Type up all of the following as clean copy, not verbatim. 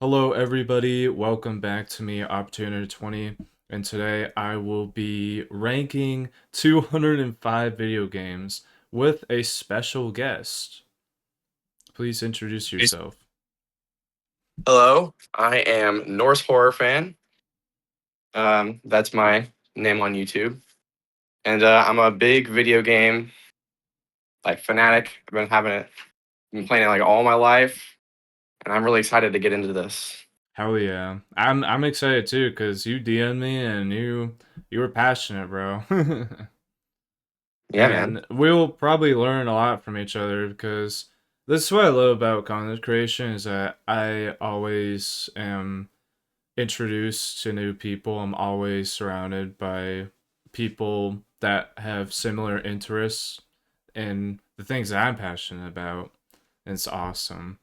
Hello, everybody. Welcome back to me, Opportunity 20. And today I will be ranking 205 video games with a special guest. Please introduce yourself. Hello, I am NorseHorrorFan. That's my name on YouTube, and I'm a big video game fanatic. Been playing it like all my life, and I'm really excited to get into this. Hell yeah. I'm excited too because you DM'd me and you were passionate, bro. Yeah, man. And we'll probably learn a lot from each other because this is what I love about content creation is that I always am introduced to new people. I'm always surrounded by people that have similar interests in the things that I'm passionate about. And it's awesome.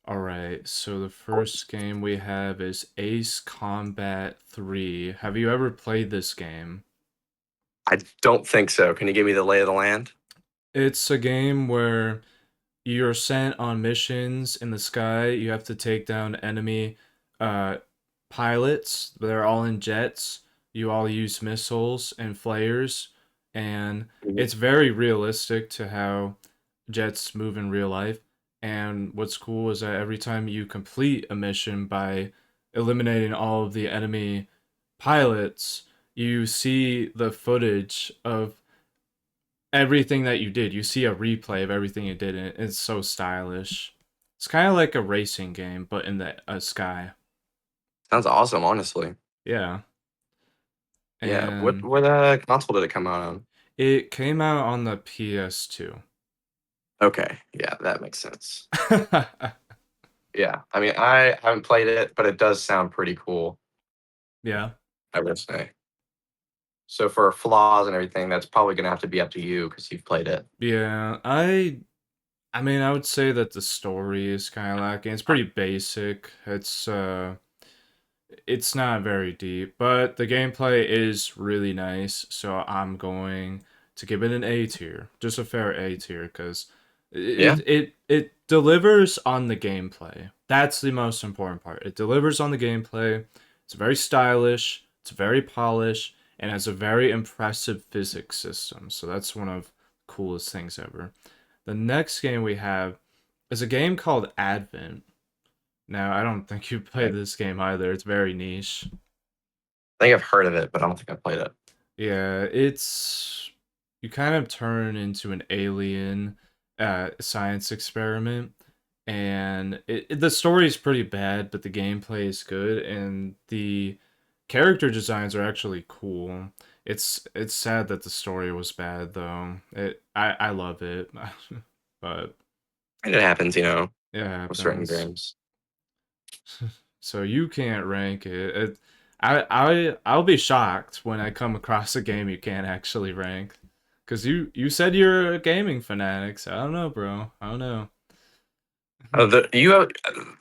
All right, so the first game we have is Ace Combat 3. Have you ever played this game? I don't think so. Can you give me the lay of the land? It's a game where you're sent on missions in the sky. You have to take down enemy uh, pilots. They're all in jets. You all use missiles and flares, and Mhm. it's very realistic to how jets move in real life. And what's cool is that every time you complete a mission by eliminating all of the enemy pilots, you see the footage of everything that you did. You see a replay of everything you did, and it's so stylish. It's kind of like a racing game, but in the sky. Sounds awesome, honestly. Yeah, Yeah. What and what console did it come out on? it came out on the PS2. Okay, yeah, that makes sense. Yeah, I mean, I haven't played it, but it does sound pretty cool. Yeah, I would say. So for flaws and everything, that's probably gonna have to be up to you because you've played it. yeah. I mean, I would say that the story is kind of lacking. It's pretty basic. It's not very deep, but the gameplay is really nice. So I'm going to give it an A tier, just a fair A tier, because Yeah. it delivers on the gameplay. That's the most important part. It delivers on the gameplay. It's very stylish. It's very polished, and has a very impressive physics system. So that's one of the coolest things ever. The next game we have is a game called Advent. Now, I don't think you played I this game either. It's very niche. think I've heard of it, but I don't think I've played it. Yeah, it's you kind of turn into an alien science experiment, and the story is pretty bad, but the gameplay is good, and the character designs are actually cool. It's sad that the story was bad though. I love it, but And it happens, it with certain happens. games. So you can't rank it. I'll be shocked when I come across a game you can't actually rank. Cause you said you're a gaming fanatic, so I don't know, bro. I don't know. The you have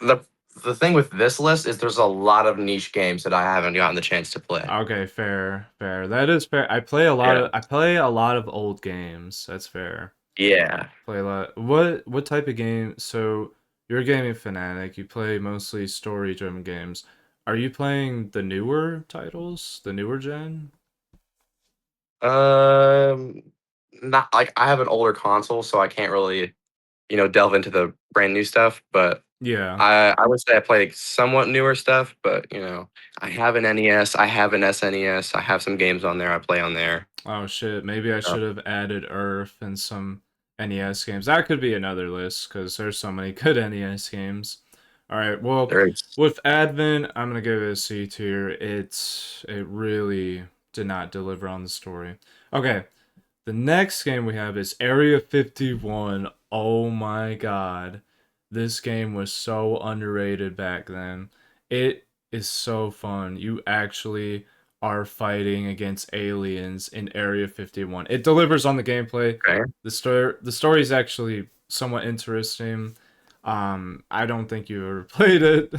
the the thing with this list is there's a lot of niche games that I haven't gotten the chance to play. Okay, fair, fair. That is fair. Yeah. I play a lot of old games. That's fair. Yeah. Play a lot. What type of game? So you're a gaming fanatic. You play mostly story-driven games. Are you playing the newer titles, the newer gen? Um, Not like I have an older console, so I can't really, delve into the brand new stuff. But Yeah. I would say I play somewhat newer stuff. But I have an NES, I have an SNES, I have some games on there I play on there. Oh shit, maybe I should have added Earth and some NES games. That could be another list because there's so many good NES games. All right, well, There is. with Advent, I'm gonna give it a C tier. It really did not deliver on the story. Okay, the next game we have is Area 51. Oh my god. This game was so underrated back then. It is so fun. You actually are fighting against aliens in Area 51. It delivers on the gameplay. Okay. The story is actually somewhat interesting. I don't think you ever played it.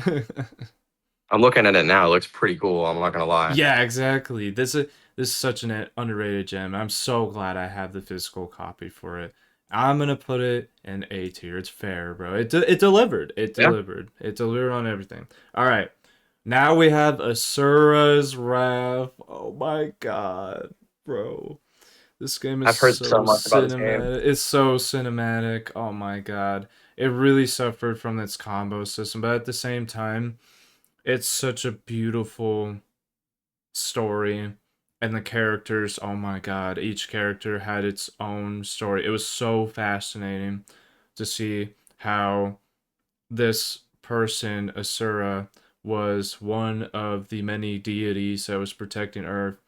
I'm looking at it now. It looks pretty cool. I'm not gonna lie. Yeah, exactly. This is such an underrated gem. I'm so glad I have the physical copy for it. I'm gonna put it in A tier. It's fair, bro. It delivered. It Yeah, delivered. It delivered on everything. All right. Now we have Asura's Wrath. Oh my god, bro. This game is I've heard so so much about this game. cinematic. It's so cinematic. Oh my god. It really suffered from its combo system, but at the same time, it's such a beautiful story. And the characters, oh my god, each character had its own story. It was so fascinating to see how this person, Asura, was one of the many deities that was protecting Earth.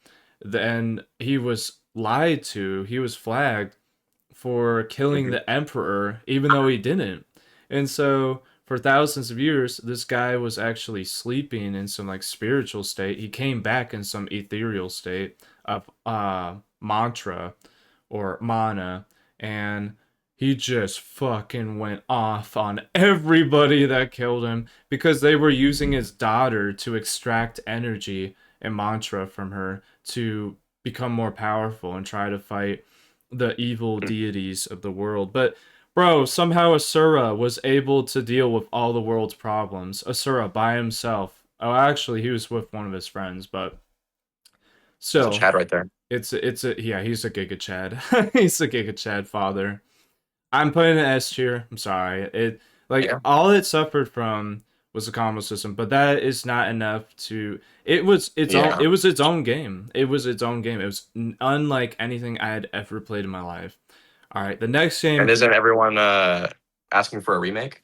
Then he was lied to, he was flagged for killing Mhm. the emperor, even though he didn't. And so, for thousands of years, this guy was actually sleeping in some like spiritual state. He came back in some ethereal state of mantra or mana, and he just fucking went off on everybody that killed him because they were using his daughter to extract energy and mantra from her to become more powerful and try to fight the evil deities of the world. But bro, somehow Asura was able to deal with all the world's problems. Asura by himself. Oh, actually, he was with one of his friends, but That's a still, Chad right there. it's a yeah, he's a Giga Chad. He's a Giga Chad father. I'm putting an S tier. I'm sorry. It like Yeah, all it suffered from was the combo system, but that is not enough to. yeah. It was its own game. It was its own game. It was unlike anything I had ever played in my life. All right, the next And game, isn't everyone asking for a remake?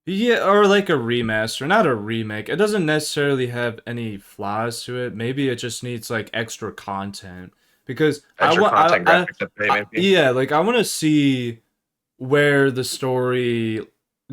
yeah, or like a remaster, not a remake. It doesn't necessarily have any flaws to it. Maybe it just needs like extra content because Extra content, graphics update, maybe? yeah, like I want to see where the story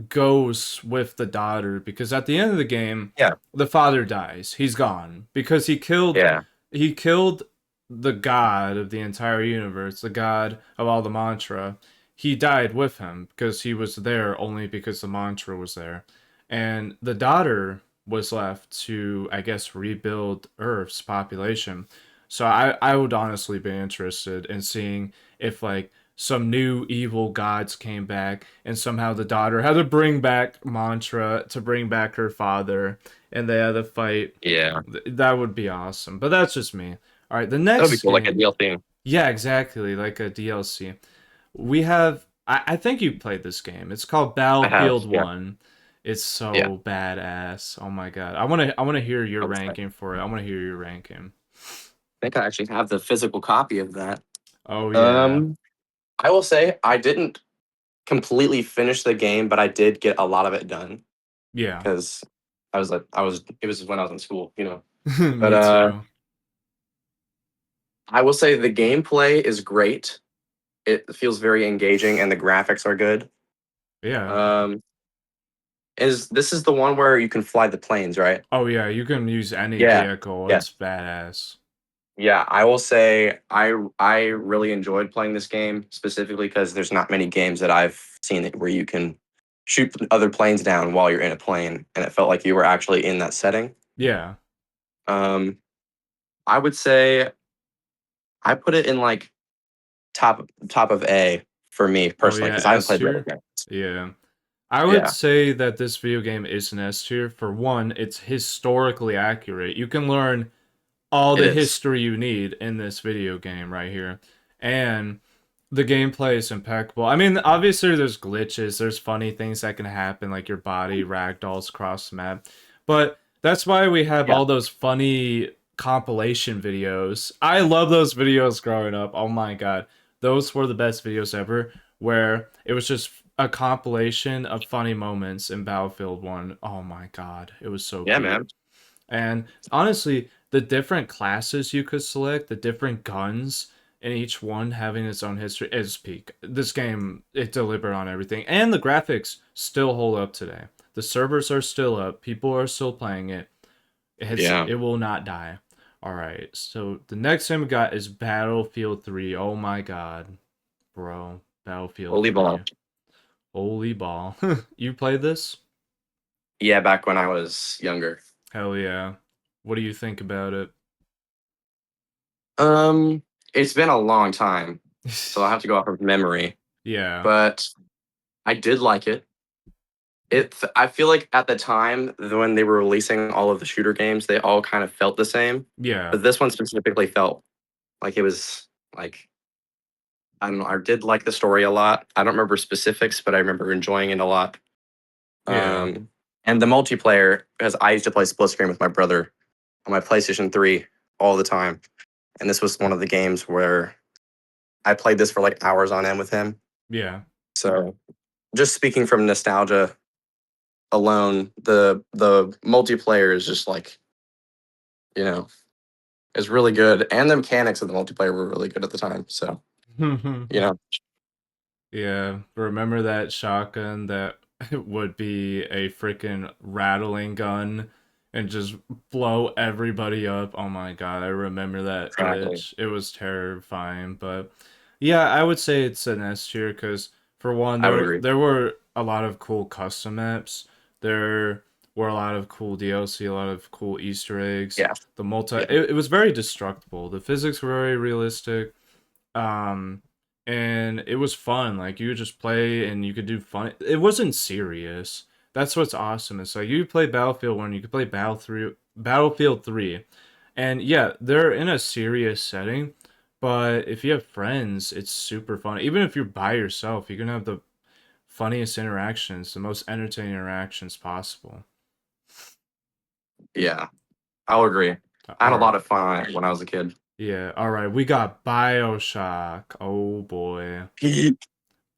goes with the daughter because at the end of the game Yeah, the father dies. He's gone because yeah, he killed the god of the entire universe, the god of all the mantra. He died with him because he was there only because the mantra was there. And the daughter was left to, I guess, rebuild Earth's population. So I would honestly be interested in seeing if like some new evil gods came back and somehow the daughter had to bring back mantra to bring back her father and they had to fight. yeah. That would be awesome, but that's just me. All right, the That would be next cool, like a game, DLC. yeah, exactly, like a DLC. We have I think you played this game. It's called I have, Battlefield yeah, 1. It's yeah. so badass. Oh my god. I want to hear your I ranking for it. I want to hear your ranking. think I actually have the physical copy of that. Oh yeah. Um, I will say I didn't completely finish the game, but I did get a lot of it done Yeah. because it was when I was in school, you know. But Me too. I will say the gameplay is great. It feels very engaging, and the graphics are good. Yeah. Um, is this is the one where you can fly the planes, right? Oh yeah, you can use any Yeah. vehicle. Yeah. It's badass. Yeah, I will say I really enjoyed playing this game specifically because there's not many games that I've seen it where you can shoot other planes down while you're in a plane, and it felt like you were actually in that setting. Yeah. Um, I would say I put it in like top of A for me Oh personally yeah, because I haven't S played better tier. games. Yeah. I would Yeah, say that this video game is an S tier. For one, it's historically accurate. You can learn all it the is. history you need in this video game right here. And the gameplay is impeccable. I mean, obviously there's glitches, there's funny things that can happen, like your body ragdolls across the map. But that's why we have Yeah, all those funny compilation videos. I love those videos growing up. Oh my god. Those were the best videos ever, where it was just a compilation of funny moments in Battlefield 1. Oh my god. It was so yeah, cute. man. And honestly, the different classes you could select, the different guns, and each one having its own history is peak. This game, it delivered on everything. And the graphics still hold up today. The servers are still up. People are still playing it. Yeah, It will not die. Alright, so the next thing we got is Battlefield 3. Oh my god, bro. Battlefield holy ball. 3. Holy ball. You played this? Yeah, back when I was younger. Hell yeah. What do you think about it? Um, it's been a long time, so I have to go off of memory. Yeah. but I did like it. I feel like at the time when they were releasing all of the shooter games, they all kind of felt the same, Yeah. but this one specifically felt like it was like I don't know. I did like the story a lot. I don't remember specifics, but I remember enjoying it a lot. Yeah. Um, and the multiplayer, because I used to play split screen with my brother on my PlayStation 3 all the time, and this was one of the games where I played this for like hours on end with him. Yeah. So just speaking from nostalgia alone, the multiplayer is just like you know is really good, and the mechanics of the multiplayer were really good at the time. So you know, Yeah, remember that shotgun that would be a freaking rattling gun and just blow everybody up? Oh my God, I remember that exactly. glitch. It was terrifying, but yeah, I would say it's an S tier because for one, I would agree. there were a lot of cool custom maps. There were a lot of cool DLC, a lot of cool Easter eggs. Yeah, The multi, yeah, it was very destructible. The physics were very realistic. um and it was fun. Like you could just play and you could do fun. It wasn't serious. That's what's awesome. It's like you could play Battlefield 1, you could play Battlefield 3, and yeah, they're in a serious setting, but if you have friends it's super fun. Even if you're by yourself, you can have the funniest interactions, the most entertaining interactions possible. yeah. I'll agree. I had a All right. lot of fun on it when I was a kid. Yeah, all right, we got BioShock. Oh boy. Peak.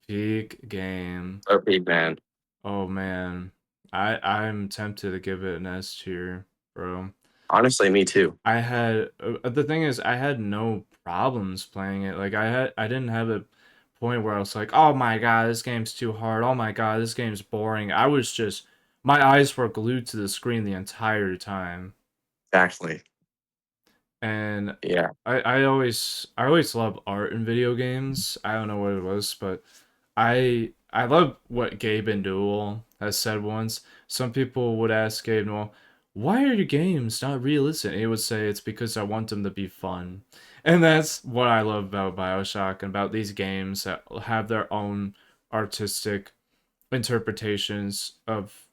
Peak game. So big man. Oh man, I'm tempted to give it an S tier, bro. Honestly, me too. I had the thing is I had no problems playing it. Like I didn't have a point where I was like, "Oh my God, this game's too hard. Oh my God, this game's boring." I was just my eyes were glued to the screen the entire time. Exactly. And Yeah. I always love art in video games. I don't know what it was, but I love what Gabe and Duel has said once. Some people would ask Gabe, well, why are your games not realistic? And he would say it's because I want them to be fun. And that's what I love about BioShock and about these games that have their own artistic interpretations of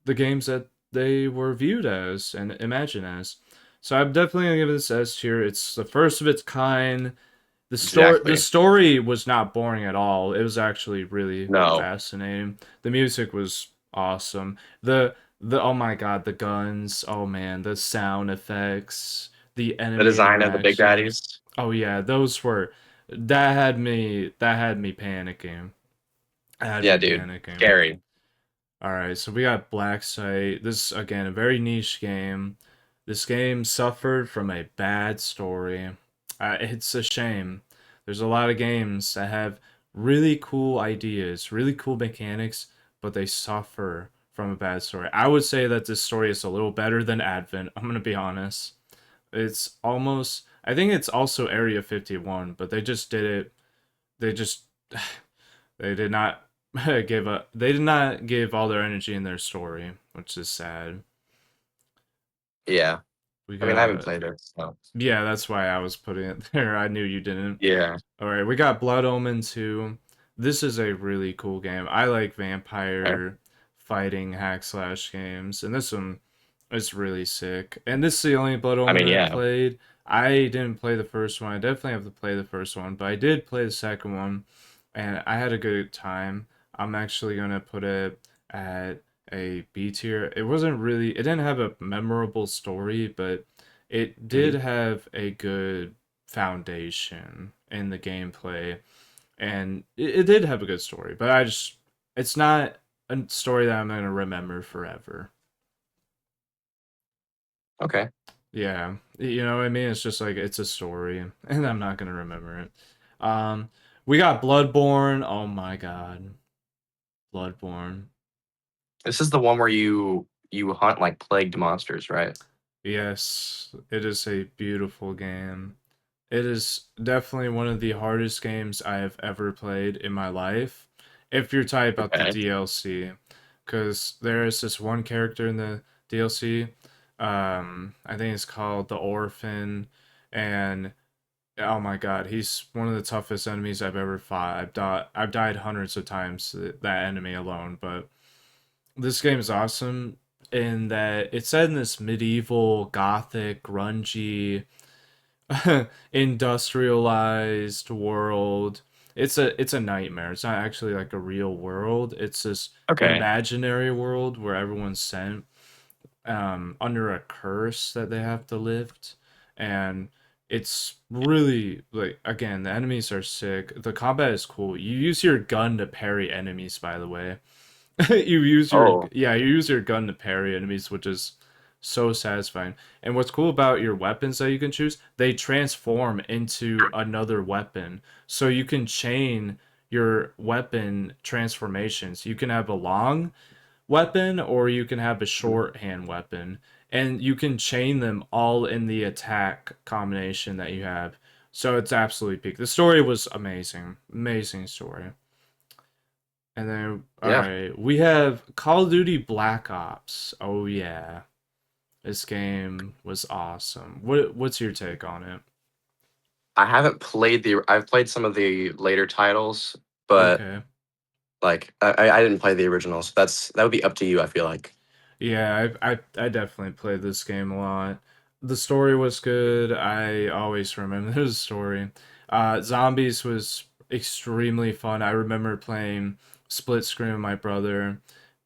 the games that they were viewed as and imagined as. So I'm definitely gonna give this S tier. It's the first of its kind. The Exactly. story was not boring at all. It was actually really No. fascinating. The music was awesome. The oh my God, the guns. Oh man, the sound effects, the The enemy design of the big interactions. baddies. Oh yeah, those were that had me panicking. That had Yeah, me dude. panicking. Scary. All right, so we got Black Site. This again a very niche game. This game suffered from a bad story. It's a shame. There's a lot of games that have really cool ideas, really cool mechanics, but they suffer from a bad story. I would say that this story is a little better than Advent. I'm gonna be honest. It's almost. I think it's also Area 51, but they just did it. They just they did not they did not give all their energy in their story, which is sad. Yeah. We I mean, I haven't got played it, so yeah, that's why I was putting it there. I knew you didn't. yeah. All right, we got Blood Omen 2. This is a really cool game. I like Okay. vampire fighting hack slash games, and this one is really sick. And this is the only Blood I Omen mean, I've yeah. played. I didn't play the first one. I definitely have to play the first one, but I did play the second one, and I had a good time. I'm actually gonna put it at a B tier. It wasn't really, it didn't have a memorable story, but it did Mhm. have a good foundation in the gameplay, and it did have a good story. But it's not a story that I'm gonna remember forever. Okay. Yeah, you know what I mean. It's just like it's a story, and I'm not gonna remember it. Um, we got Bloodborne. Oh my God, Bloodborne. This is the one where you hunt like plagued monsters, right? Yes, it is a beautiful game. It is definitely one of the hardest games I have ever played in my life. If you're talking about the Okay. DLC, because there is this one character in the DLC. I think it's called the Orphan, and Oh my god, he's one of the toughest enemies I've ever fought. I've died hundreds of times to that enemy alone, but this game is awesome in that it's set in this medieval, gothic, grungy, industrialized world. It's a nightmare. It's not actually like a real world. It's this Okay. imaginary world where everyone's sent under a curse that they have to lift, and it's really like again the enemies are sick. The combat is cool. You use your gun to parry enemies, by the way. Oh, You use your gun to parry enemies, which is so satisfying. And what's cool about your weapons that you can choose, they transform into another weapon. So you can chain your weapon transformations. You can have a long weapon or you can have a shorthand weapon. And you can chain them all in the attack combination that you have. So it's absolutely peak. The story was amazing. Amazing story. And then, all yeah. right, we have Call of Duty Black Ops. Oh yeah, this game was awesome. What's your take on it? I haven't played the. I've played some of the later titles, but Okay. like I didn't play the originals. That would be up to you. I feel like. Yeah, I definitely played this game a lot. The story was good. I always remember the story. Zombies was extremely fun. I remember playing split screen with my brother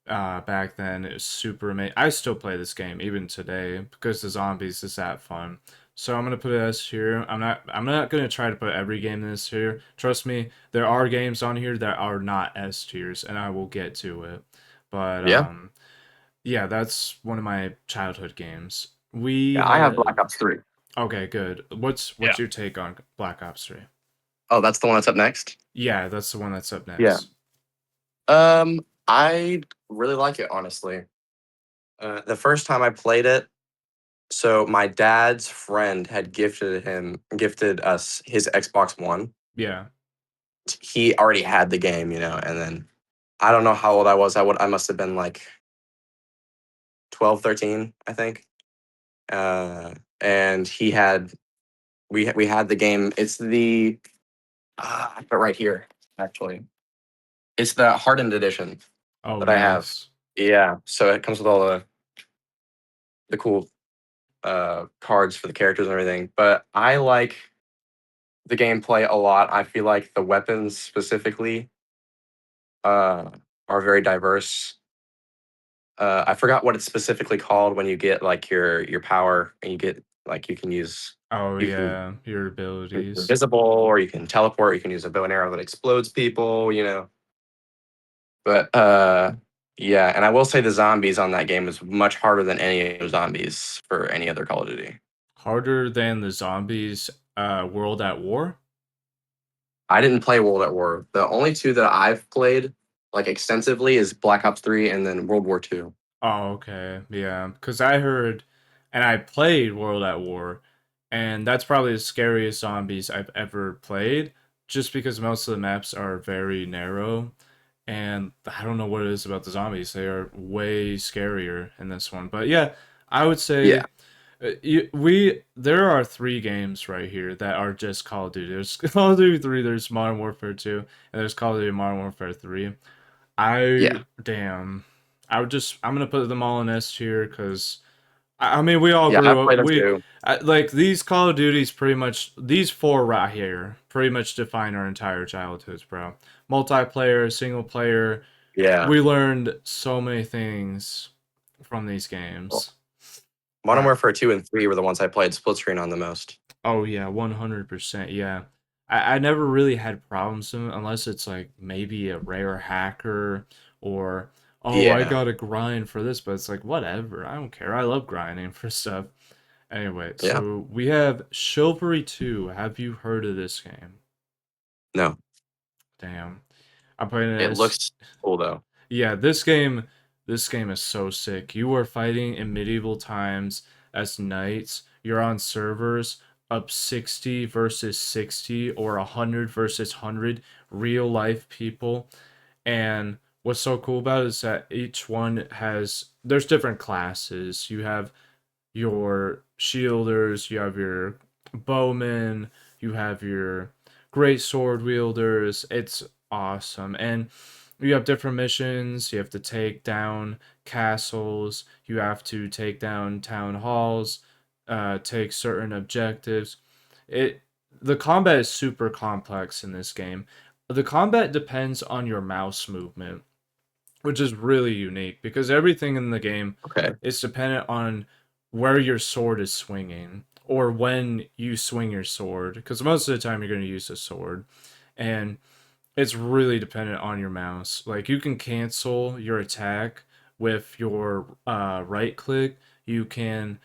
back then. It was super amazing. I still play this game even today because the zombies is that fun. So I'm gonna put it S tier. I'm not gonna try to put every game in this tier. Trust me, there are games on here that are not S tiers, and I will get to it. But Yeah. yeah, that's one of my childhood games. Yeah. We I have have Black Ops 3. okay, good. What's Yeah. your take on Black Ops 3? Oh, that's the one that's up next. Yeah, that's the one that's up Yeah. next. I really like it honestly. The first time I played it, so my dad's friend had gifted us his Xbox One. Yeah. He already had the game, and then I don't know how old I was. I must have been like 12, 13, I think. And we had the game. It's the but right here actually. It's the hardened edition Oh, that I have. nice. Yeah, so it comes with all the cool cards for the characters and everything. But I like the gameplay a lot. I feel like the weapons specifically uh, are very diverse. I forgot what it's specifically called when you get like your power and you get like Oh you can yeah, your you're abilities. invisible or you can teleport. You can use a bow and arrow that explodes people. But yeah, and I will say the zombies on that game is much harder than any of the zombies for any other Call of Duty. Harder than the zombies World at War? I didn't play World at War. The only two that I've played like extensively is Black Ops 3 and then World War 2. Oh, okay. Yeah, because I heard and I played World at War, and that's probably the scariest zombies I've ever played, just because most of the maps are very narrow, and I don't know what it is about the zombies. They are way scarier in this one. But yeah, I would Yeah. say we there are three games right here that are just Call of Duty. There's Call of Duty 3, there's Modern Warfare 2, and there's Call of Duty Modern Warfare 3. I Yeah. damn. I'm gonna put them all in S tier because I mean we all Yeah, I've grew up played them too. like these Call of Duties pretty much these four right here pretty much define our entire childhoods, bro. Multiplayer, single player. Yeah. We learned so many things from these Well, games. Modern I Warfare 2 and 3 were the ones I played split screen on the most. Oh yeah, 100%. Yeah. I never really had problems with it unless it's like maybe a rare hacker or oh, I Yeah. gotta grind for this, but it's like whatever. I don't care. I love grinding for stuff. Anyway, Yeah. so we have Chivalry 2. Have you heard of this game? No. Damn. I'm putting it It as looks cool though. yeah, this game is so sick. You are fighting in medieval times as knights. You're on servers up 60 versus 60 or 100 versus 100 real life people. And what's so cool about it is that each one has there's different classes. You have your shielders, you have your bowmen, You have your great sword wielders. It's awesome. And you have different missions. You have to take down castles. You have to take down town halls, take certain objectives. It the combat is super complex in this game. The combat depends on your mouse movement, which is really unique because everything in the game Okay. is dependent on where your sword is swinging or when you swing your sword because most of the time you're going to use a sword, and it's really dependent on your mouse. Like you can cancel your attack with your right click. You can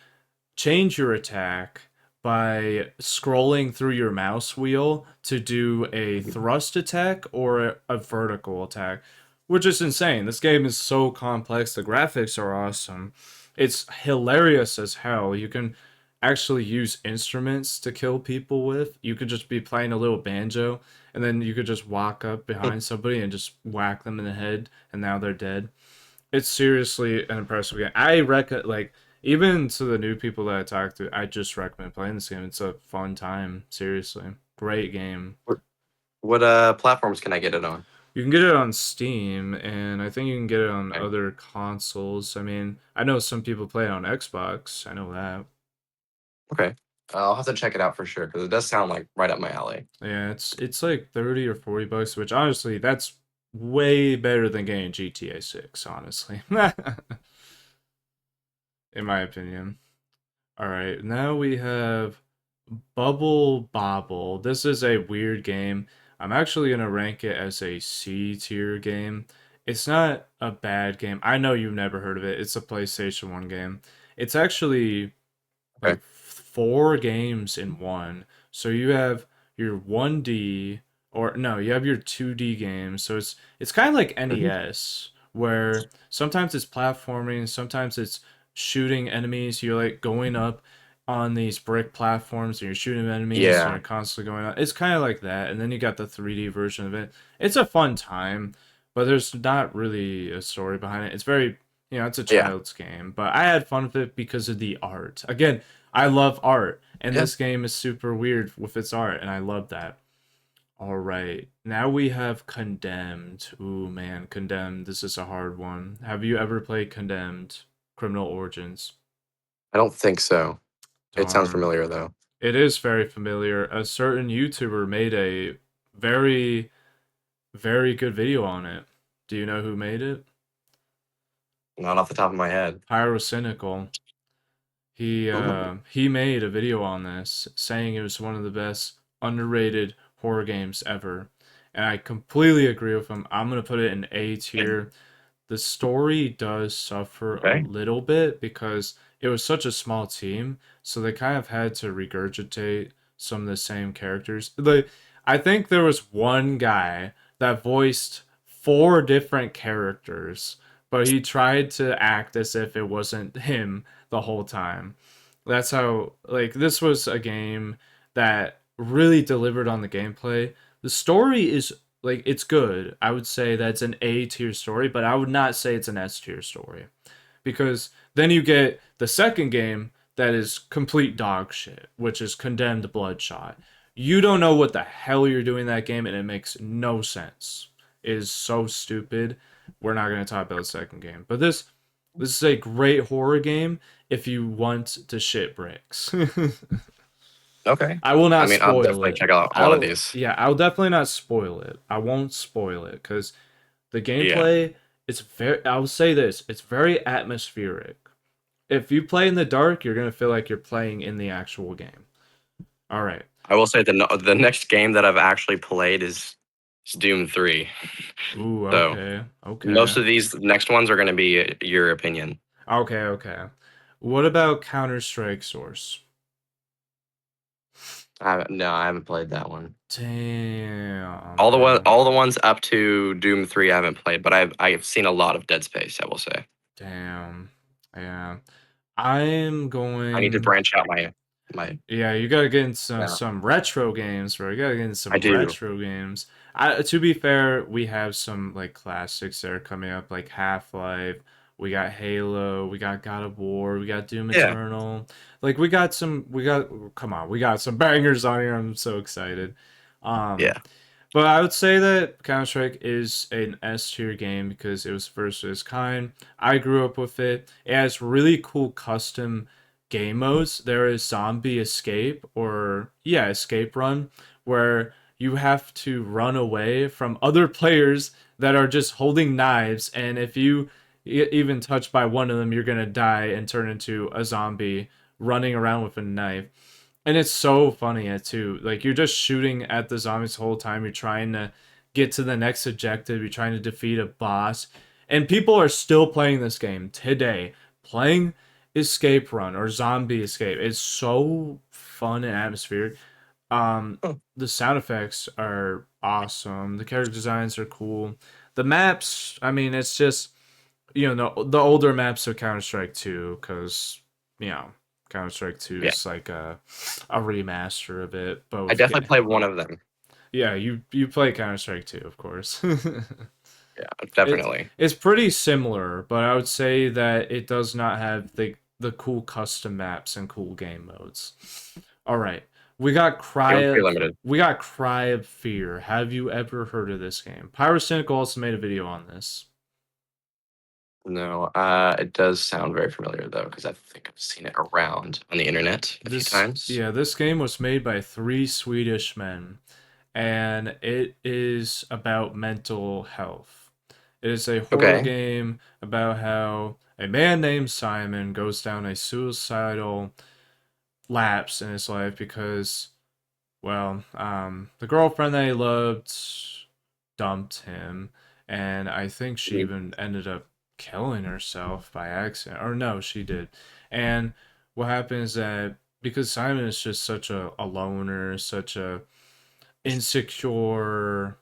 change your attack by scrolling through your mouse wheel to do a Mhm. thrust attack or a vertical attack, which is insane. This game is so complex. The graphics are awesome. It's hilarious as hell. You can actually use instruments to kill people with. You could just be playing a little banjo, and then you could just walk up behind somebody and just whack them in the head, and now they're dead. It's seriously an impressive game. I reckon, like, even to the new people that I talk to, I just recommend playing this game. It's a fun time. Seriously, great game. What platforms can I get it on? You can get it on Steam, and I think you can get it on Okay. other consoles. I mean, I know some people play it on Xbox. I know that. Okay. I'll have to check it out for sure because it does sound like right up my alley. Yeah, it's like 30 or 40 bucks, which honestly, that's way better than getting GTA 6, honestly. In my opinion. All right, now we have Bubble Bobble. This is a weird game. I'm actually gonna rank it as a C tier game. It's not a bad game. I know you've never heard of it. It's a PlayStation 1 game. It's actually Okay. like four games in one. So you have your 1D, or no, you have your 2D games. So it's kind of like Hmm. NES where sometimes it's platforming, sometimes it's shooting enemies. You're like going up on these brick platforms and you're shooting enemies and Yeah. you're constantly going on. It's kind of like that. And then you got the 3D version of it. It's a fun time, but there's not really a story behind it. It's very, it's a Yeah. child's game, but I had fun with it because of the art. Again, I love art, and Yeah. this game is super weird with its art, and I love that. All right, now we have Condemned. Ooh, man, Condemned. This is a hard one. Have you ever played Condemned? Criminal Origins. I don't think so. It sounds Darn. familiar though. It is very familiar. A certain YouTuber made a very, very good video on it. Do you know who made it? Not off the top of my head. Pyrocynical. He Ooh. uh, he made a video on this saying it was one of the best underrated horror games ever. And I completely agree with him. I'm gonna put it in A tier. The story does suffer a Okay. little bit because it was such a small team, so they kind of had to regurgitate some of the same characters. I think there was one guy that voiced four different characters, but he tried to act as if it wasn't him the whole time. That's how, like, this was a game that really delivered on the gameplay. The story is like, it's good. I would say that's an A tier story, but I would not say it's an S tier story because then you get the second game that is complete dog shit, which is Condemned Bloodshot. You don't know what the hell you're doing in that game, and it makes no sense. It is so stupid. We're not going to talk about the second game, but this is a great horror game if you want to shit bricks. Okay. I will I not mean, I'll spoil definitely it. check out one of I'll these. Yeah, I'll definitely not spoil it. I won't spoil it because the Yeah. gameplay is very. I'll say this: it's very atmospheric. If you play in the dark, you're gonna feel like you're playing in the actual game. All right. I will say the next game that I've actually played is Doom 3. Ooh. So Okay. most Okay. of these next ones are going to be your opinion. Okay. Okay. What about Counter Strike Source? No, I haven't played that one. Damn, man. All the ones up to Doom 3 I haven't played, but I've seen a lot of Dead Space, I will say. Damn. Yeah. I'm I need to going. branch out my Yeah, you gotta get into yeah. some retro games, bro. You gotta get into I some do. retro games. To be fair, we have some like classics that are coming up, like Half Life, We got Halo, we got God of War, we got Doom Yeah. Eternal. Like come on, we got some bangers on here. I'm so excited. Um, Yeah. but I would say that Counter Strike is an S tier game because it was first of its kind. I grew up with it. It has really cool custom game modes. There is Zombie Escape, or yeah, Escape Run, where you have to run away from other players that are just holding knives, and if you even touched by one of them, you're gonna die and turn into a zombie running around with a knife. And it's so funny too. Like you're just shooting at the zombies the whole time. You're trying to get to the next objective. You're trying to defeat a boss, and people are still playing this game today. Playing Escape Run or Zombie Escape. It's so fun and atmospheric. Um, Huh. the sound effects are awesome. The character designs are cool. The maps, I mean, it's just the older maps of Counter Strike 2, because you know Counter Strike 2 Yeah. is like a remaster of it. I Both definitely game, play one of them. yeah, you play Counter Strike 2, of course. Yeah, it's definitely. it's pretty similar, but I would say that it does not have the cool custom maps and cool game modes. All right, we got It was pretty limited. Cry of Fear. Have you ever heard of this game? Pyrocynical also made a video on this. No, it does sound very familiar though, because I think I've seen it around on the internet a few times. This game was made by three Swedish men, and it is about mental health. It is a horror Okay. game about how a man named Simon goes down a suicidal lapse in his life because, well, the girlfriend that he loved dumped him, and I think she Mhm. even ended up killing herself by accident. Or no, she did. And what happens is that because Simon is just such a loner, such a insecure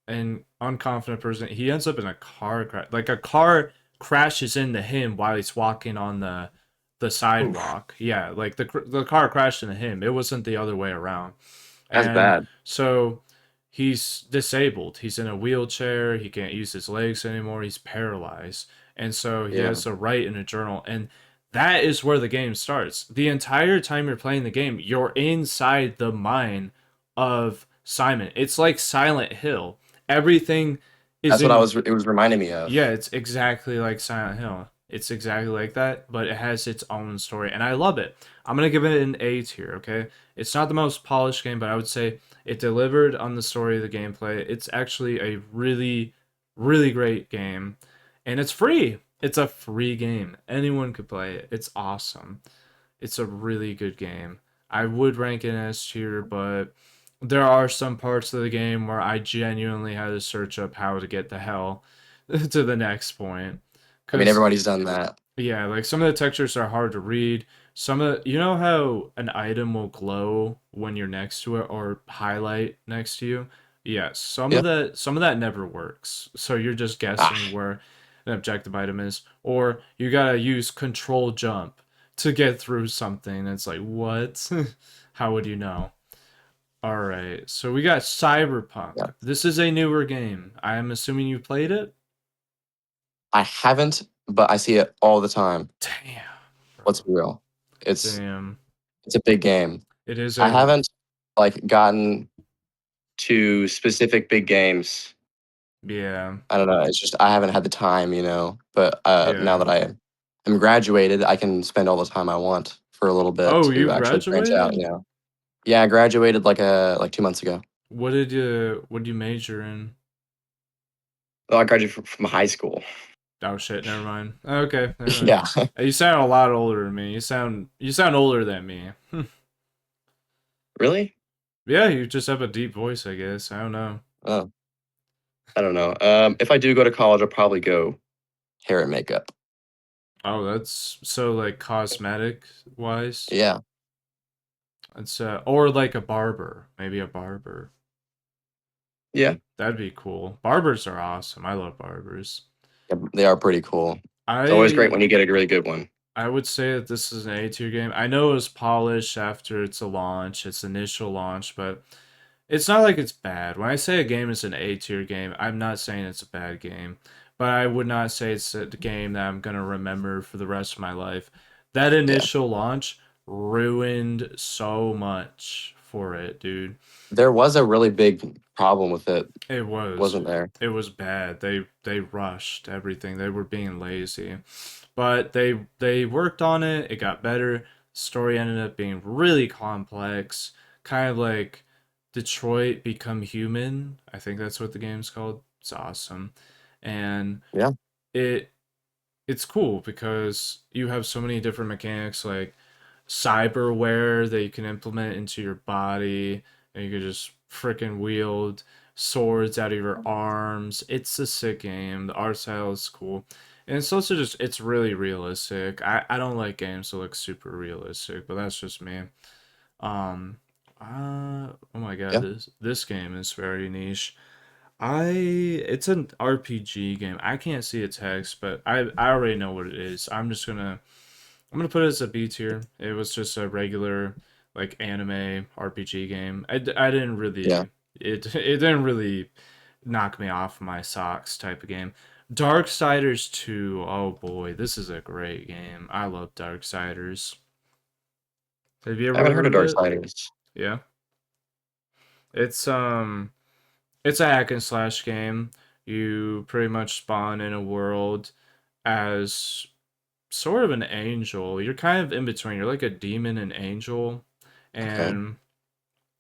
and unconfident person, he ends up in a car crash. Like a car crashes into him while he's walking on the Oof, sidewalk. Yeah, like the car crashed into him. It wasn't the other way around. that's And bad. so he's disabled. He's in a wheelchair. He can't use his legs anymore. He's paralyzed. And so he Yeah, has to write in a journal. And that is where the game starts. The entire time you're playing the game, you're inside the mind of Simon. It's like Silent Hill. Everything is that's what I in, was. It was reminding me yeah, of. it's exactly like Silent Hill. It's exactly like that, but it has its own story, and I love it. I'm gonna give it an A tier. Okay, it's not the most polished game, but I would say it delivered on the story, the gameplay. It's actually a really, really great game, and it's free. It's a free game. Anyone could play it. It's awesome. It's a really good game. I would rank it as tier, but there are some parts of the game where I genuinely had to search up how to get the hell to the next point. I mean, Cause everybody's done that. yeah, like some of the textures are hard to read. Some of you know how an item will glow when you're next to it or highlight next to you? Yeah, Yeah. some of that never works. So you're just guessing Ah, where an objective item is, or you gotta use control jump to get through something. It's like, what? How would you know? All right, so we got yeah. Cyberpunk. This is a newer game. I am assuming you played it? I haven't, but I see it all the time. Damn, What's bro. real? It's Damn. it's a big game. It is I a haven't like gotten to specific big games. yeah. I don't know. It's just I haven't had the time, you know. But now Yeah. that I am graduated, I can spend all the time I want for a little bit Oh, to you actually branch out. graduated? You know. Yeah, I graduated like 2 months ago. What did you major in? Oh, I graduated from high school. Oh shit, never mind. Okay, never mind. Yeah. You sound a lot older than me. You sound older than me. Really? Yeah, you just have a deep voice, I guess. I don't know. Oh, I don't know. If I do go to college, I'll probably go hair and makeup. Oh, that's so like cosmetic wise. Yeah. It's or like a barber, maybe a barber. Yeah. That'd be cool. Barbers are awesome. I love barbers. Yeah, they are pretty cool. It's always great I when you get a really good one. I would say that this is an A tier game. I know it was polished after its launch, its initial launch, but it's not like it's bad. When I say a game is an A tier game, I'm not saying it's a bad game. but I would not say it's a game that I'm gonna remember for the rest of my life. That Yeah. initial launch ruined so much for it, dude. There was a really big problem with it, It was wasn't there? it was bad. They rushed everything. They were being lazy. But they worked on it. It got better. Story ended up being really complex, kind of like Detroit Become Human. I think that's what the game's called. It's awesome. And Yeah. it it's cool because you have so many different mechanics like cyberware that you can implement into your body, and you can just freaking wield swords out of your arms. It's a sick game. The art style is cool. And it's also just it's really realistic. I don't like games that look super realistic, but that's just me. Um oh my god, Yeah. this game is very niche. It's an RPG game. I can't see its text, but I already know what it is. I'm gonna put it as a B tier. It was just a regular like anime RPG game. I didn't Yeah. really it didn't really knock me off my socks type of game. Darksiders 2. Oh boy, this is a great game. I love Darksiders. Have you I ever haven't heard heard of of it? Darksiders. Yeah. It's it's a hack and slash game. You pretty much spawn in a world as sort of an angel. You're kind of in between. You're like a demon and angel, Okay. and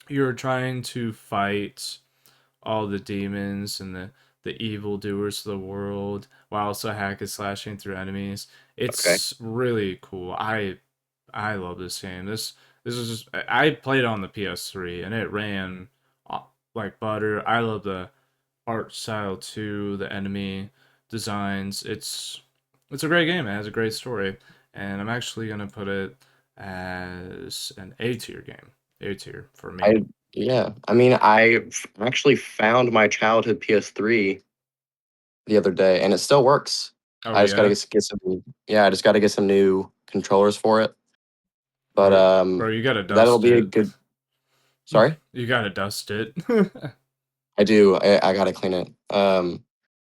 you're trying to fight all the demons and the evil doers of the world while also hack and slashing through enemies. Okay. It's really cool. I love this game. This is just I played it on the PS3 and it ran like butter. I love the art style too, the enemy designs. It's a great game. It has a great story, and I'm actually gonna put it as an A tier game. A tier for me. I yeah. I mean, actually found my childhood PS3 the other day, and it still works. Oh I just gotta yeah, get some. Yeah, I just gotta get some new controllers for it. But bro, you gotta that'll dust be a it. good. Sorry, You gotta dust it. I do. I gotta clean it.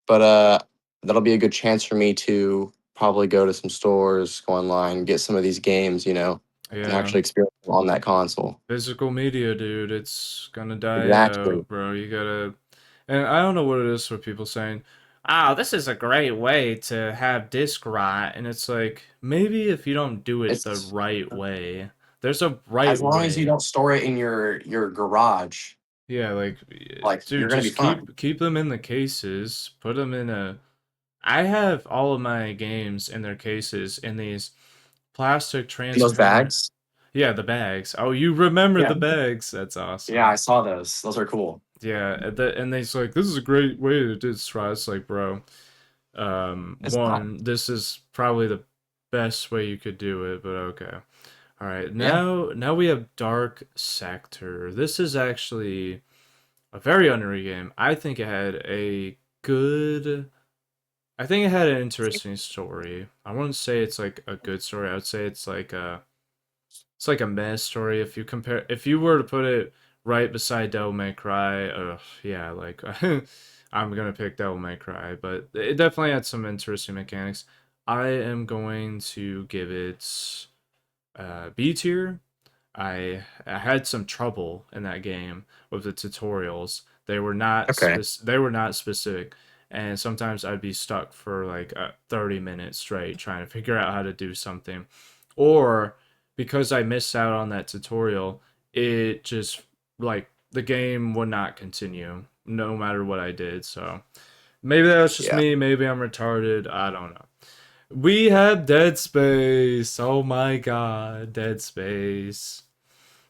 But that'll be a good chance for me to probably go to some stores, go online, get some of these games, and Yeah, actually experience them on that console. physical media, dude. It's gonna die Exactly. out, bro. You gotta. And I don't know what it is for people saying, "Oh, this is a great way to have disc rot," and it's like maybe if you don't do it the It's right way, there's a right as long as you way. don't store it in your garage, Yeah, like, like dude, you're gonna be just fine. keep them in the cases. Put them in a. I have all of my games in their cases in these plastic In those transparent. bags. Yeah, the bags. Oh, you remember Yeah. the bags? That's Yeah, I awesome. saw those. Those are cool. Yeah, and they's like, this is a great way to destroy. It's like, bro, It's not. one, this is probably the best way you could do it, but okay. All right, Yeah. now we have Dark Sector. This is actually a very underrated game. Good. I think it had an interesting story. I wouldn't say it's like a good story. I would say it's like a meh story. If you were to put it right beside Devil May Cry, yeah, like I'm gonna pick Devil May Cry, but it definitely had some interesting mechanics. I am going to give it B tier. I had some trouble in that game with the tutorials. Okay. They were not specific, and sometimes I'd be stuck for like 30 minutes straight trying to figure out how to do something, or because I missed out on that tutorial, it just like the game would not continue no matter what I did. So maybe that was just Yeah. me. Maybe I'm retarded. I don't know. We have Dead Space. Oh my god, Dead Space.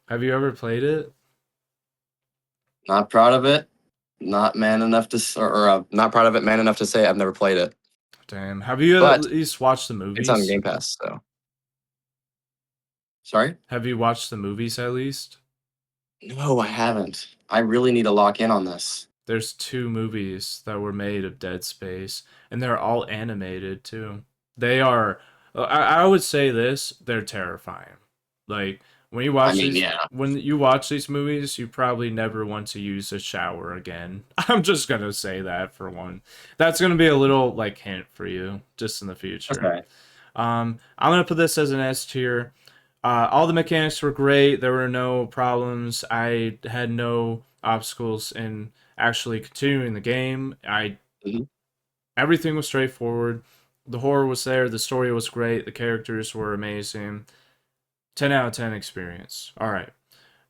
Have you ever played it? Not proud of it. Not man enough to, not proud of it. Man enough to say I've never played it, Damn. Have you at but least watched the it's on movies? Game Pass. So sorry. Have you watched the movies at least? No, I haven't. I really need to lock in on this. There's two movies that were made of Dead Space, and they're all animated too. They are, I would say this, they're terrifying. Like, I mean, yeah. when you watch these movies, you probably never want to use a shower again. I'm just gonna say that for one. That's gonna be a little like hint for you just in the future. Okay. I'm gonna put this as an S tier. All the mechanics were great. There were no problems. I had no obstacles in actually continuing the game. I Mhm. Everything was straightforward. The horror was there. The story was great. The characters were amazing. 10 out of 10 experience. All right.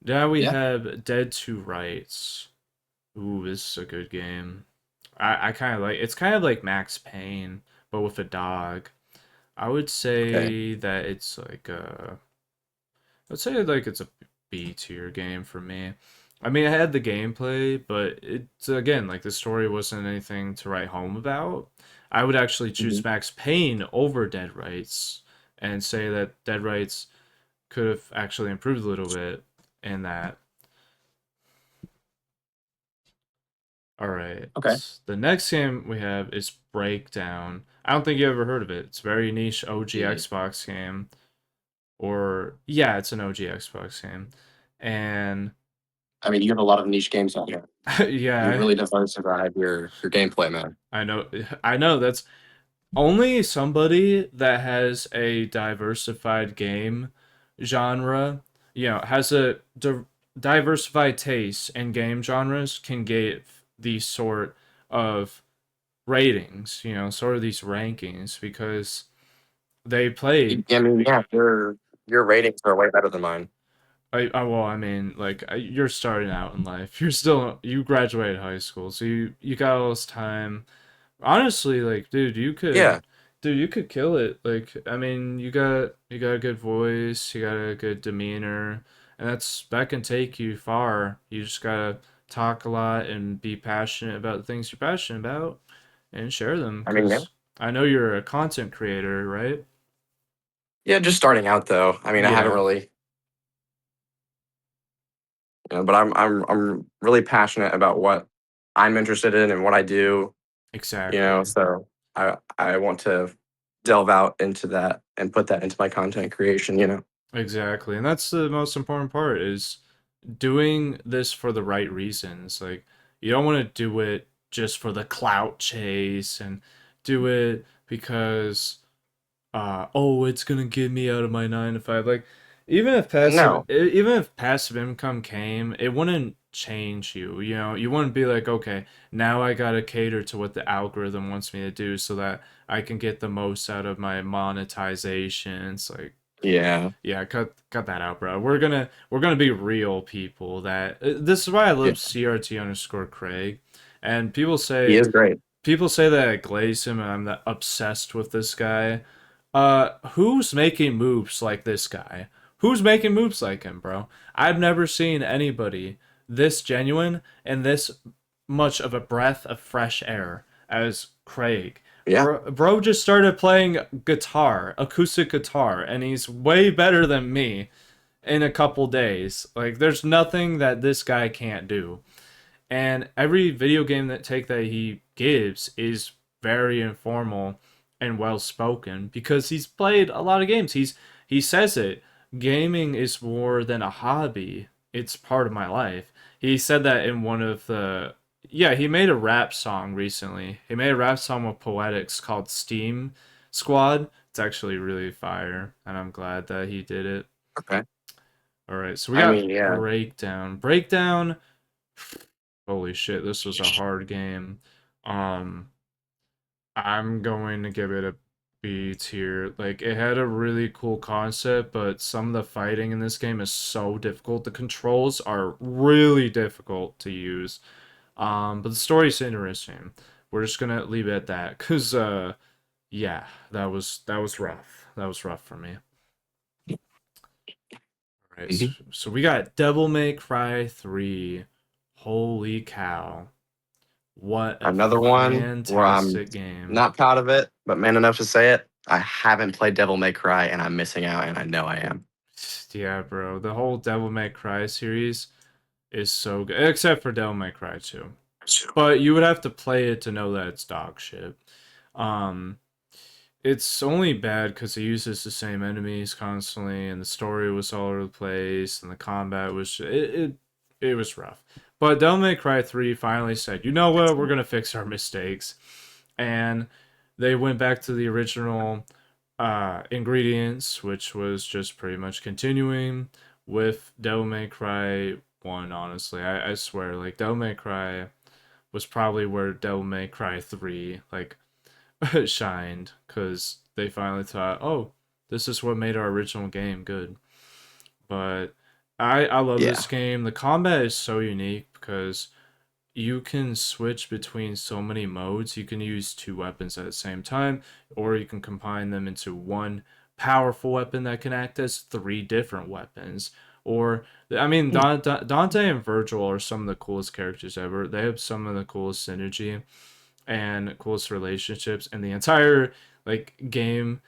Now we Yeah. have Dead to Rights. Ooh, this is a good game. I kind of like it's kind of like Max Payne, but with a dog. I would Okay. say that it's like a I'd say like it's a B tier game for me. I mean, I had the gameplay, but it's again like the story wasn't anything to write home about. I would actually choose Mhm. Max Payne over Dead Rights and say that Dead Rights could have actually improved a little bit in that. All right. Okay. The next game we have is Breakdown. I don't think you ever heard of it. It's a very niche OG Mm. Xbox game. Or yeah, it's an OG Xbox game. And I mean, you have a lot of niche games out here. You've yeah, really diversified your gameplay, man. I know I know that's only somebody that has a diversified game genre, has a diversified taste in game genres can get these sort of ratings, sort of these rankings because they play. I mean, yeah, your ratings are way better than mine. Well, I mean, like you're starting out in life. You graduated high school, so you got all this time. Honestly, like, Yeah. dude, you could kill it. Like, I mean, you got a good voice, you got a good demeanor, and that can take you far. You just gotta talk a lot and be passionate about the things you're passionate about and share them. I mean, yeah. Cause I know you're a content creator, right? Yeah, just starting out though. I mean, I haven't Yeah, really, but I'm really passionate about what I'm interested in and what I do, exactly. so I want to delve out into that and put that into my content creation. Exactly. And that's the most important part is doing this for the right reasons. Like you don't want to do it just for the clout chase and do it because oh it's gonna get me out of my 9 to 5. Like No. even if passive income came, it wouldn't change you. You wouldn't be like, okay, now I gotta cater to what the algorithm wants me to do so that I can get the most out of my monetization. It's like Yeah. yeah, cut that out, bro. We're gonna be real people. That this is why I Yeah. love CRT_Craig, and He is great. people say that I glaze him and I'm that obsessed with this guy. Who's making moves like this guy? Who's making moves like him, bro? I've never seen anybody this genuine and this much of a breath of fresh air as Craig. Yeah. Bro just started playing guitar, acoustic guitar, and he's way better than me in a couple days. Like, there's nothing that this guy can't do. And every video game that he gives is very informal and well spoken because he's played a lot of games. He says it. Gaming is more than a hobby. It's part of my life. He said that in one of the yeah, he made a rap song recently. He made a rap song with Poetics called Steam Squad. It's actually really fire, and I'm glad that he did it. Okay. All right, so we I got mean, yeah. Breakdown. Breakdown. Holy shit, this was a hard game. Um, I'm going to give it a B tier. Like, it had a really cool concept, but some of the fighting in this game is so difficult. The controls are really difficult to use. But the story's interesting. We're just gonna leave it at that, cause yeah, that was rough. That was rough for me. All right, Mhm. so we got Devil May Cry 3. Holy cow! What a Another one where I'm fantastic game. not proud of it, but man enough to say it. I haven't played Devil May Cry, and I'm missing out, and I know I am. Yeah, bro. The whole Devil May Cry series is so good, except for Devil May Cry 2. But you would have to play it to know that it's dog shit. Um, it's only bad because it uses the same enemies constantly, and the story was all over the place, and the combat was it was rough. But Devil May Cry 3 finally said, you know what, we're gonna fix our mistakes, and they went back to the original ingredients, which was just pretty much continuing with Devil May Cry 1. Honestly, I swear, like Devil May Cry was probably where Devil May Cry 3 like shined because they finally thought, oh, this is what made our original game good. But I love Yeah. this game. The combat is so unique because you can switch between so many modes. You can use two weapons at the same time, or you can combine them into one powerful weapon that can act as three different weapons. Or, I mean, Dante and Virgil are some of the coolest characters ever. They have some of the coolest synergy and coolest relationships in the entire like game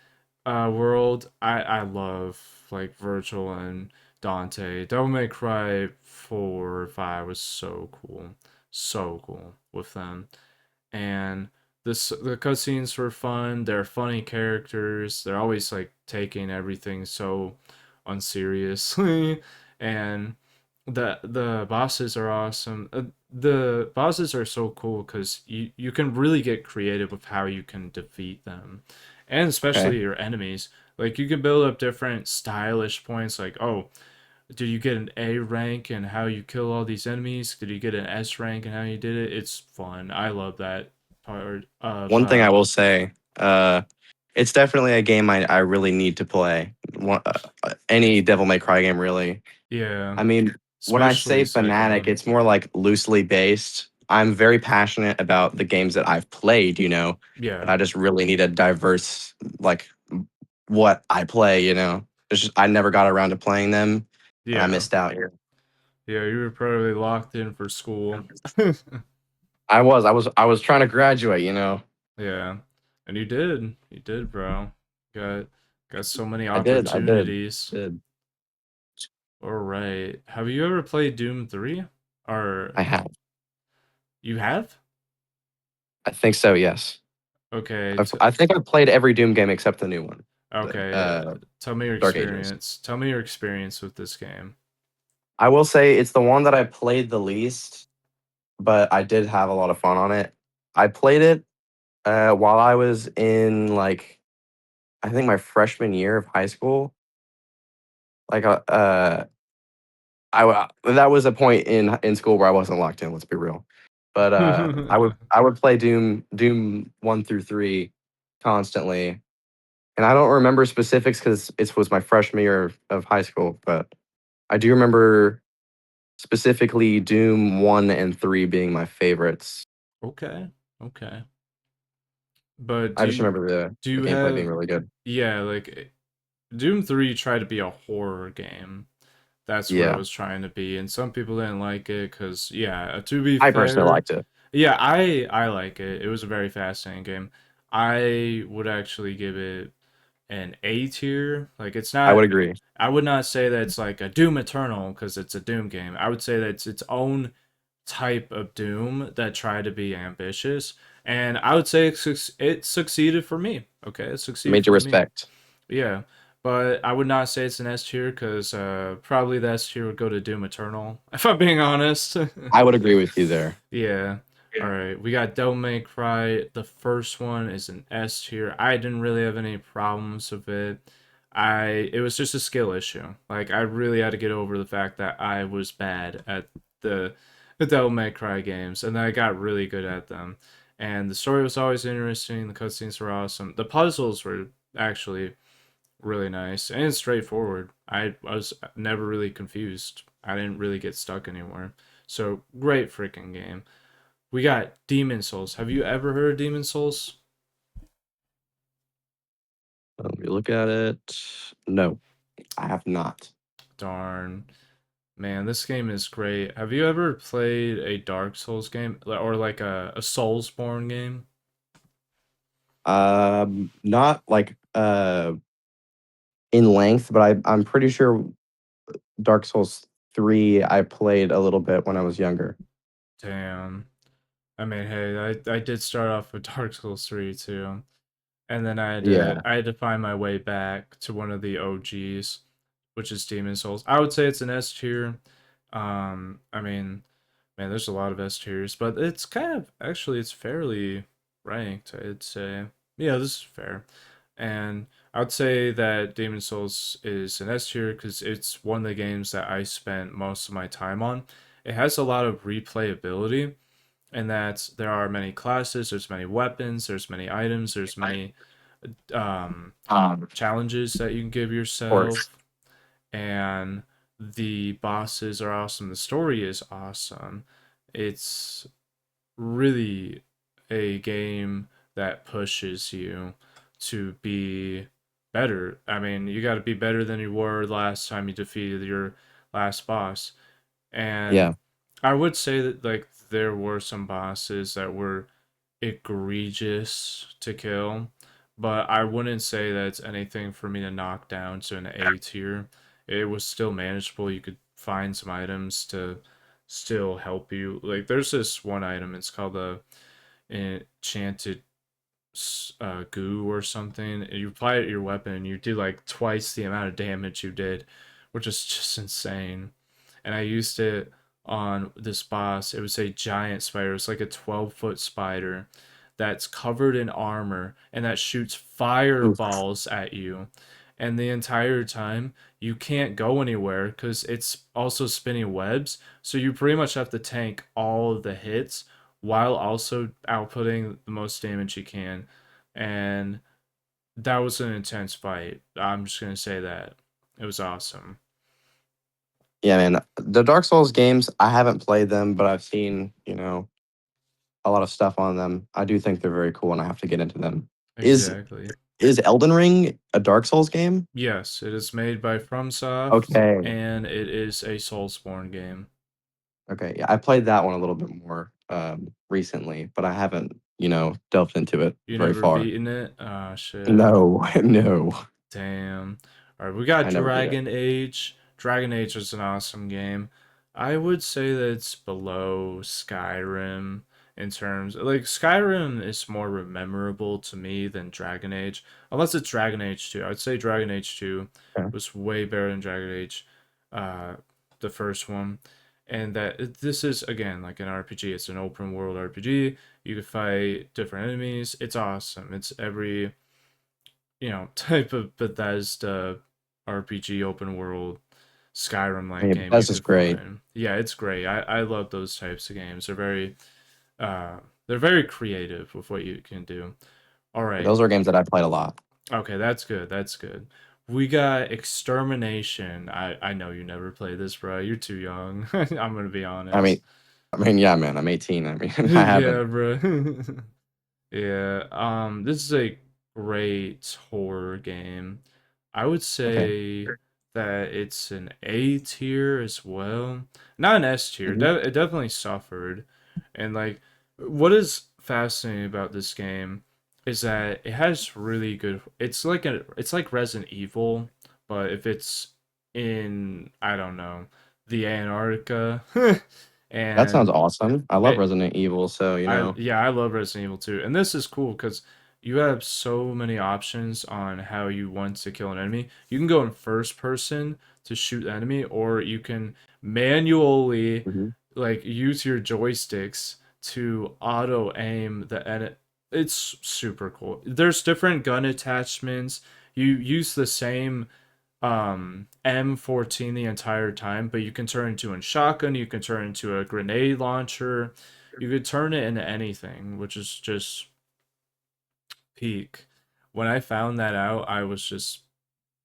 world. I love like Virgil and Dante. Devil May Cry 4 or 5 was so cool with them. And the cutscenes were fun. They're funny characters. They're always like taking everything so unseriously, and the bosses are awesome. The bosses are so cool because you can really get creative with how you can defeat them, and Okay. especially your enemies. Like you can build up different stylish points. Like, oh, did you get an A rank and how you kill all these enemies? Did you get an S rank and how you did it? It's fun. I love that part of One thing I will say, uh, it's definitely a game I really need to play. Any Devil May Cry game, really. yeah, I mean, when I especially say second fanatic, one. it's more like loosely based. I'm very passionate about the games that I've played, but Yeah, I just really need a diverse, like, what I play, It's just, I never got around to playing them, and I yeah, missed out here. yeah. You were probably locked in for school. I was trying to graduate, Yeah, and you did, bro. Got got so many I did, opportunities. did. All right. Have you ever played Doom 3? I Or have. you have? I think so, yes. Okay, I think I've played every Doom game except the new one, okay. Tell me your Dark Ages. experience. Tell me your experience with this game. I will say it's the one that I played the least, but I did have a lot of fun on it. I played it while I was in like I think my freshman year of high school. Like that was a point in school where I wasn't locked in. Let's be real. But I would play Doom 1 through 3 constantly, and I don't remember specifics because it was my freshman year of high school. But I do remember specifically Doom 1 and 3 being my favorites. Okay. Okay. But I just remember the do the you gameplay being have really good. yeah, like Doom 3 tried to be a horror game. That's what it Yeah, was trying to be, and some people didn't like it cuz yeah, to be I personally fair, liked it. yeah, I like it. It was a very fascinating game. I would actually give it an A tier. Like it's I would not agree. I would not say that it's like a Doom Eternal because it's a Doom game. I would say that it's its own type of Doom that tried to be ambitious, and I would say it succeeded for me. Okay, it succeeded Major for me. respect. Yeah, but I would not say it's an S tier because probably the S tier would go to Doom Eternal if I'm being honest. I would agree with you there. Yeah. All right. We got Devil May Cry. The first one is an S tier. I didn't really have any problems with it. It was just a skill issue. Like I really had to get over the fact that I was bad at the the Devil May Cry games, and I got really good at them. And the story was always interesting. The cutscenes were awesome. The puzzles were actually really nice and straightforward. I was never really confused. I didn't really get stuck anywhere. So great freaking game. We got Demon Souls. Have you ever heard of Demon Souls? Let me look at it. No, I have not. Darn. Man, this game is great. Have you ever played a Dark Souls game or like a Soulsborne game? Not like in length, but I'm pretty sure Dark Souls 3 I played a little bit when I was younger. Damn. I mean, hey, I did start off with Dark Souls 3 too. and then Yeah. I had to find my way back to one of the OGs, which is Demon Souls. I would say it's an S tier. I mean, man, there's a lot of S tiers, but it's kind of actually it's fairly ranked. I'd say, yeah, this is fair, and I would say that Demon Souls is an S tier because it's one of the games that I spent most of my time on. It has a lot of replayability, and that there are many classes, there's many weapons, there's many items, there's many um, Of challenges that you can give course. yourself, and the bosses are awesome. The story is awesome. It's really a game that pushes you to be better. I mean, you got to be better than you were last time you defeated your last boss. And Yeah. I would say that like there were some bosses that were egregious to kill, but I wouldn't say that it's anything for me to knock down to an A tier. It was still manageable. You could find some items to still help you. Like there's this one item. It's called the enchanted goo or something. And you apply it to your weapon, and you do like twice the amount of damage you did, which is just insane. And I used it on this boss. It was a giant spider. It's like a 12-foot spider that's covered in armor and that shoots Oof. fireballs at you. And the entire time, you can't go anywhere because it's also spinning webs. So you pretty much have to tank all of the hits while also outputting the most damage you can. And that was an intense fight. I'm just going to say that. It was awesome. Yeah, man. The Dark Souls games, I haven't played them, but I've seen, a lot of stuff on them. I do think they're very cool, and I have to get into them. Is Exactly. is Elden Ring a Dark Souls game? Yes, it is made by FromSoft Okay. and it is a Soulsborne game. Okay. Yeah, I played that one a little bit more recently, but I haven't, delved into it You very never far. beaten it? Ah, shit. No, no, Damn. All right, we got I never beat it. Dragon Age. Dragon Age is an awesome game. I would say that it's below Skyrim in terms like Skyrim is more memorable to me than Dragon Age, unless it's Dragon Age 2. I'd say Dragon Age 2 Okay. was way better than Dragon Age, the first one. And that this is again like an RPG. It's an open world RPG. You can fight different enemies. It's awesome. It's every type of Bethesda RPG open world Skyrim I like mean, game you that's just could great. find. Yeah, it's great. I love those types of games. Uh they're very creative with what you can do. All right. Those are games that I played a lot. Okay, that's good. That's good. We got Extermination. I know you never played this, bro. You're too young. I'm gonna be I honest. mean, yeah, man. I'm 18. I mean, I Yeah, haven't. bro. Yeah, this is a great horror game. I would Okay. say that it's an A tier as well. Not an S tier. Mhm. It definitely suffered. And like what is fascinating about this game is that it has really good it's like Resident Evil, but if it's in I don't know, the Antarctica That sounds and awesome. I love it, Resident Evil, so I love Resident Evil 2, and this is cool because you have so many options on how you want to kill an enemy. You can go in first person to shoot the enemy, or you can manually Mhm. like use your joysticks to auto aim the enemy. It's super cool. There's different gun attachments. You use the same M14 the entire time, but you can turn into a shotgun, you can turn into a grenade launcher, you could turn it into anything, which is just peak. When I found that out, I was just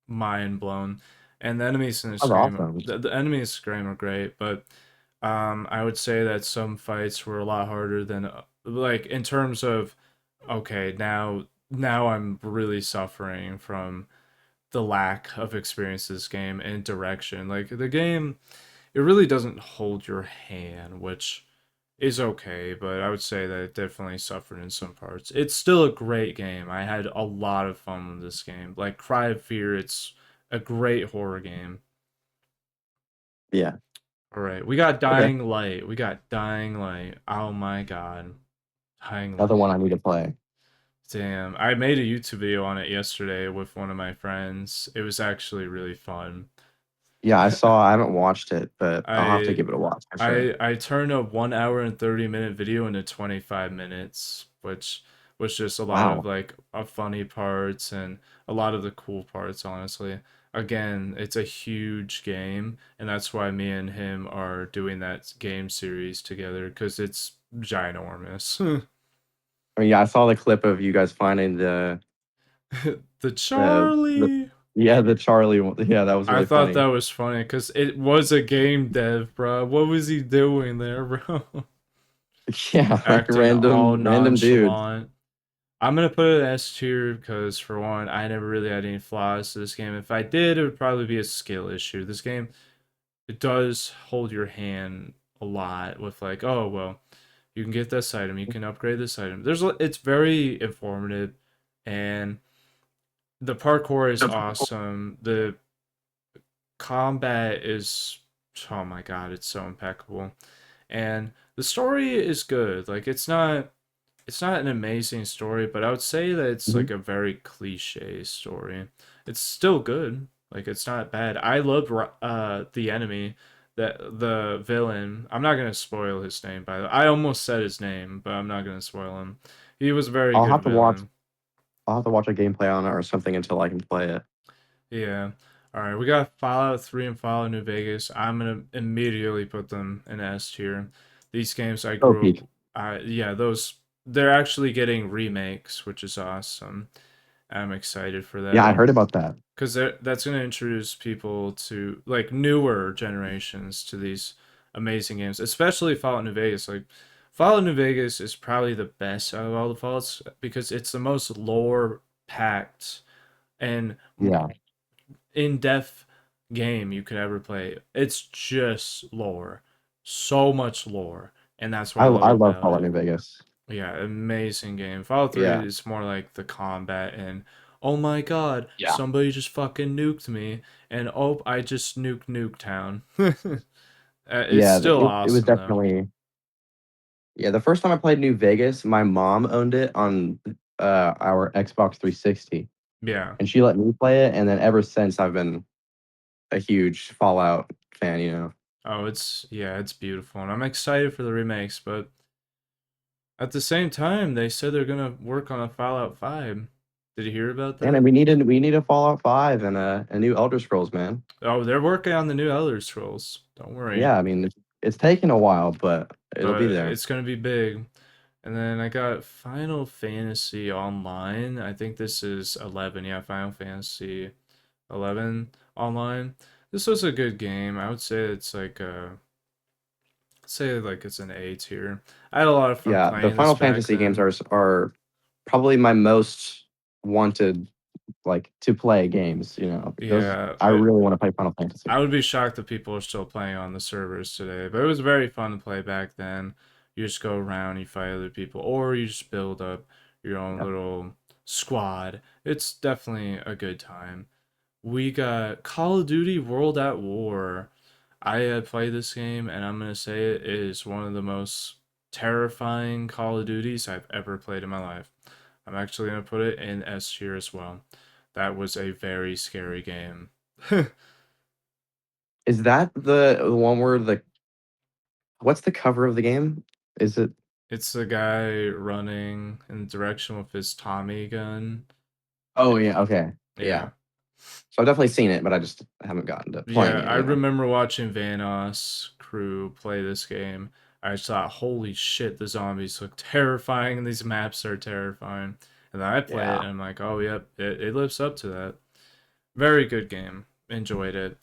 mind blown. And the enemies in the That's scream, awesome. the enemies in Scream are great, but I would say that some fights were a lot harder than like in terms of okay, now I'm really suffering from the lack of experience this game and direction. Like the game, it really doesn't hold your hand, which is okay, but I would say that it definitely suffered in some parts. It's still a great game. I had a lot of fun with this game. Like Cry of Fear, it's a great horror game. Yeah. All right, we got Okay. Dying Light. We got Dying Light. Oh my god, Dying Another one Light. I need to play. Damn, I made a YouTube video on it yesterday with one of my friends. It was actually really fun. Yeah, I saw. I haven't watched it, but I'll have to I give it a watch for sure. I turned a 1 hour and 30 minute video into 25 minutes, which was just a lot of Wow. like funny parts and a lot of the cool parts, honestly. Again, it's a huge game, and that's why me and him are doing that game series together because it's ginormous. I mean, yeah, I saw the clip of you guys finding The the Charlie. yeah, the Charlie one. Yeah, that was I really thought funny. that was funny because it was a game dev, bro. What was he doing there, bro? Yeah, like Acting all random dude. nonchalant. I'm gonna put it S tier because for one, I never really had any flaws to this game. If I did, it would probably be a skill issue. This game, it does hold your hand a lot with like, oh well, you can get this item, you can upgrade this item. It's very informative, and the parkour is awesome. The combat is, oh my god, it's so impeccable, and the story is good. Like it's not an amazing story, but I would say that it's Mhm. like a very cliche story. It's still good. Like it's not bad. I loved the enemy, that the villain. I'm not gonna spoil his name by the way. I almost said his name, but I'm not gonna spoil him. He was a very I'll good have to watch. villain. I'll have to watch a gameplay on it or something until I can play it. Yeah. All right, we got Fallout 3 and Fallout New Vegas. I'm gonna immediately put them in S tier. These games I Oh, grew up. peak. Yeah, those they're actually getting remakes, which is awesome. I'm excited for Yeah, I that heard about that. because that's going to introduce people to like newer generations to these amazing games, especially Fallout New Vegas. Like Fallout New Vegas is probably the best out of all the Fallouts because it's the most lore packed and Yeah, in-depth game you could ever play. It's just lore, so much lore, and that's what I love I love about Fallout it. New Vegas. Yeah, amazing game. Fallout 3 Yeah, is more like the combat and oh my god, yeah, somebody just fucking nuked me and oh, I just nuked Nuketown. It's yeah. still It was awesome though. definitely yeah. The first time I played New Vegas, my mom owned it on our Xbox 360, Yeah. and she let me play it. And then ever since, I've been a huge Fallout fan. You know, Oh, it's beautiful and I'm excited for the remakes, but at the same time, they said they're gonna work on a Fallout 5. Did you hear about and that? we need a Fallout 5 and a new Elder Scrolls, man. Oh, they're working on the new Elder Scrolls. Don't worry. Yeah, I mean it's taken a while, but it'll be But there. it's gonna be big. And then I got Final Fantasy Online. I think this is 11. Yeah, Final Fantasy 11 online. This was a good game. I would say it's like say like it's an A tier. I had a lot of fun Yeah, the playing this Final back Fantasy games then. are probably my most wanted like to play games. You know, those Yeah, I really want to play Final Fantasy. I would be shocked if people are still playing on the servers today, but it was very fun to play back then. You just go around, you fight other people, or you just build up your own Yeah. little squad. It's definitely a good time. We got Call of Duty World at War. I had played this game, and I'm gonna say it is one of the most terrifying Call of Duties I've ever played in my life. I'm actually gonna put it in S tier as well. That was a very scary game. Is that the one where the what's the cover of the game? Is it? It's the guy running in the direction with his Tommy gun. Oh yeah, okay, yeah. Yeah. So I've definitely seen it, but I just haven't gotten to Yeah, playing it. I You know. remember watching Vanos crew play this game. I just thought, holy shit, the zombies look terrifying and these maps are terrifying. And then I play it Yeah. and I'm like, oh yep, it lives up to that. Very good game. Enjoyed it.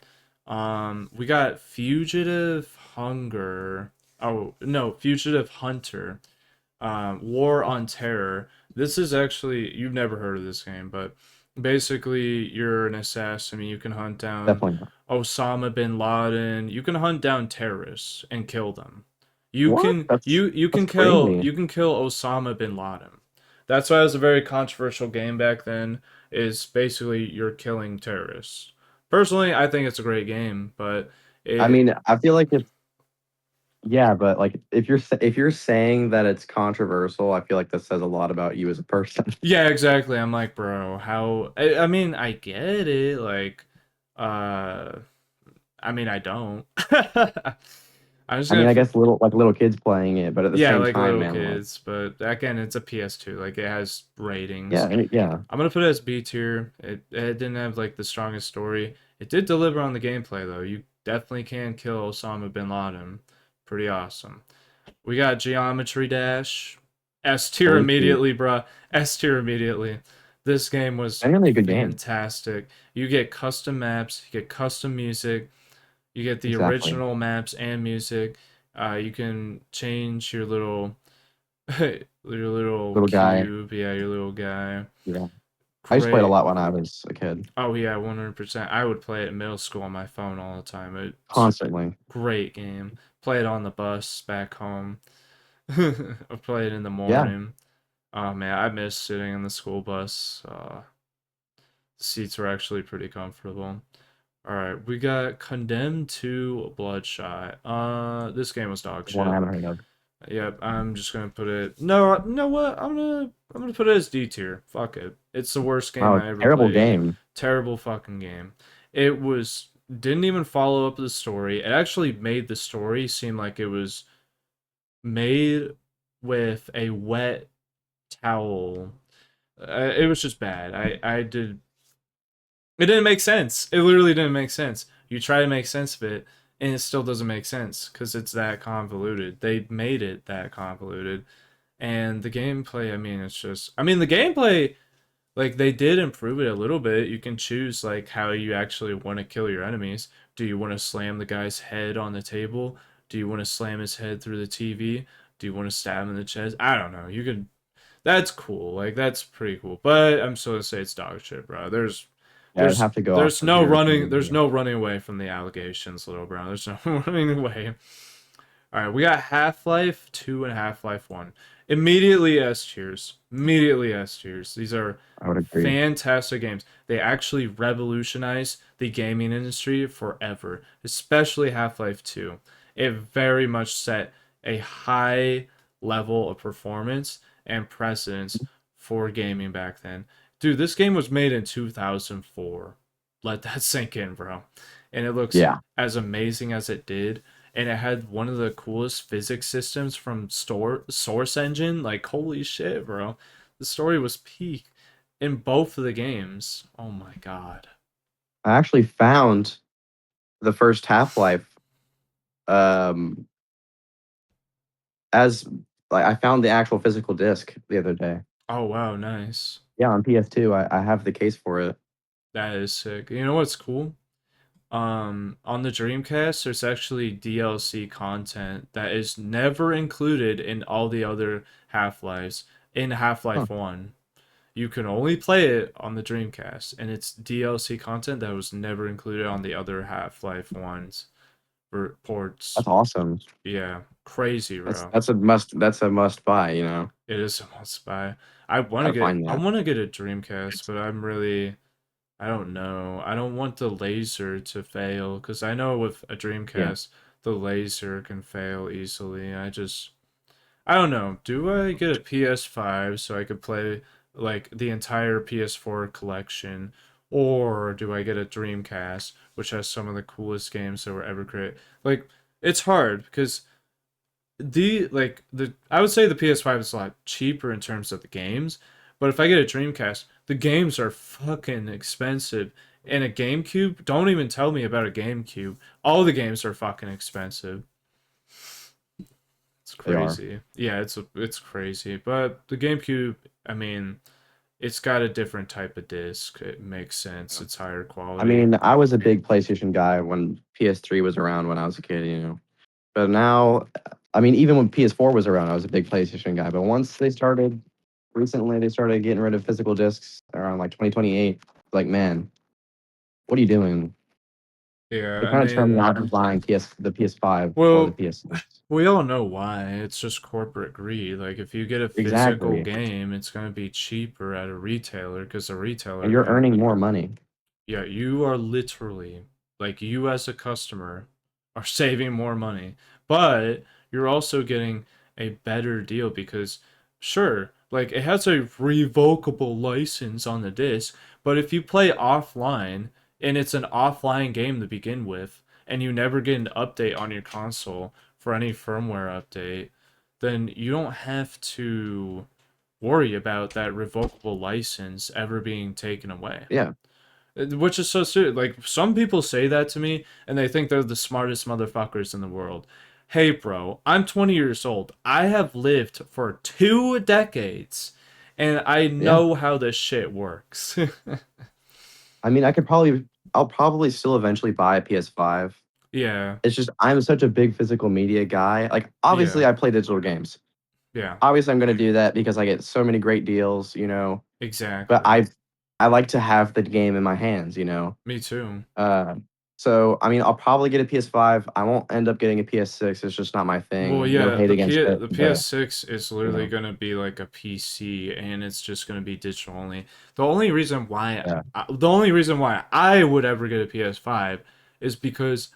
We got Fugitive Hunger. Oh no, Fugitive Hunter. War on Terror. This is actually, you've never heard of this game, but basically you're an assassin. You can hunt down Definitely not. Osama bin Laden. You can hunt down terrorists and kill them. You What? can you That's can kill crazy. you can kill Osama bin Laden. That's why it was a very controversial game back then. Is basically you're killing terrorists. Personally, I think it's a great game, but I it mean, I feel like Yeah, but like if you're saying that it's controversial, I feel like that says a lot about you as a person. Yeah, exactly. I'm like, bro, how? I mean, I get it. Like, uh, I mean, I don't. I'm just I mean, gonna I put, guess little kids playing it, but at the yeah, same like time, little man, like kids, but again, it's a PS2. Like, it has yeah, ratings. yeah, I'm gonna put it as B tier. It didn't have like the strongest story. It did deliver on the gameplay though. You definitely can kill Osama bin Laden. Pretty awesome. We got Geometry Dash. S tier holy shoot, immediately, bruh. S tier immediately. This game was genuinely a good game. fantastic. You get custom maps, you get custom music, you get the Exactly, original maps and music. You can change your little your little little guy. cube, yeah, your little guy. Yeah, I used to play it a Great. lot when I was a kid, Oh yeah, 100%. I would play it in middle school on my phone all the time. It's constantly. great game. Play it on the bus back home. I play it in the Yeah, morning. Oh man, I miss sitting in the school bus. The seats were actually pretty comfortable. All right, we got Condemned to Bloodshot. This game was dog one I shit. haven't heard of. Yep, I'm just gonna put it. No, you know what? I'm gonna put it as D tier. Fuck it. It's the worst game Oh, I ever terrible played. game. Terrible fucking game. It was didn't even follow up the story. It actually made the story seem like it was made with a wet towel. It was just bad. I did. It didn't make sense. It literally didn't make sense. You try to make sense of it, and it still doesn't make sense because it's that convoluted. They made it that convoluted, and the gameplay. I mean, it's just. I mean, the gameplay. Like they did improve it a little bit. You can choose like how you actually want to kill your enemies. Do you want to slam the guy's head on the table? Do you want to slam his head through the TV? Do you want to stab him in the chest? I don't know. You can that's cool. Like that's pretty cool. But I'm still gonna say it's dog shit, bro. Yeah, I'd have to go off of your opinion There's here. no running away from the allegations, little bro. There's no running away. All right, we got Half Life 2 and Half Life 1. Immediately S tiers. Immediately S tiers. These are I would agree. fantastic games. They actually revolutionized the gaming industry forever, especially Half Life 2. It very much set a high level of performance and precedence for gaming back then. Dude, this game was made in 2004. Let that sink in, bro. And it looks Yeah, as amazing as it did, and it had one of the coolest physics systems from Source Engine. Like holy shit, bro. The story was peak in both of the games. Oh my god. I actually found the first Half-Life um as like I found the actual physical disc the other day. Oh wow, nice. Yeah, on PS2, I have the case for it. That is sick. You know what's cool? On the Dreamcast, there's actually DLC content that is never included in all the other Half-Lives in Huh, Half-Life 1. You can only play it on the Dreamcast, and it's DLC content that was never included on the other Half-Life ones or ports. that's awesome. Yeah, crazy, bro. That's a must buy, you know. It is a must buy. Gotta find I that. want to get a Dreamcast, but I don't know. I don't want the laser to fail because I know with a Yeah. Dreamcast the laser can fail easily. I don't know. Do I get a PS5 so I could play like the entire PS4 collection, or do I get a Dreamcast which has some of the coolest games that were ever created? Like it's hard because the I would say the PS5 is a lot cheaper in terms of the games, but if I get a Dreamcast, the games are fucking expensive. And a GameCube, don't even tell me about a GameCube. All the games are fucking expensive. It's They are. crazy. Yeah, it's crazy. But the GameCube, I mean, it's got a different type of disc. It makes sense. Yeah. It's higher I quality. mean, I was a big PlayStation guy when PS3 was around when I was a kid, you know. But now, I mean, even when PS4 was around, I was a big PlayStation guy. But once they started getting rid of physical discs around like 2028. Like, man, what are you doing? Yeah, It I kind of turned me mean, off of buying the PS5 or the well, PS6. we all know why. It's just corporate greed. Like if you get a physical Exactly. game, it's going to be cheaper at a retailer because the And retailer you're can. earning more money. Yeah, you are literally like you as a customer are saving more money. But you're also getting a better deal because, sure, like it has a revocable license on the disc, but if you play offline and it's an offline game to begin with, and you never get an update on your console for any firmware update, then you don't have to worry about that revocable license ever being taken away. Yeah. Which is so stupid. Like, some people say that to me, and they think they're the smartest motherfuckers in the world. Hey, bro, I'm 20 years old. I have lived for 2 decades, and I Yeah. know how this shit works. I mean, I'll probably still eventually buy a PS5. Yeah, It's just I'm such a big physical media guy. Like, obviously, yeah, I play digital games. yeah, Obviously, I'm gonna do that because I get so many great deals, but exactly. I like to have the game in my hands. Me too. Uh, so I mean, I'll probably get a PS5. I won't end up getting a PS6. It's just not my Well, thing. No yeah, hate against it, The but PS6 is you literally know, gonna be like a PC, and it's just gonna be digital only. The only reason why, yeah, the only reason why I would ever get a PS5 is because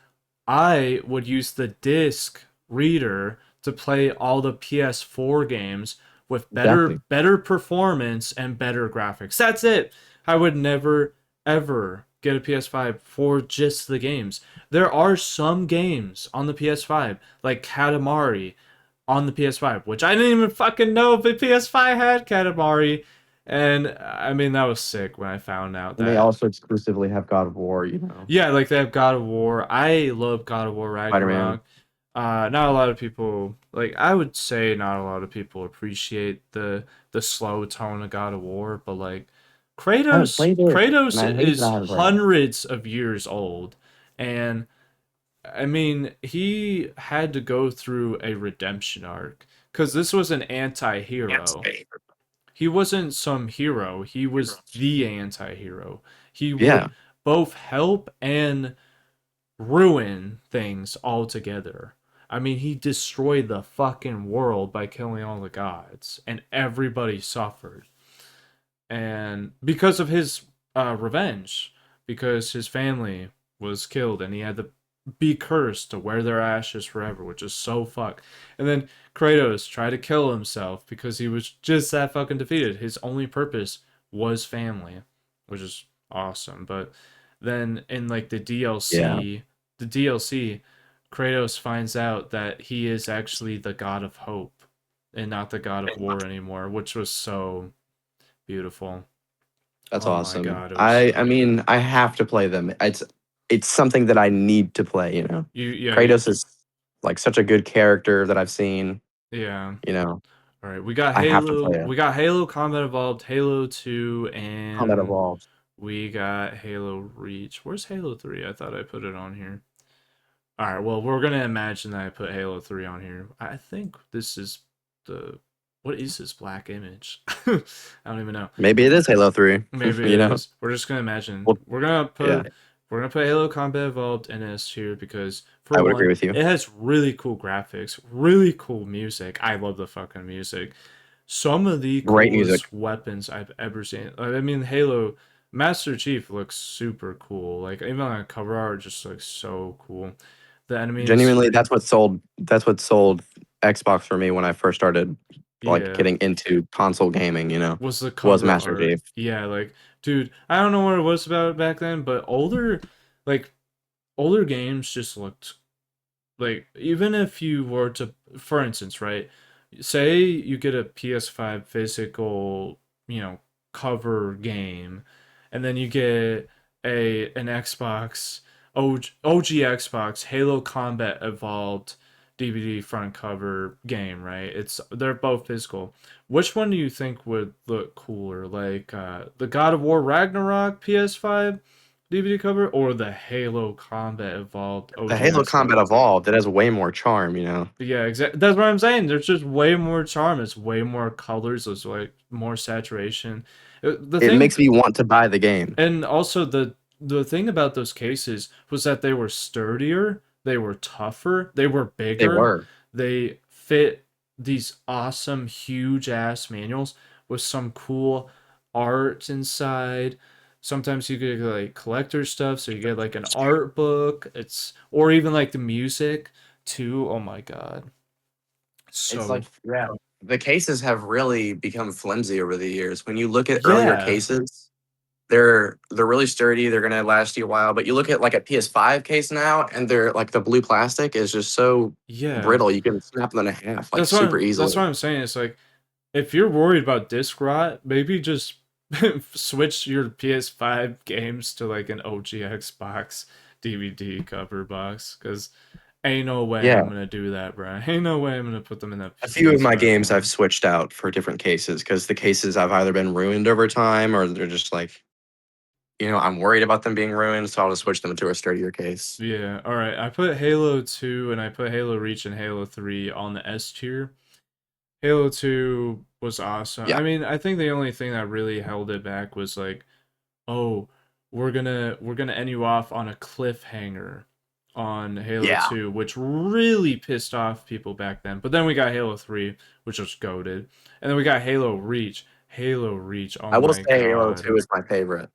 I would use the disc reader to play all the PS4 games with exactly. better performance and better graphics. That's it. I would never ever get a PS5 for just the games. There are some games on the PS5 like Katamari on the PS5, which I didn't even fucking know if the PS5 had Katamari. And I mean, that was sick when I found out And they that. also exclusively have God of War. Yeah, like they have God of War. I love God of War Spider Man. Ragnarok. Not a lot of people like. I would say not a lot of people appreciate the slow tone of God of War, but like I haven't played it, and Kratos I hate that I is haven't played it. hundreds of years old, and I mean he had to go through a redemption arc because this was an anti-hero. He wasn't some hero. He was the anti-hero. He Yeah, would both help and ruin things altogether. I mean, he destroyed the fucking world by killing all the gods, and everybody suffered. And because of his revenge, because his family was killed, and he had to be cursed to wear their ashes forever, which is so fuck. And then Kratos tried to kill himself because he was just that fucking defeated. His only purpose was family, which is awesome. But then in like yeah. the DLC, Kratos finds out that he is actually the god of hope and not the god of war anymore, which was so beautiful. That's Oh my awesome. god, it was I so I good. mean, I have to play them. It's something that I need to play. Yeah, Kratos is like such a good character that I've seen, yeah. you know. All right, I have to play it. We got Halo Combat Evolved, Halo 2, Combat and Evolved. we got Halo Reach. Where's Halo 3? I thought I put it on here. All right, well, we're going to imagine that I put Halo 3 on here. I think this is the what is this black image? I don't even know. Maybe it is Halo 3, Maybe it you know. is. We're just gonna imagine. Well, yeah, We're gonna put Halo Combat Evolved in S tier because for I would agree one, with you. it has really cool graphics, really cool music. I love the fucking music. Some of the Great music. coolest weapons I've ever seen. I mean, Halo Master Chief looks super cool. Like even on a cover art, just looks so cool. The enemies, Genuinely, that's what sold Xbox for me when I first started like yeah. getting into console gaming, Was the was cover Master art. Chief. Yeah, like dude, I don't know what it was about it back then, but like older games just looked like even if you were to for instance, right? Say you get a PS5 physical, you know, cover game and then you get an Xbox OG Xbox Halo Combat Evolved DVD front cover game, right? They're both physical. Which one do you think would look cooler? Like the God of War Ragnarok PS5 DVD cover or the Halo Combat Evolved The OG Halo Combat Xbox? Evolved, it has way more charm. Yeah, exactly. That's what I'm saying. There's just way more charm. It's way more colors. There's like more saturation. The It thing, makes me want to buy the game. and also the thing about those cases was that they were sturdier, they were tougher, they were They bigger, were. they fit these awesome huge ass manuals with some cool art inside. Sometimes you get like collector stuff, so you get like an art book. It's or even like the music too. Oh my god. It's So like, yeah, the cases have really become flimsy over the years. When you look at earlier yeah, cases, they're really sturdy. They're gonna last you a while. But you look at like a PS5 case now, and they're like the blue plastic is just so yeah. brittle. You can snap them in half like That's what super that's what easily. I'm saying. It's like if you're worried about disc rot, maybe just switch your PS5 games to like an OG Xbox DVD cover box, because ain't no way Yeah, I'm gonna do that, bro. Ain't no way I'm gonna put them in that a few of my PS5 games I've one. switched out for different cases because the cases have either been ruined over time or they're just like, I'm worried about them being ruined, so I'll just switch them to a sturdier case. Yeah, all right. I put Halo 2 and I put Halo Reach and Halo 3 on the S tier. Halo 2 was awesome. Yeah, I mean, I think the only thing that really held it back was like, oh, we're gonna end you off on a cliffhanger on Halo yeah. 2, which really pissed off people back then. But then we got Halo 3, which was goated. And then we got Halo Reach. Halo Reach, oh I will my say Halo god. 2 is my favorite,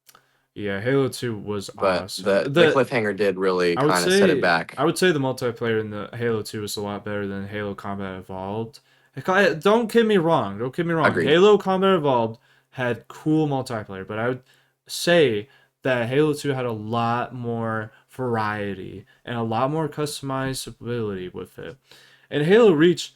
Yeah, Halo 2 was but awesome. the cliffhanger did really I would kind of set it say back. I would say the multiplayer in the Halo 2 is a lot better than Halo Combat Evolved. Don't get me wrong. Don't get me wrong. Agreed. Halo Combat Evolved had cool multiplayer, but I would say that Halo 2 had a lot more variety and a lot more customizability with it. And Halo Reach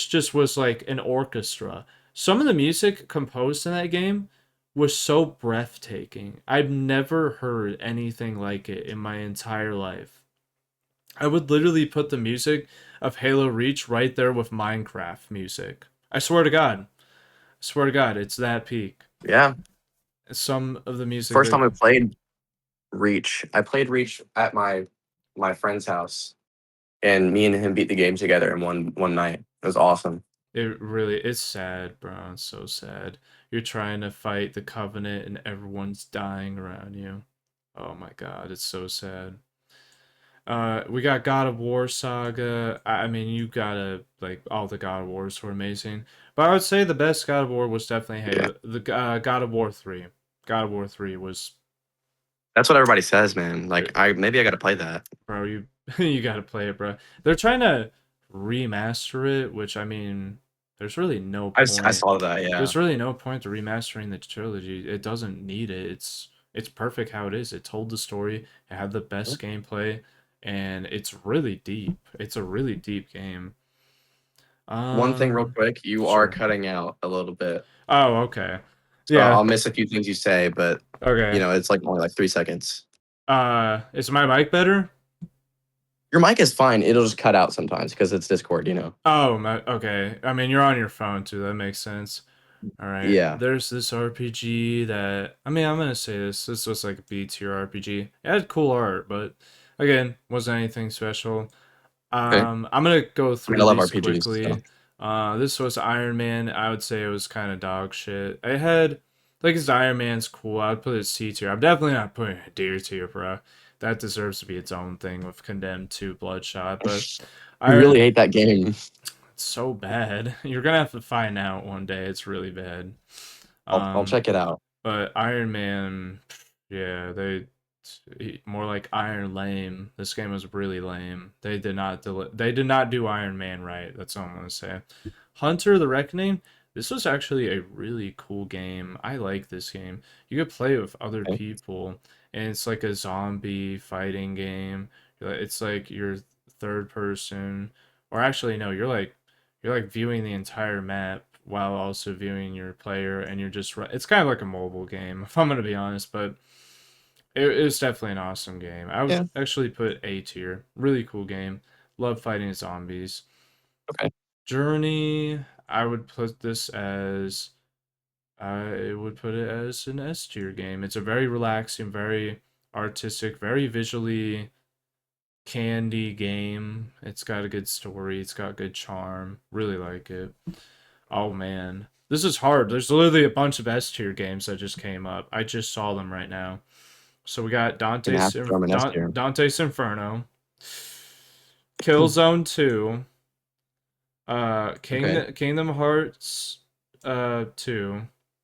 just was like an orchestra. Some of the music composed in that game was so breathtaking. I've never heard anything like it in my entire life. I would literally put the music of Halo Reach right there with Minecraft music. I swear to God. I swear to God, it's that peak. Yeah. Some of the music First that time I played Reach, I played Reach at my friend's house, and me and him beat the game together in one night. It was awesome. it's sad, bro. It's so sad. You're trying to fight the Covenant and everyone's dying around you. Oh my God, it's so sad. We got God of War Saga. I mean, you gotta like all the God of Wars were amazing, but I would say the best God of War was definitely Yeah. Halo. The God of War 3. God of War 3 was, That's what everybody says, man. Like uh, maybe I got to play that. bro. You you gotta play it, bro. They're trying to remaster it, which I mean, there's really no I point. saw that. Yeah. There's really no point to remastering the trilogy. It doesn't need it. It's perfect how it is. It told the story. It had the best gameplay, and it's really deep. It's a really deep game. One thing real quick, you are Sure. cutting out a little bit. Oh, okay. So Yeah. I'll miss a few things you say, but Okay. it's like only like 3 seconds. Is my mic better? Your mic is fine. It'll just cut out sometimes because it's Discord. Oh, okay. I mean, you're on your phone too. That makes sense. All right. Yeah. There's this RPG that I mean, I'm gonna say this. This was like a B tier RPG. It had cool art, but again, wasn't anything special. Okay. I'm gonna go I mean, I through love these RPGs. So. quickly. This was Iron Man. I would say it was kind of dog shit. I had like his Iron Man's cool. I'd put it C tier. I'm definitely not putting it D tier, bro. That deserves to be its own thing with Condemned 2 Bloodshot. But You really Iron, hate that game. it's so bad. You're gonna have to find out one day. It's really bad. I'll Um, check it out. but Iron Man, yeah, more like Iron Lame. This game was really lame. They did not do Iron Man right. That's all I'm gonna say. Hunter the Reckoning. This was actually a really cool game. I like this game. You could play it with other Okay. people, and it's like a zombie fighting game. It's like you're third person, or actually no, you're like viewing the entire map while also viewing your player, and it's kind of like a mobile game, if I'm gonna be honest, but it was definitely an awesome game. I would Yeah. actually put A tier. Really cool game. Love fighting zombies. Okay. Journey, I would put this as I would put it as an S tier game. It's a very relaxing, very artistic, very visually candy game. It's got a good story. It's got good charm. Really like it. Oh man, this is hard. There's literally a bunch of S tier games that just came up. I just saw them right now. So we got Gonna have to throw my nest here. Dante's Inferno, Killzone 2, Okay. Kingdom Hearts 2.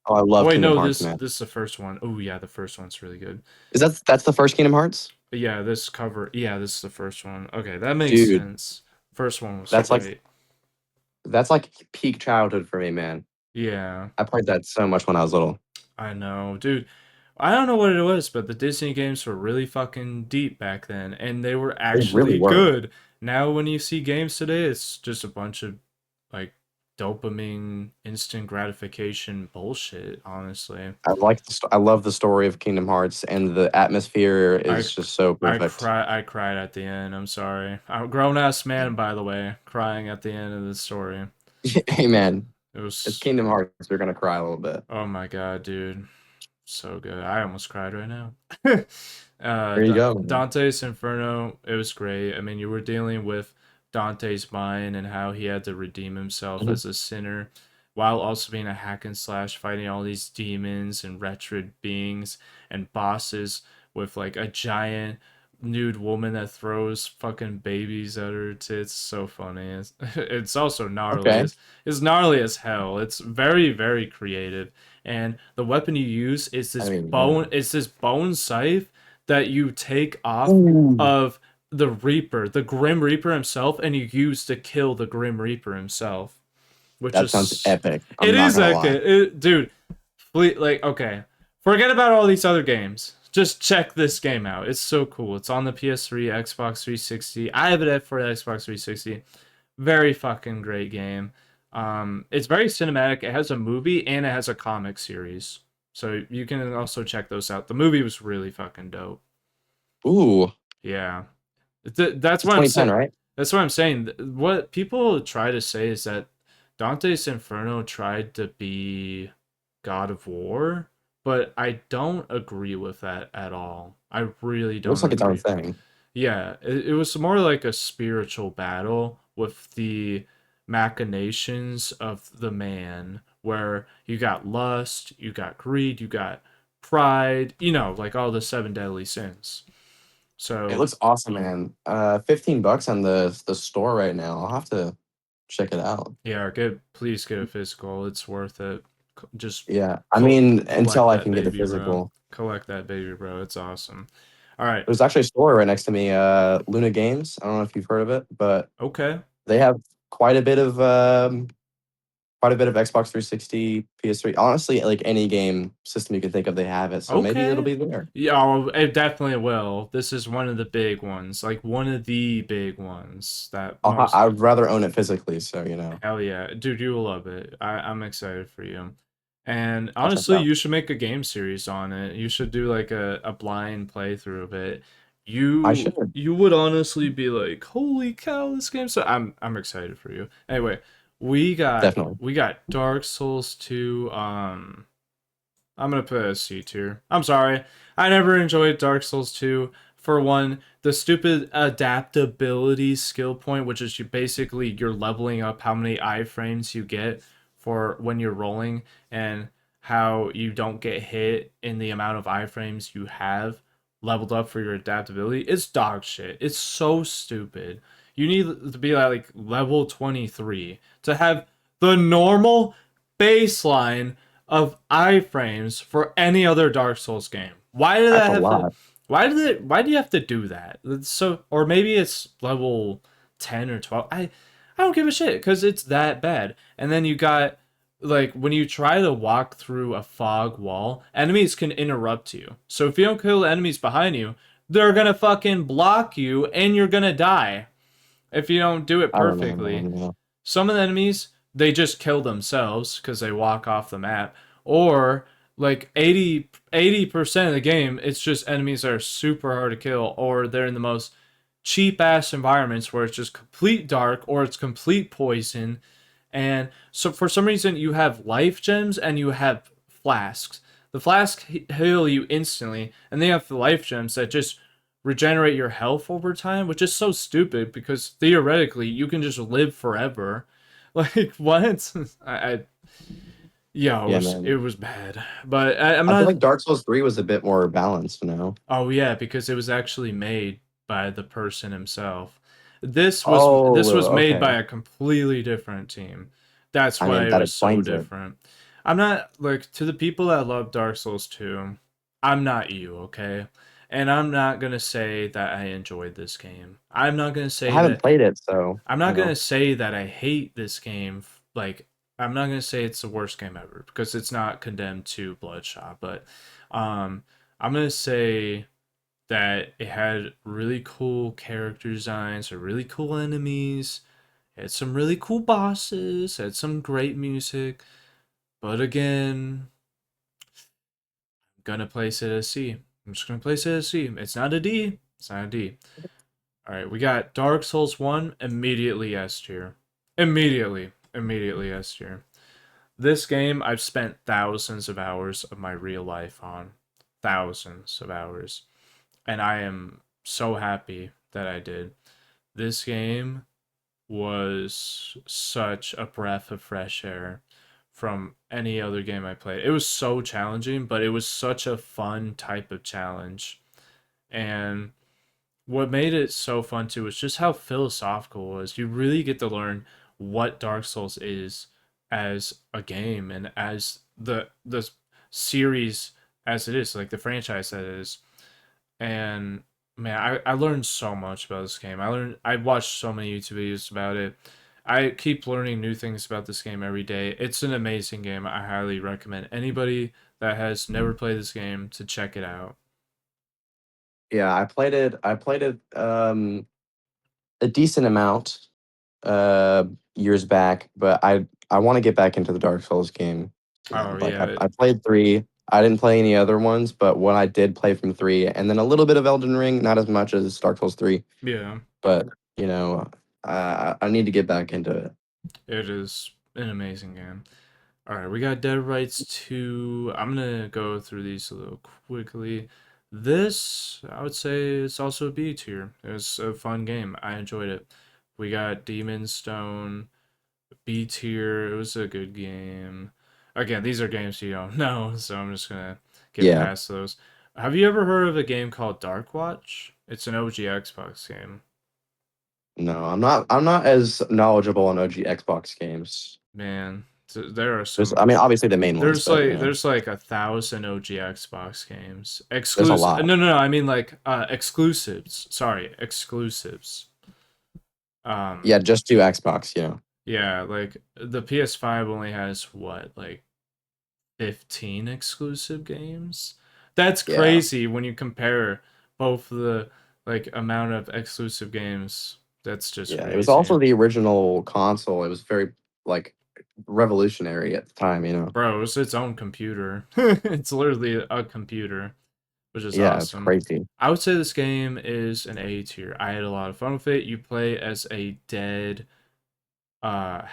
Oh, I Oh love wait, Kingdom no, Hearts, this man. this is the first one. Oh yeah, the first one's really good. That's the first Kingdom Hearts? But yeah, this is the first one. Okay, that makes Dude, sense. First one was that's like great. That's like peak childhood for me, man. Yeah, I played that so much when I was little. I know, dude. I don't know what it was, but the Disney games were really fucking deep back then, and they were They really actually were. good. Now, when you see games today, it's just a bunch of like dopamine, instant gratification bullshit, honestly. I love the story of Kingdom Hearts, and the atmosphere I is just so perfect. I cried at the end. I'm sorry. I'm a grown ass man, by the way, crying at the end of the story. Hey man, It it's was, Kingdom Hearts. You're gonna cry a little bit. oh my god, dude. So good. I almost cried right now. There you go, man. Dante's Inferno, it was great. I mean, you were dealing with Dante's mind and how he had to redeem himself Mhm. as a sinner while also being a hack and slash, fighting all these demons and wretched beings and bosses with like a giant nude woman that throws fucking babies at her tits. So funny. It's also gnarly. Okay. It's gnarly as hell. It's very, very creative. And the weapon you use is I this mean, yeah. bone. It's this bone scythe that you take off Ooh, of the Reaper, the Grim Reaper himself, and you use to kill the Grim Reaper himself. Which that sounds is, epic. I'm it not is gonna lie. dude. Like, okay, forget about all these other games. Just check this game out. It's so cool. It's on the PS3, Xbox 360. I have it for the Xbox 360. Very fucking great game. It's very cinematic. It has a movie and it has a comic series, so you can also check those out. The movie was really fucking dope. Ooh, Yeah, that's it's what I'm 2010, saying. right? That's what I'm saying. What people try to say is that Dante's Inferno tried to be God of War, but I don't agree with that at all. I really It looks don't like its own agree. thing. Yeah, it was more like a spiritual battle with the machinations of the man, where you got lust, you got greed, you got pride, like all the seven deadly sins. It So, looks awesome, man. $15 on the store right now. I'll have to check it out. yeah, please get a physical. It's worth it. Just Yeah, I mean, until collect I that can get a baby, bro. physical. Collect that baby, bro. It's awesome. All right. There's actually a store right next to me, Luna Games. I don't know if you've heard of it, but Okay. they have quite a bit of Xbox 360, PS3. Honestly, like any game system you can think of, they have it. So maybe it'll Okay. be there. Yeah, it definitely will. This is one of the big ones, like one of the big ones that most. I'd rather own it physically. So Hell yeah, dude, you will love it. I'm excited for you. And I'll check it honestly, out. you should make a game series on it. You should do like a blind playthrough of it. I should You would honestly be like, "Holy cow, this game!" So I'm excited for you. Anyway, definitely. we got Dark Souls 2. I'm gonna put it as C tier. I'm sorry. I never enjoyed Dark Souls 2. For one, the stupid adaptability skill point, which is you're leveling up how many iframes you get for when you're rolling and how you don't get hit in the amount of iframes you have leveled up for your adaptability. It's dog shit. It's so stupid. You need to be at like level 23 to have the normal baseline of iframes for any other Dark Souls game. Why did That's that a have to? lot. Why do you have to do that? So, or maybe it's level 10 or 12. I don't give a shit because it's that bad. And then you got like when you try to walk through a fog wall, enemies can interrupt you. So if you don't kill the enemies behind you, they're gonna fucking block you and you're gonna die if you don't do it I don't know, perfectly. man. Yeah. Some of the enemies, they just kill themselves because they walk off the map. Or like 80% of the game, it's just enemies that are super hard to kill, or they're in the most cheap ass environments where it's just complete dark or it's complete poison. And so for some reason you have life gems and you have flasks. The flasks heal you instantly, and they have the life gems that just regenerate your health over time, which is so stupid because theoretically you can just live forever. Like what? I yeah, Yeah, it man. was bad, but I'm I feel not. like Dark Souls 3 was a bit more balanced, Oh yeah, because it was actually made by the person himself. This Oh, was made by okay. a completely different team. That's I mean, why it that was so explains it. different. I'm not like to the people that love Dark Souls 2, I'm not you, okay? And I'm not gonna say that I enjoyed this game. I'm not gonna I say haven't that played it, so I'm you not gonna know. say that I hate this game. Like, I'm not gonna say it's the worst game ever because it's not condemned to Bloodshot. But um, I'm gonna say that it had really cool character designs, or really cool enemies. It had some really cool bosses. It had some great music. But again, I'm gonna place it as C. I'm just gonna place it as C. It's not a D. It's not a D. All right, we got Dark Souls 1, immediately S tier. Immediately S tier. This game I've spent thousands of hours of my real life on. Thousands of hours. And I am so happy that I did. This game was such a breath of fresh air from any other game I played. It was so challenging, but it was such a fun type of challenge. And what made it so fun too was just how philosophical it was. You really get to learn what Dark Souls is as a game and as the series as it is, like the franchise that it is. And man, I learned so much about this game. I watched so many YouTube videos about it. I keep learning new things about this game every day. It's an amazing game. I highly recommend anybody that has never played this game to check it out. Yeah, I played it a decent amount uh years back, but I want to get back into the Dark Souls game Oh again. Like yeah, I played 3. I didn't play any other ones, but what I did play from 3 and then a little bit of Elden Ring, not as much as Dark Souls 3, yeah. but you know, I need to get back into it. It is an amazing game. All right, we got Dead Rights 2. I'm gonna go through these a little quickly. This, I would say, is also a B tier. It was a fun game. I enjoyed it. We got Demon Stone, B tier. It was a good game. Again, these are games you don't know, so I'm just gonna get Yeah. past those. Have you ever heard of a game called Dark Watch? It's an OG Xbox game. No, I'm not as knowledgeable on OG Xbox games. Man, there are There's some. I mean, obviously the main ones, but you know, There's like 1,000 OG Xbox games. there's a Exclusive. lot. No. I mean like exclusives. Sorry, exclusives. Yeah, Um, just do Xbox, you know. yeah, like the PS5 only has what, like 15 exclusive games? That's Yeah. crazy when you compare both the like amount of exclusive games. That's just Yeah, it was crazy. also the original console. It was very like revolutionary at the time, you know. Bro, it's its own computer. It's literally a computer, which is Yeah, it's awesome. crazy. I would say this game is an A tier. I had a lot of fun with it. You play as a dead uh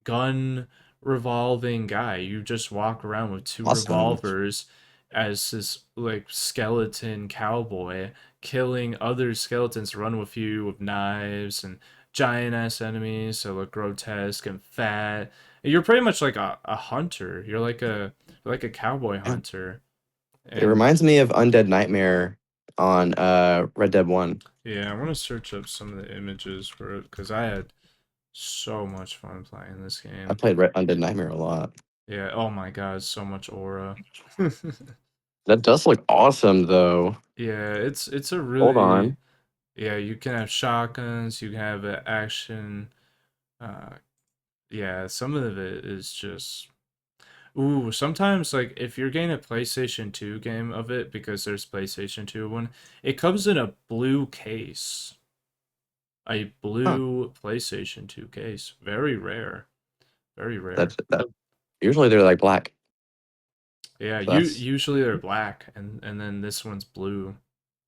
gun revolving guy. You just walk around with two Awesome. revolvers as this like skeleton cowboy killing other skeletons run with you with knives and giant ass enemies that look grotesque and fat. You're pretty much like a hunter. You're like a cowboy Yeah. hunter. It And reminds me of Undead Nightmare on Red Dead 1. yeah, I want to search up some of the images for it because I had so much fun playing this I game. played Undead Nightmare a lot. Yeah, oh my god, so much aura. That does look awesome though. Yeah, it's a Hold really, on. yeah, you can have shotguns, you can have action. Uh yeah, some of it is just ooh, sometimes like if you're getting a PlayStation 2 game of it because there's PlayStation 2 one, it comes in a blue case. A Huh. blue PlayStation 2 case. Very rare. Very rare. That usually they're like black. Yeah, So you usually they're black and then this one's blue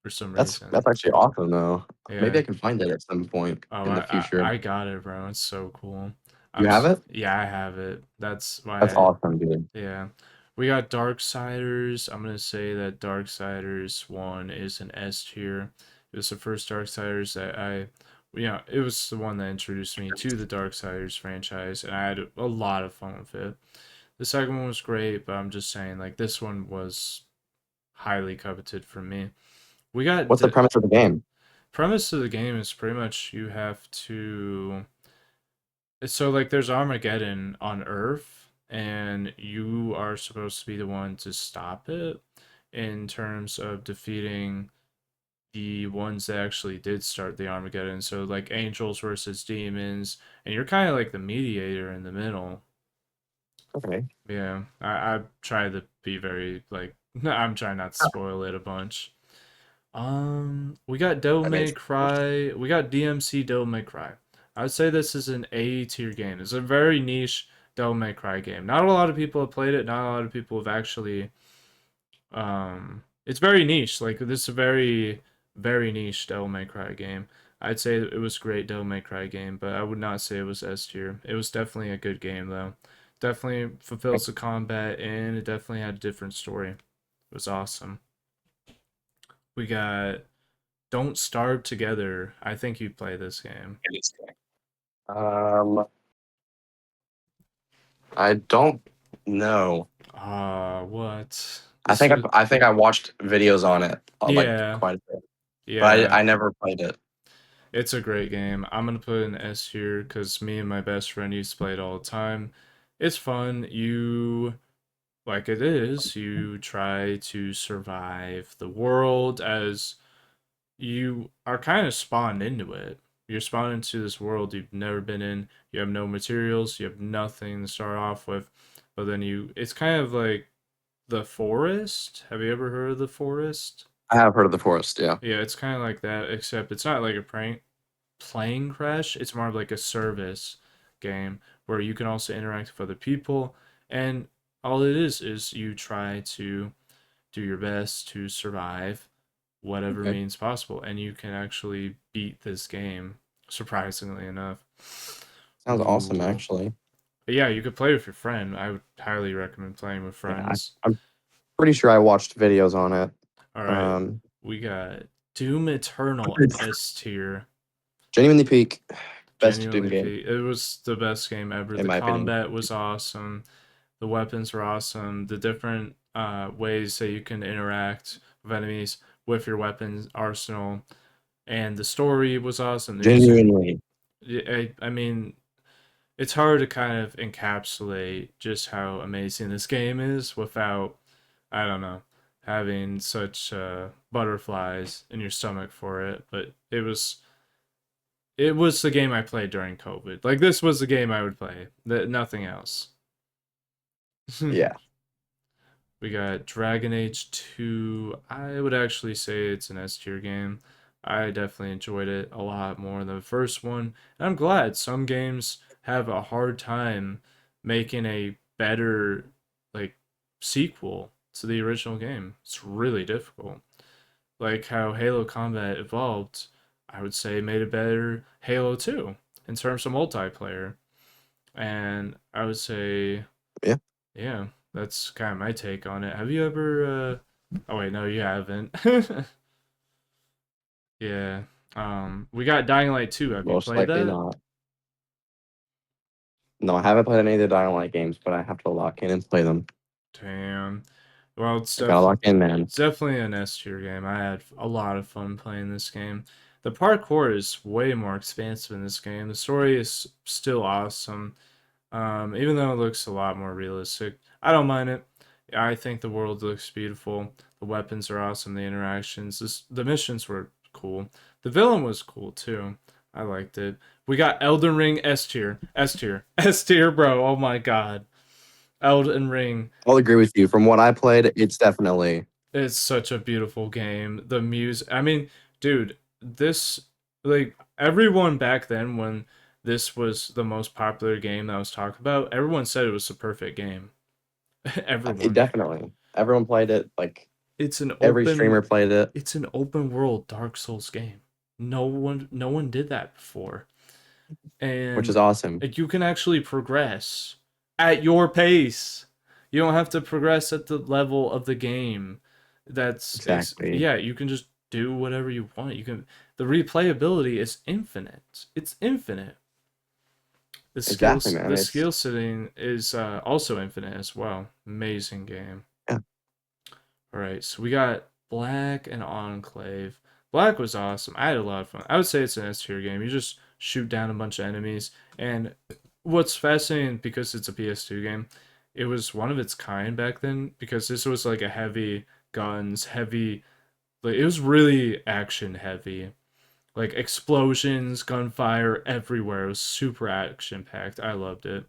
for some reason. that's actually awesome though. Maybe Yeah. I can find it at some point Oh, in the future. I got it, bro. It's so cool. You have it? Yeah, I have it. That's That's why awesome, dude. yeah. We got Darksiders. I'm gonna say that Darksiders 1 is an S tier. It was the first Darksiders that it was the one that introduced me to the Darksiders franchise, and I had a lot of fun with it. The second one was great, but I'm just saying, like, this one was highly coveted for me. We got What's the premise of the game? premise of the game is pretty much you have to so like there's Armageddon on Earth and you are supposed to be the one to stop it. in terms of defeating the ones that actually did start the Armageddon. So like angels versus demons, and you're kind of like the mediator in the middle. Okay. Yeah, I try to be very like I'm trying not to spoil it a bunch. We got Devil That May makes Cry. We got DMC Devil May Cry. I would say this is an A tier game. It's a very niche Devil May Cry game. Not a lot of people have played it. Not a lot of people have actually. It's very niche. Like this is a very niche Devil May Cry game. I'd say it was a great Devil May Cry game, but I would not say it was S tier. It was definitely a good game though. Definitely fulfills the combat and it definitely had a different story. It was awesome. We got Don't Starve Together. I think you play this game. Um, I don't know. What? I This think was I think I watched videos on it like yeah, quite a bit, but yeah. I never played it. It's a great game. I'm gonna put an S here because me and my best friend used to play it all the time. It's fun. You like it is. You try to survive the world as you are kind of spawned into it. You're spawned into this world you've never been in. You have no materials. You have nothing to start off with. But then it's kind of like the forest. Have you ever heard of the forest? I have heard of the forest. Yeah. Yeah, it's kind of like that, except it's not like a plane crash. It's more of like a service game where you can also interact with other people. And all it is you try to do your best to survive whatever okay. means possible, and you can actually beat this game, surprisingly enough. Sounds awesome, Ooh. actually. But yeah, you could play with your friend. I would highly recommend playing with Yeah, friends. I'm pretty sure I watched videos on it. All right, Um, we got Doom Eternal S tier. genuinely peak, best Doom Genuinely, game it was the best game ever. in The my opinion. combat was awesome. The weapons were awesome. The different ways that you can interact with enemies with your weapons arsenal, and the story was awesome. The music, Genuinely, I mean, it's hard to kind of encapsulate just how amazing this game is without, I don't know, having such butterflies in your stomach for it. But it was the game I played during COVID. Like this was the game I would play. Nothing else. yeah. We got Dragon Age 2. I would actually say it's an S tier game. I definitely enjoyed it a lot more than the first one. And I'm glad some games have a hard time making a better like sequel to the original game. It's really difficult. Like how Halo Combat Evolved, I would say made a better Halo 2 in terms of multiplayer. And I would say Yeah. yeah, that's kind of my take on it. Have you ever oh wait, no, you haven't. Yeah. We got Dying Light 2. Have you Most played likely that? not. No, I haven't played any of the Dying Light games, but I have to lock in and play them. Damn. Well, I gotta lock in, man. it's definitely an S tier game. I had a lot of fun playing this game. The parkour is way more expansive in this game. The story is still awesome. Even though it looks a lot more realistic, I don't mind it. I think the world looks beautiful. The weapons are awesome. The interactions, the missions were cool. The villain was cool too. I liked it. We got Elden Ring S tier, S tier, S tier, bro. Oh my god, Elden Ring. I'll agree with you. From what I played, it's definitely It's such a beautiful game. The music. I mean, dude, this like everyone back then when this was the most popular game that was talked about, everyone said it was the perfect game. it Everyone. definitely. Everyone played it. Like It's an every streamer open played it, it's an open world Dark Souls game. No one did that before. which is And awesome. you can actually progress at your pace. You don't have to progress at the level of the game. Exactly. Yeah, you can just do whatever you want. The replayability is infinite. It's infinite. Exactly, man. The It's skill setting is also infinite as well. Amazing game. yeah. All right, so we got Black and Enclave. Black was awesome. I had a lot of fun. I would say it's an S tier game. You just shoot down a bunch of enemies. And what's fascinating because it's a PS2 game, it was one of its kind back then because this was like a heavy guns, heavy. Like it was really action heavy. Like explosions, gunfire everywhere. It was super action packed. I loved it.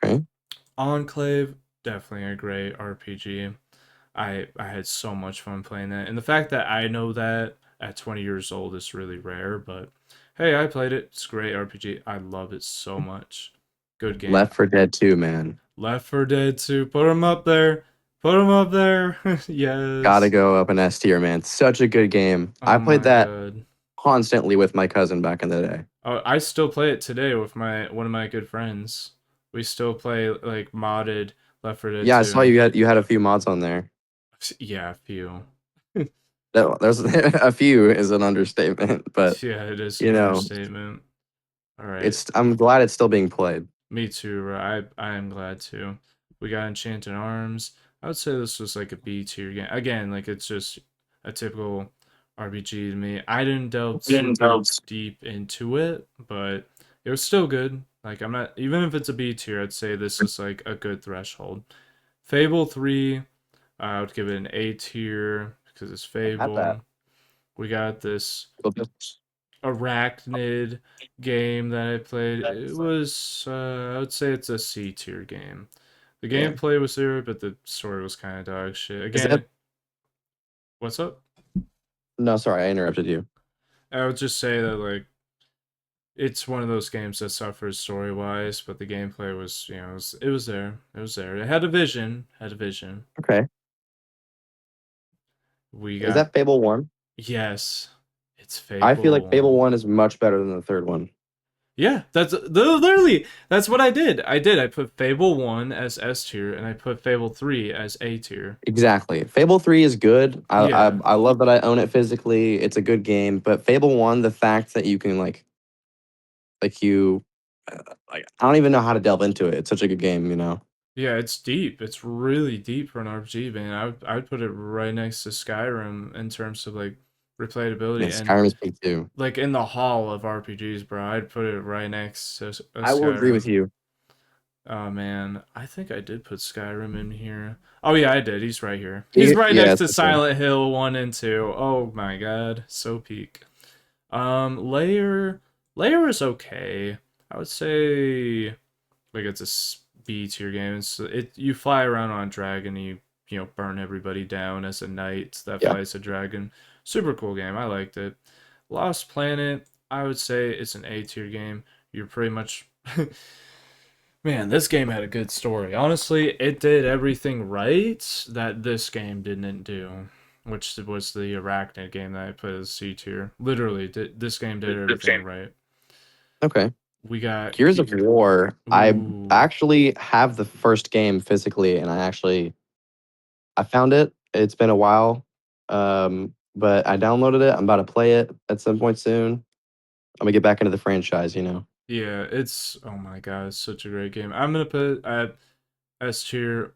Okay. Enclave, definitely a great RPG. I had so much fun playing that, and the fact that I know that at 20 years old is really rare. But hey, I played it. It's a great RPG. I love it so much. Good game. Left 4 Dead 2, man. Left 4 Dead 2. Put them up there. Put them up there. Gotta Yes. go up an S tier, man. Such a good game. I Oh played my that god. constantly with my cousin back in the day. Oh, I still play it today with my one of my good friends. We still play like modded Left 4 Dead Yeah, I saw 2. you had a few mods on there. Yeah, a few. There's a few is an understatement, but Yeah, it is you an know, understatement. All right. it's I'm glad it's still being played. Me too, bro. I am glad too. We got Enchanted Arms. I would say this was like a B tier game. Again, like it's just a typical RPG to me. I didn't delve super deep into it, but it was still good. Like I'm not even if it's a B tier, I'd say this is like a good threshold. Fable 3, I would give it an A tier because it's I had that. Fable. We got this Arachnid game that I played. It was I would say it's a C tier game. The Yeah. gameplay was there, but the story was kind of dog shit. Is Again, that what's up? no, sorry, I interrupted you. I would just say that like it's one of those games that suffers story wise, but the gameplay was it was there. It was there. It had a vision. Had a vision. Okay. We Is got that Fable 1? yes, it's I feel Fable like Fable 1. 1 is much better than the third one. Yeah, that's literally that's what I did. I put Fable 1 as S tier and I put Fable 3 as A tier. Exactly. Fable 3 is good. Yeah. I love that I own it physically. It's a good game, but Fable 1, the fact that you can like you like I don't even know how to delve into it. It's such a good game, you know. Yeah, it's deep. It's really deep for an RPG, man. I would put it right next to Skyrim in terms of like Yeah, replayability and Skyrim is big too. like in the hall of RPGs, bro. I'd put it right next to I will agree with Skyrim. you. Oh man, I think I did put Skyrim in here. Oh yeah, I did. He's right here. He's right Yeah, next it's to okay. Silent Hill 1 and 2. Oh my god, so peak. Layer is okay. I would say like it's a B tier game. You fly around on a dragon and you burn everybody down as a knight that Yeah. fights a dragon. Super cool game. I liked it. Lost Planet, I would say it's an A tier game. You're pretty much man, this game had a good story. Honestly, it did everything right that this game didn't do, which was the Arachnid game that I put as C tier. Literally, this game did everything right. Okay. We got Gears of War. I ooh, actually have the first game physically, and I found it. It's been a while, but I downloaded it. I'm about to play it at some point soon. I'm gonna get back into the franchise. You know. yeah, it's oh my god, it's such a great game. I'm gonna put at S tier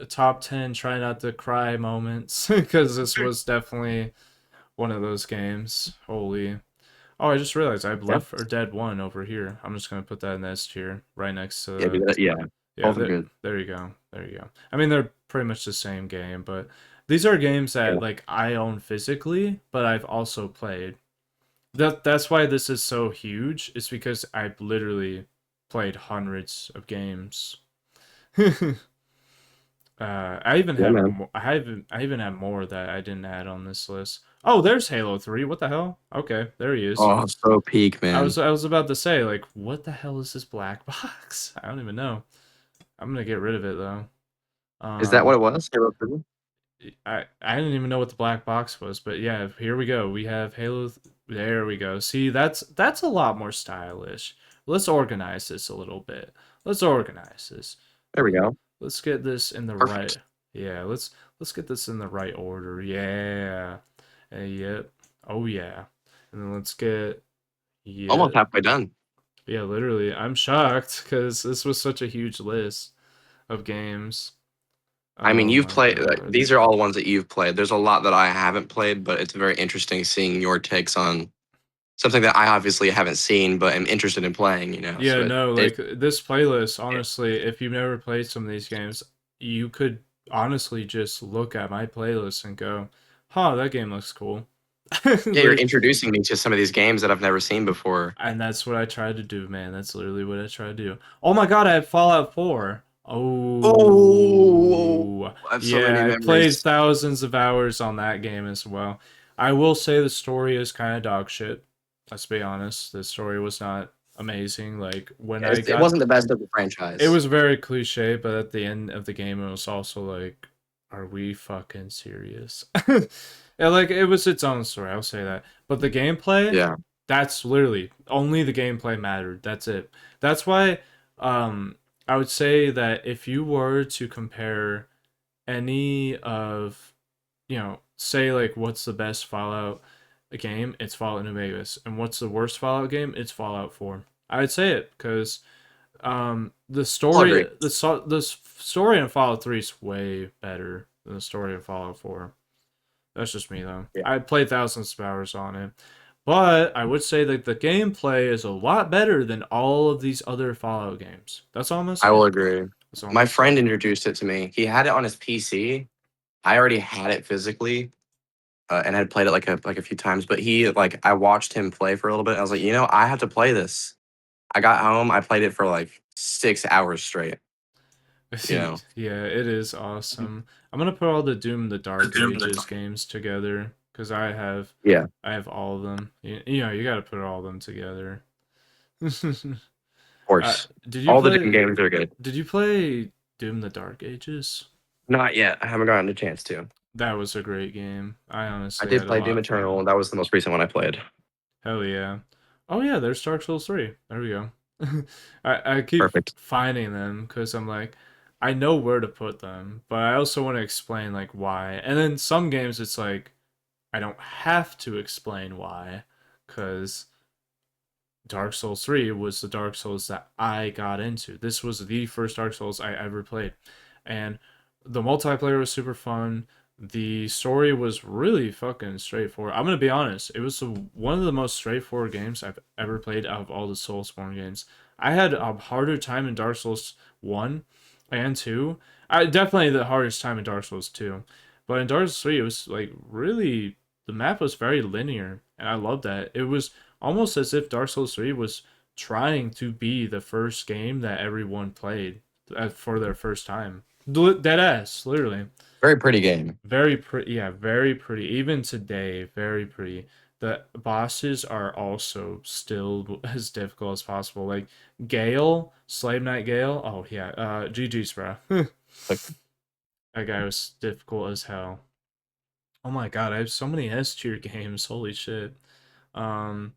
top 10 try not to cry moments because this was definitely one of those games. Holy. Oh, I just realized I have Yeah. Left 4 Dead 1 over here. I'm just gonna put that in S tier right next to Yeah. Do that. Yeah. yeah, Both are good. there you go. There you go. I mean, they're pretty much the same game, but these are games Yeah. that like I own physically, but I've also played. That's why this is so huge. It's because I've literally played hundreds of games. I even Yeah, have man. I even have more that I didn't add on this list. Oh, there's Halo 3. What the hell? Okay, there he is. Oh, so peak, man. I was about to say like what the hell is this black box? I don't even know. I'm gonna get rid of it though. Is that what Um it was? Halo 3? I didn't even know what the black box was, but yeah, here we go. We have there we go. See, that's a lot more stylish. Let's organize this a little bit. Let's organize this. There we go. Let's get this in the right. Perfect. Yeah, let's get this in the right order. Yeah. Yep. Oh yeah. And then let's get yeah. Almost halfway done. Yeah, literally. I'm shocked cuz this was such a huge list of games. I mean, Oh you've my played. god. These are all ones that you've played. There's a lot that I haven't played, but it's very interesting seeing your takes on something that I obviously haven't seen, but am interested in playing. You know, Yeah, so no, it like this playlist, honestly, if you've never played some of these games, you could honestly just look at my playlist and go, huh, that game looks cool. Yeah, you're Like, introducing me to some of these games that I've never seen before. and that's what I tried to do, man. That's literally what I tried to do. Oh my god, I have Fallout 4. Oh, Oh, I have so many yeah, I played memories. thousands of hours on that game as well. I will say the story is kind of dog shit. Let's be honest. The story was not amazing. Like, when Yeah, I it got wasn't the best of the it franchise. was very cliche, but at the end of the game, it was also like, are we fucking serious? Yeah, like it was its own story. I'll say that. But the gameplay, Yeah, that's literally only the gameplay mattered. That's it. That's why, um, I would say that if you were to compare any of, say like what's the best Fallout game, it's Fallout New Vegas, and what's the worst Fallout game, it's Fallout 4. I would say it because the I'll story agree. the story in Fallout 3 is way better than the story in Fallout 4. That's just me though. Yeah, I played thousands of hours on it. But I would say that the gameplay is a lot better than all of these other Fallout games. That's all I'm gonna I say. will agree. That's all I'm My gonna say. friend introduced it to me. He had it on his PC. I already had it physically, and had played it like a few times. But I watched him play for a little bit. I was like, I have to play this. I got home. I played it for like 6 hours straight. You know, Yeah, it is awesome. I'm gonna put all the Doom the Dark Ages games together because yeah, of I have all of them. You gotta put all of them together. course. Did you All the Doom play? games are good. Did you play Doom the Dark Ages? Not yet. I haven't gotten a chance to. That was a great game. I I honestly did had a play lot Doom of fun. Eternal. That was the most recent one I played. Hell yeah. Oh yeah, there's Dark Souls 3. There we go. I keep Perfect. finding them because I'm like, I know where to put them, but I also want to explain like why. And then some games it's like I don't have to explain why because Dark Souls 3 was the Dark Souls that I got into. This was the first Dark Souls I ever played. And the multiplayer was super fun. The story was really fucking straightforward. I'm going to be honest, it was one of the most straightforward games I've ever played out of all the Soulsborne games. I had a harder time in Dark Souls 1 and 2. I definitely the hardest time in Dark Souls 2. But in Dark Souls 3 it was like really the map was very linear and I loved that. It was almost as if Dark Souls 3 was trying to be the first game that everyone played for their first time. Dead ass, literally. Very pretty game. Very pretty, yeah, very pretty. Even today, very pretty. The bosses are also still as difficult as possible. Like Gale, Slave Knight Gale. Oh yeah, GG's, bro. Like, That guy was difficult as hell. Oh my god, I have so many S tier games. Holy shit. Um,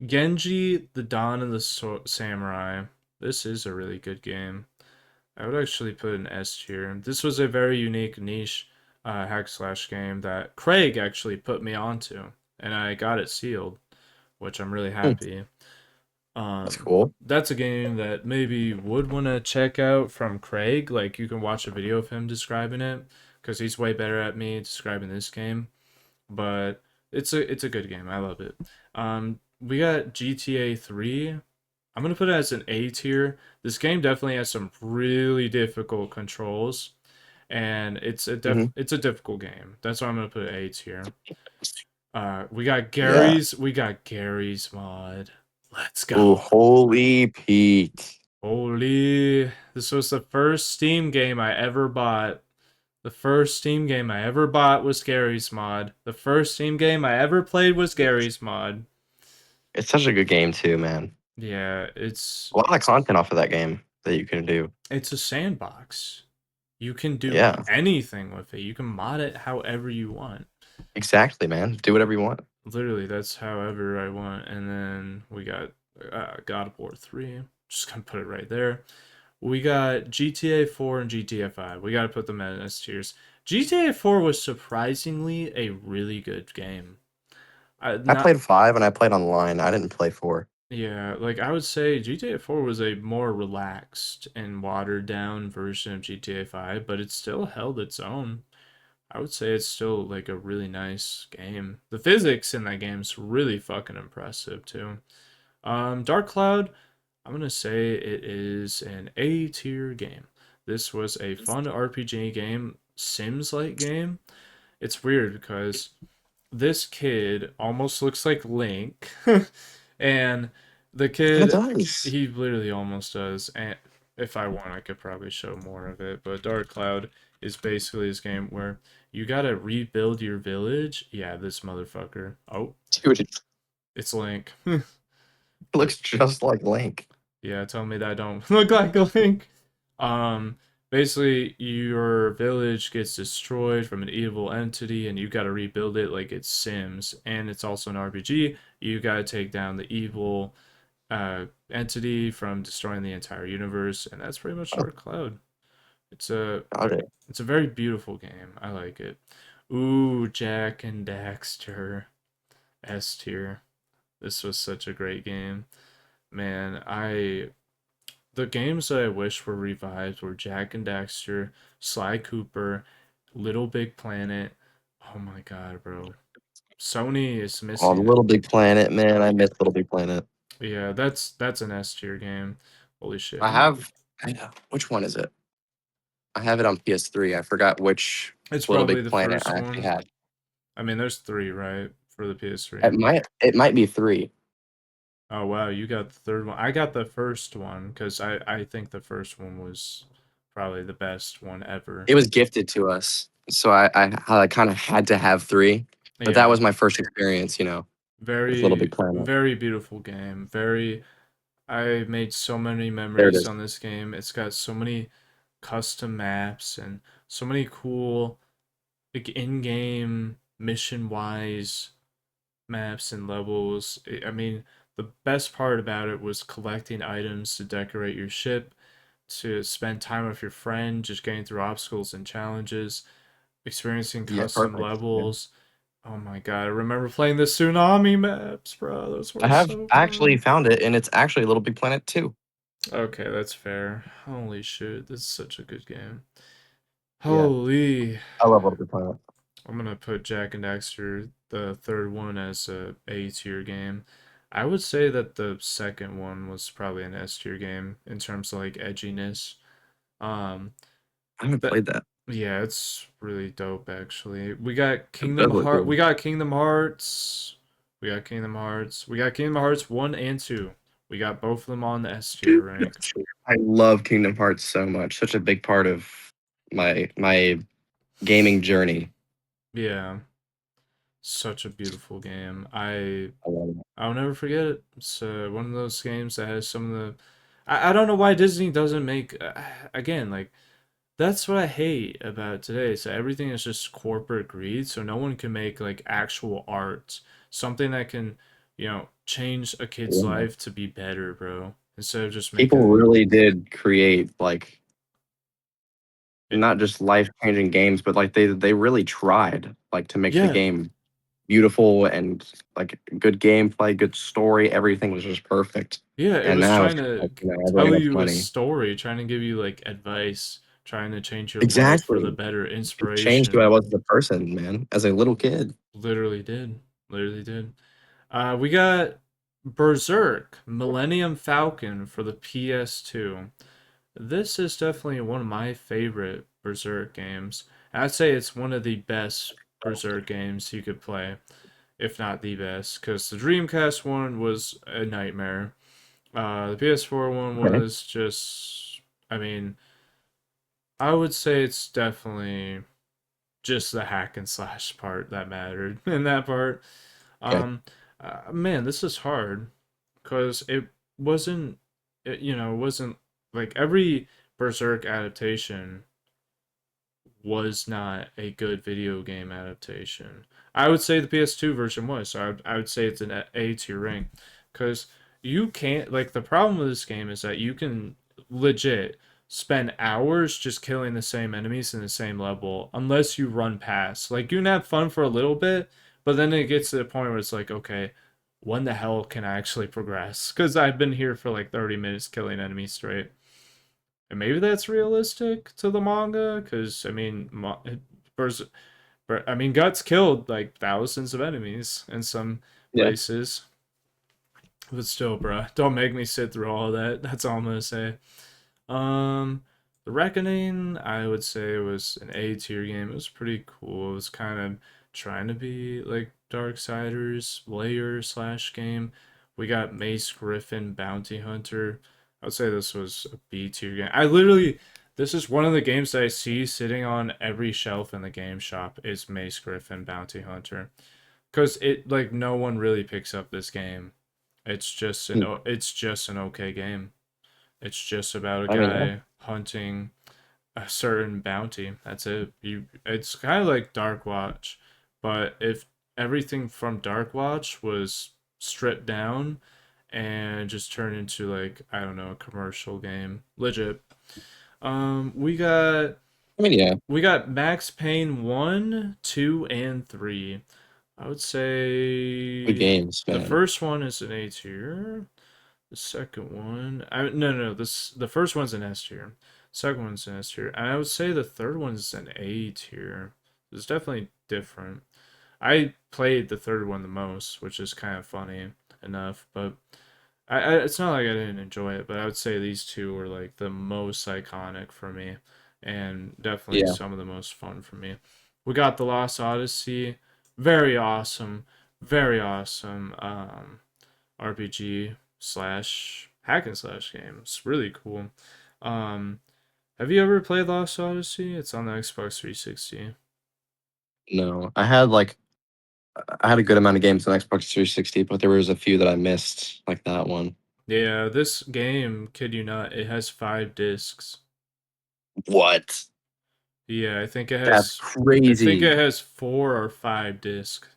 Genji, the Dawn of the Samurai. This is a really good game. I would actually put an S tier. This was a very unique niche hack slash game that Craig actually put me onto, and I got it sealed, which I'm really hmm, happy. that's cool. That's a game that maybe would want to check out from Craig. Like you can watch a video of him describing it because he's way better at me describing this game. But it's a good game. I love it. We got GTA 3. I'm gonna put it as an A tier. This game definitely has some really difficult controls, and Hmm. it's a difficult game. That's why I'm gonna put it A tier. Yeah. We got Gary's mod. Let's Ooh, go. holy Pete. Holy! This was the first Steam game I ever bought. The first Steam game I ever bought was Gary's mod. The first Steam game I ever played was Gary's mod. It's such a good game too, man. Yeah, A lot of content off of that game that you can do. it's a sandbox. You can do Yeah, anything with it. You can mod it however you want. exactly, man. Do whatever you want. Literally, that's however I want. And then we got God of War 3. Just gonna put it right there. We got GTA 4 and GTA 5. We gotta put them at S tiers. GTA 4 was surprisingly a really good game. I Not played 5 and I played online. I didn't play 4. Yeah, like I would say GTA 4 was a more relaxed and watered down version of GTA 5, but it still held its own. I would say it's still like a really nice game. The physics in that game's really fucking impressive too. Dark Cloud, I'm gonna say it is an A tier game. This was a fun RPG game. Sims-like game. It's weird because this kid almost looks like Link, and the It kid does. he literally almost does. And if I want, I could probably show more of it. But Dark Cloud is basically this game where you gotta rebuild your village. Yeah, this motherfucker. Oh, Dude, it it's Link. looks just like Link. Yeah, tell me that I don't look like a Link. Um, Basically, your village gets destroyed from an evil entity, and you got to rebuild it like it's Sims, and it's also an RPG. You got to take down the evil entity from destroying the entire universe, and that's pretty much Oh, Dark Cloud. It's a got it. it's a very beautiful game. I like it. Ooh, Jack and Daxter S tier. This was such a great game, man. I The games that I wish were revived were Jack and Daxter, Sly Cooper, Little Big Planet. Oh my god, bro. Sony is Oh, missing it. Little Big Planet, man. I miss Little Big Planet. Yeah, that's an S tier game. Holy shit. I have. Which one is it? I have it on PS3. I forgot which It's Little probably Big the Planet first I actually one. had. I mean, there's three, right? For the PS3. It might be 3. Oh wow, you got the third one. I got the first one because I think the first one was probably the best one ever. It was gifted to us, so I kind of had to have 3. But that Yeah. was my first experience, with Little Big Very, Planet. very beautiful game. I made so many There it memories is. on this game. It's got so many custom maps and so many cool like in-game mission-wise maps and levels. I mean, the best part about it was collecting items to decorate your ship, to spend time with your friend, just getting through obstacles and challenges, experiencing Yeah, custom perfect. Yeah. levels. Oh my god, I remember playing the tsunami maps, bro. Those I were have so actually fun. found it, and it's actually Little Big Planet 2. Okay, that's fair. Holy shit, this is such a good game. Yeah, Holy. I love Little Big Planet. I'm gonna put Jack and Daxter, the third one, as a A tier game. I would say that the second one was probably an S tier game in terms of like edginess. Um, I haven't that played that. Yeah, it's really dope actually. We got It Kingdom does look Heart. cool. We got Kingdom Hearts. We got Kingdom Hearts. We got Kingdom Hearts 1 and 2. We got both of them on the S tier rank. I love Kingdom Hearts so much. Such a big part of my gaming journey. Yeah, such a beautiful game. I love it. I'll never forget it. It's one of those games that has some of the. I don't know why Disney doesn't make again like that's what I hate about today. So everything is just corporate greed. So no one can make like actual art, something that can, change a kid's Yeah. life to be better, bro. Instead of just People making really did create like it. not just life changing games, but like they really tried like to make the Yeah, game beautiful and like good gameplay, good story. Everything was just perfect. yeah. It And was now it's trying just to like everyone tell wants you a money. story, trying to give you like advice, trying to change your life for the Exactly. better, It changed who inspiration. I was as a person, man. As a little kid. Literally did. Literally did. We got Berserk Millennium Falcon for the PS2. This is definitely one of my favorite Berserk games. I'd say it's one of the best Berserk games you could play, if not the best, because the Dreamcast one was a nightmare. The PS4 one Okay. was just, I mean, I would say it's definitely just the hack and slash part that mattered in that part. Okay. Um, Man, this is hard because it wasn't like every Berserk adaptation was not a good video game adaptation. I would say the PS2 version was, so I would say it's an A tier rank because you can't like the problem with this game is that you can legit spend hours just killing the same enemies in the same level unless you run past. Like you can have fun for a little bit, but then it gets to the point where it's like, okay, when the hell can I actually progress? Because I've been here for like 30 minutes killing enemies straight. And maybe that's realistic to the manga, because I mean, Guts killed like thousands of enemies in some Yeah. places, but still, bruh, don't make me sit through all that. That's all I'm gonna say. Um, The Reckoning, I would say, was an A tier game. It was pretty cool. It was kind of trying to be like Darksiders layer slash game. We got Mace Griffin Bounty Hunter. I would say this was a B tier game. This is one of the games that I see sitting on every shelf in the game shop is Mace Griffin Bounty Hunter. Because it, like, no one really picks up this game. Hmm. It's just an okay game. It's just about a I mean, yeah. guy hunting a certain bounty. That's it. It's kind of like Dark Watch, but if everything from Dark Watch was stripped down and just turned into, like, I don't know, a commercial game. Legit. Um we got I mean, yeah. we got Max Payne 1, 2, and 3. I would Good say games, the man. first one is an A tier. The second one, no, the first one's an S tier. Second one's an S tier, and I would say the third one's an A tier. It's definitely different. I played the third one the most, which is kind of funny enough, but it's not like I didn't enjoy it, but I would say these two were like the most iconic for me, and definitely Yeah. some of the most fun for me. We got the Lost Odyssey, very awesome, very awesome. RPG slash hack and slash game. It's really cool. Um, have you ever played Lost Odyssey? It's on the Xbox 360. No, I had a good amount of games on Xbox 360, but there was a few that I missed, like that one. Yeah, this game, kid you not, it has 5 discs. What? Yeah, That's I think crazy. it has 4 or 5 discs,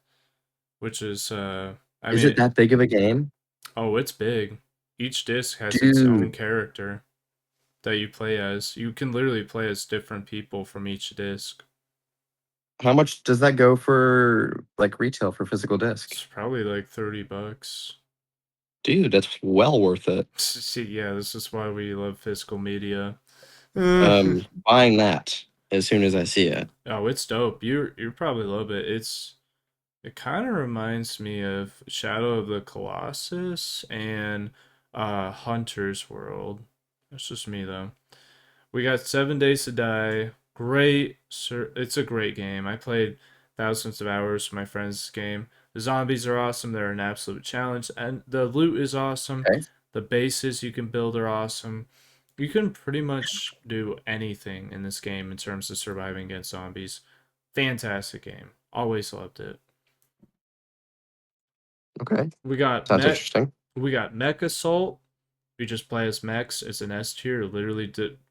which is I Is it mean, that big of a game? oh, it's big. Each disc has its own Dude, character that you play as. You can literally play as different people from each disc. how much does that go for like retail for physical disc? It's probably like $30. Dude, that's well worth it. See, yeah, this is why we love physical media. Buying that as soon as I see it. Oh, it's dope. You probably love it. It kind of reminds me of Shadow of the Colossus and Hunter's World. That's just me though. We got 7 Days to Die. Great, sir. It's a great game. I played thousands of hours with my friends this game. The zombies are awesome. They're an absolute challenge, and the loot is awesome. Okay. The bases you can build are awesome. You can pretty much do anything in this game in terms of surviving against zombies. Fantastic game. Always loved it. Okay. We got Sounds interesting. Mech Assault. You just play as mechs. It's an S tier.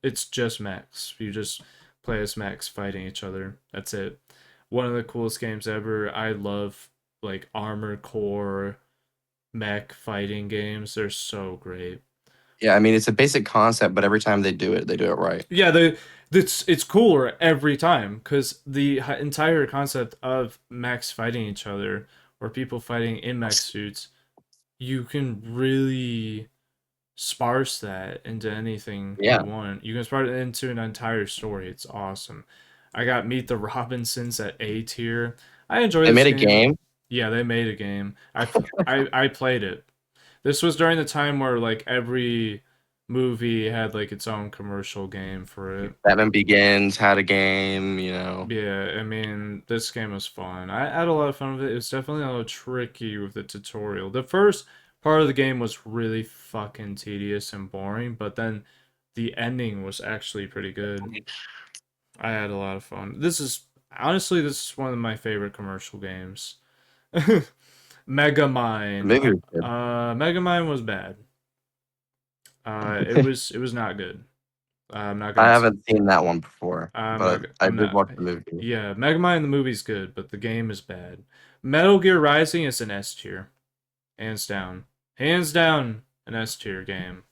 It's just mechs. You just play as mechs fighting each other. That's it. One of the coolest games ever. I love like Armored Core mech fighting games. They're so great. Yeah, I mean it's a basic concept, but every time they do it right. Yeah, it's cooler every time because the entire concept of mechs fighting each other or people fighting in mech suits, you can really sparse that into anything you Yeah. want. You can sparse it into an entire story. It's awesome. I got Meet the Robinsons at A tier. I enjoy They this made a game. game. Yeah, they made a game. I played it. This was during the time where like every movie had like its own commercial game for it. Batman Begins had a game, you know. Yeah, I mean, this game was fun. I had a lot of fun with it. It was definitely a little tricky with the tutorial. The first part of the game was really fucking tedious and boring, but then the ending was actually pretty good. I had a lot of fun. This is one of my favorite commercial games. Megamind. Maybe we could. Megamind was bad. It was not good. I'm not I gonna haven't seen that one before, I'm not. but I I'm did not. watch the movie. Yeah, Megamind the movie's good, but the game is bad. Metal Gear Rising is an S tier, hands down. Hands down, an S tier game.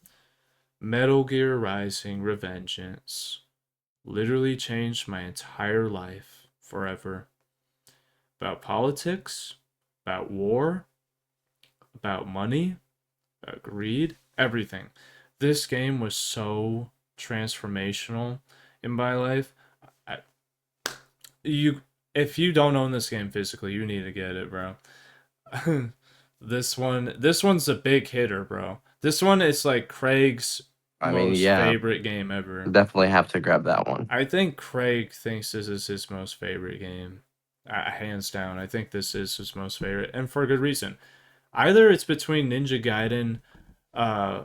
Metal Gear Rising Revengeance literally changed my entire life forever. About politics, about war, about money, about greed, everything. This game was so transformational in my life. I, you if you don't own this game physically, you need to get it, bro. This one's a big hitter, bro. This one is like Craig's I mean, most yeah, favorite game ever. definitely have to grab that one. I think Craig thinks this is his most favorite game. Hands down, I think this is his most favorite, and for a good reason. Either it's between Ninja Gaiden uh,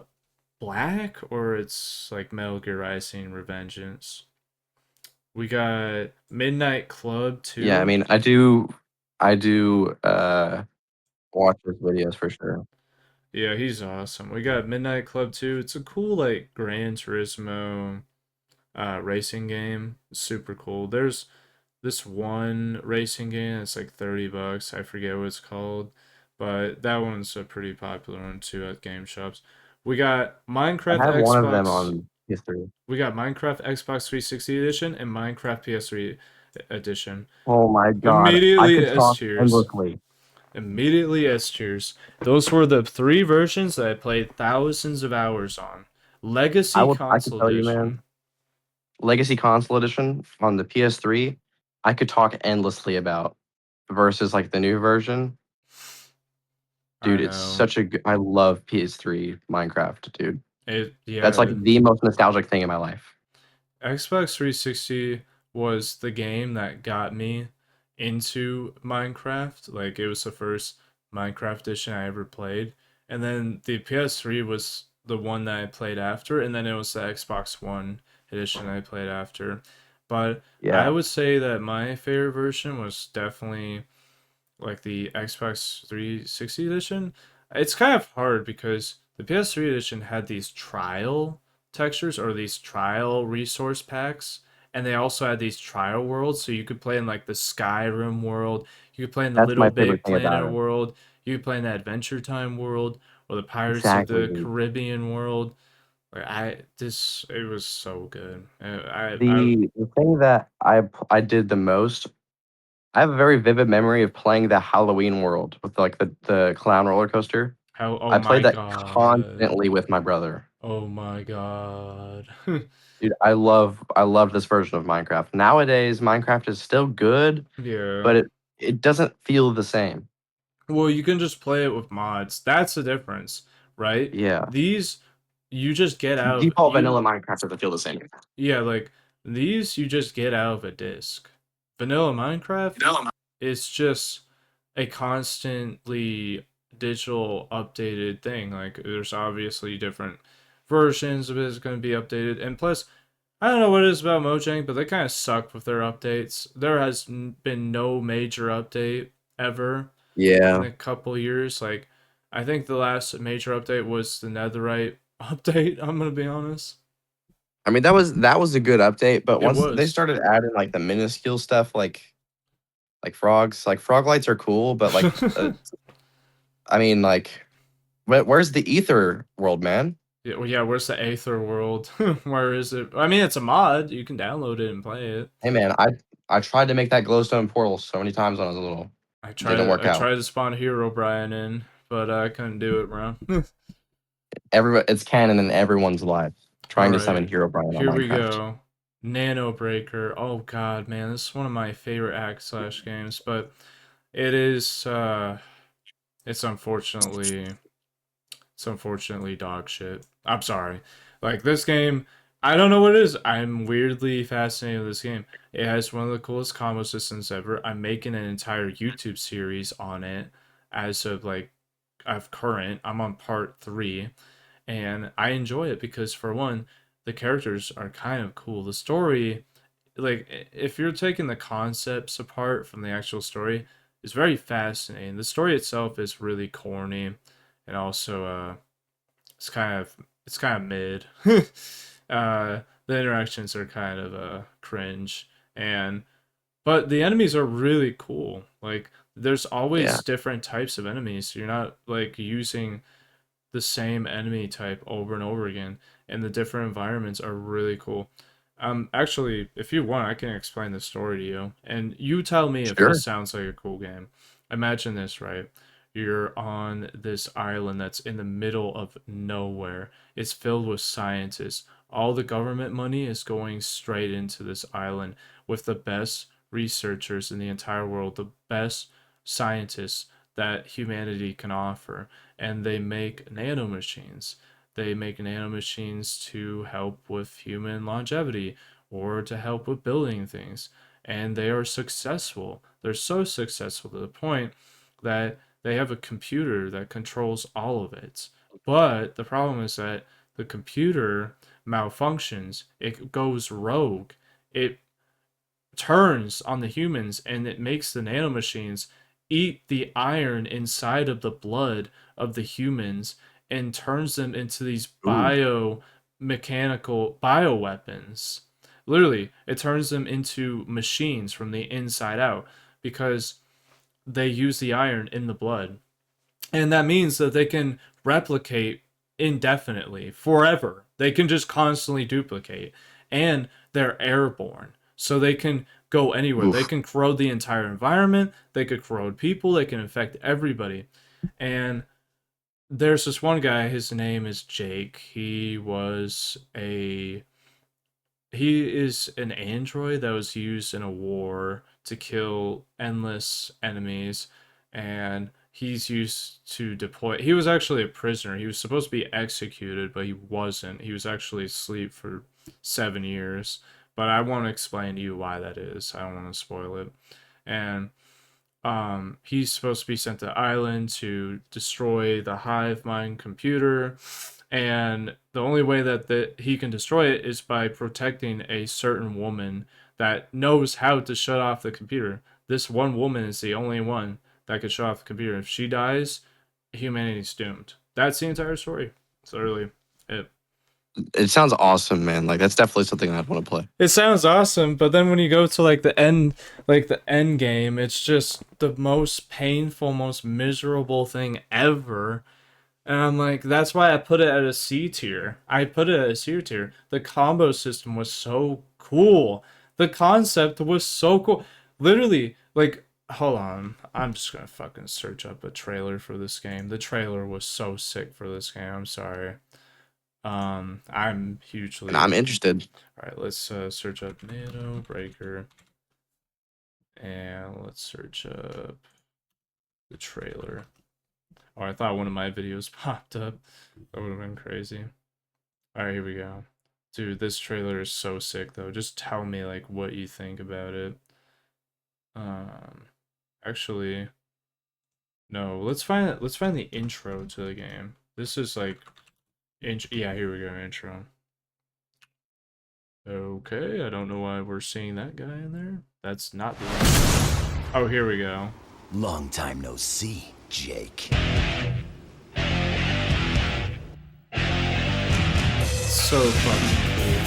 Black or it's like Metal Gear Rising Revengeance. We got Midnight Club Yeah, I 2. mean, I do watch his videos for sure. Yeah, he's awesome. We got Midnight Club 2. It's a cool like Gran Turismo racing game. Super cool. There's this one racing game that's like $30. I forget what it's called, but that one's a pretty popular one too at game shops. We got I Minecraft have one of them Xbox. on PS3. We got Minecraft Xbox 360 edition and Minecraft PS3 edition. Oh my god, I Immediately could S talk tiers. endlessly. Immediately S tiers. Those were the three versions that I played thousands of hours on. Legacy I could Console tell you, man, Edition. Legacy Console Edition on the PS3, I could talk endlessly about versus like the new version. I Dude, it's know. such a good, I love PS3 Minecraft, dude. That's Yeah, like the most nostalgic thing in my life. Xbox 360 was the game that got me into Minecraft. Like it was the first Minecraft edition I ever played. And then the PS3 was the one that I played after, and then it was the Xbox One edition I played after. But I Yeah. would say that my favorite version was definitely like the Xbox 360 edition. It's kind of hard because the PS3 edition had these trial textures or these trial resource packs, and they also had these trial worlds, so you could play in like the Skyrim world, you could play in the That's Little my favorite Big thing about Planet it. world, you could play in the Adventure Time world or the Pirates of Exactly, the dude. Caribbean world. Like it was so good. The thing that I did the most, I have a very vivid memory of playing the Halloween world with like the clown roller coaster. how oh I my played that god. constantly with my brother. Oh my god. Dude, I love this version of Minecraft. Nowadays, Minecraft is still good, Yeah. but it doesn't feel the same. Well, you can just play it with mods. That's the difference, right? Yeah. These you just get out of Default you vanilla Minecraft doesn't feel the same. yeah, like these you just get out of a disc. Vanilla Minecraft is just a constantly digital updated thing. Like there's obviously different versions of it is going to be updated. And plus, I don't know what it is about Mojang, but they kind of suck with their updates. There has been no major update ever in Yeah. a couple years. Like, I think the last major update was the Netherite update. I'm gonna be honest. I mean, that was a good update, but It once they was. started adding like the minuscule stuff, like frogs, like frog lights are cool, but like, I mean, like, where's the ether world, man? Yeah, well, yeah. Where's the Aether world? Where is it? I mean, it's a mod. You can download it and play it. Hey, man, I tried to make that glowstone portal so many times when I was little. Didn't work I out. tried to spawn Hero Brian in, but I couldn't do it, bro. It's canon in everyone's life. All Trying to right, summon Hero Brian on here we Minecraft. go. Nano Breaker. Oh god, man, this is one of my favorite hack slash games, but it is it's unfortunately dog shit. I'm sorry. Like this game, I don't know what it is. I'm weirdly fascinated with this game. It has one of the coolest combo systems ever. I'm making an entire YouTube series on it as of like of current. I'm on part 3 and I enjoy it because for one, the characters are kind of cool. The story, like if you're taking the concepts apart from the actual story, is very fascinating. The story itself is really corny and also it's kind of mid. The interactions are kind of cringe and but the enemies are really cool. Like there's Yeah, always different types of enemies. You're not like using the same enemy type over and over again, and the different environments are really cool. Actually, if you want, I can explain the story to you, and you tell me if this sure. sounds like a cool game. Imagine this, right? You're on this island that's in the middle of nowhere. It's filled with scientists. All the government money is going straight into this island with the best researchers in the entire world, the best scientists that humanity can offer and they make nanomachines they make nanomachines to help with human longevity or to help with building things. And they are successful. They're so successful to the point that they have a computer that controls all of it. But the problem is that the computer malfunctions, it goes rogue, it turns on the humans, and it makes the nanomachines eat the iron inside of the blood of the humans and turns them into these Ooh. biomechanical bioweapons. Literally, it turns them into machines from the inside out because they use the iron in the blood. And that means that they can replicate indefinitely, forever. They can just constantly duplicate. And they're airborne. So they can go anywhere. They Oof. can corrode the entire environment. They could corrode people. They can infect everybody. And there's this one guy, his name is Jake. He is an android that was used in a war to kill endless enemies, and he's used to deploy. He was actually a prisoner. He was supposed to be executed, but he wasn't. He was actually asleep for 7 years. But I want to explain to you why that is. I don't want to spoil it. And he's supposed to be sent to the island to destroy the hive mind computer, and the only way that he can destroy it is by protecting a certain woman that knows how to shut off the computer. This one woman is the only one that could shut off the computer. If she dies, humanity's doomed. That's the entire story. It's literally it. It sounds awesome, man. Like that's definitely something I'd want to play. It sounds awesome, but then when you go to the end game, it's just the most painful, most miserable thing ever. And I'm like, that's why I put it at a C tier. I put it at a C tier. The combo system was so cool. The concept was so cool. Literally, like, hold on. I'm just gonna fucking search up a trailer for this game. The trailer was so sick for this game. I'm sorry. I'm hugely. And I'm interested. All right, let's search up Nano Breaker, and let's search up the trailer. Oh, I thought one of my videos popped up. That would have been crazy. All right, here we go. Dude, this trailer is so sick though. Just tell me like what you think about it. Actually, no. Let's find the intro to the game. This is like, yeah, here we go. Intro. Okay, I don't know why we're seeing that guy in there. That's not the intro. Oh, here we go. Long time no see, Jake. So fucking cool.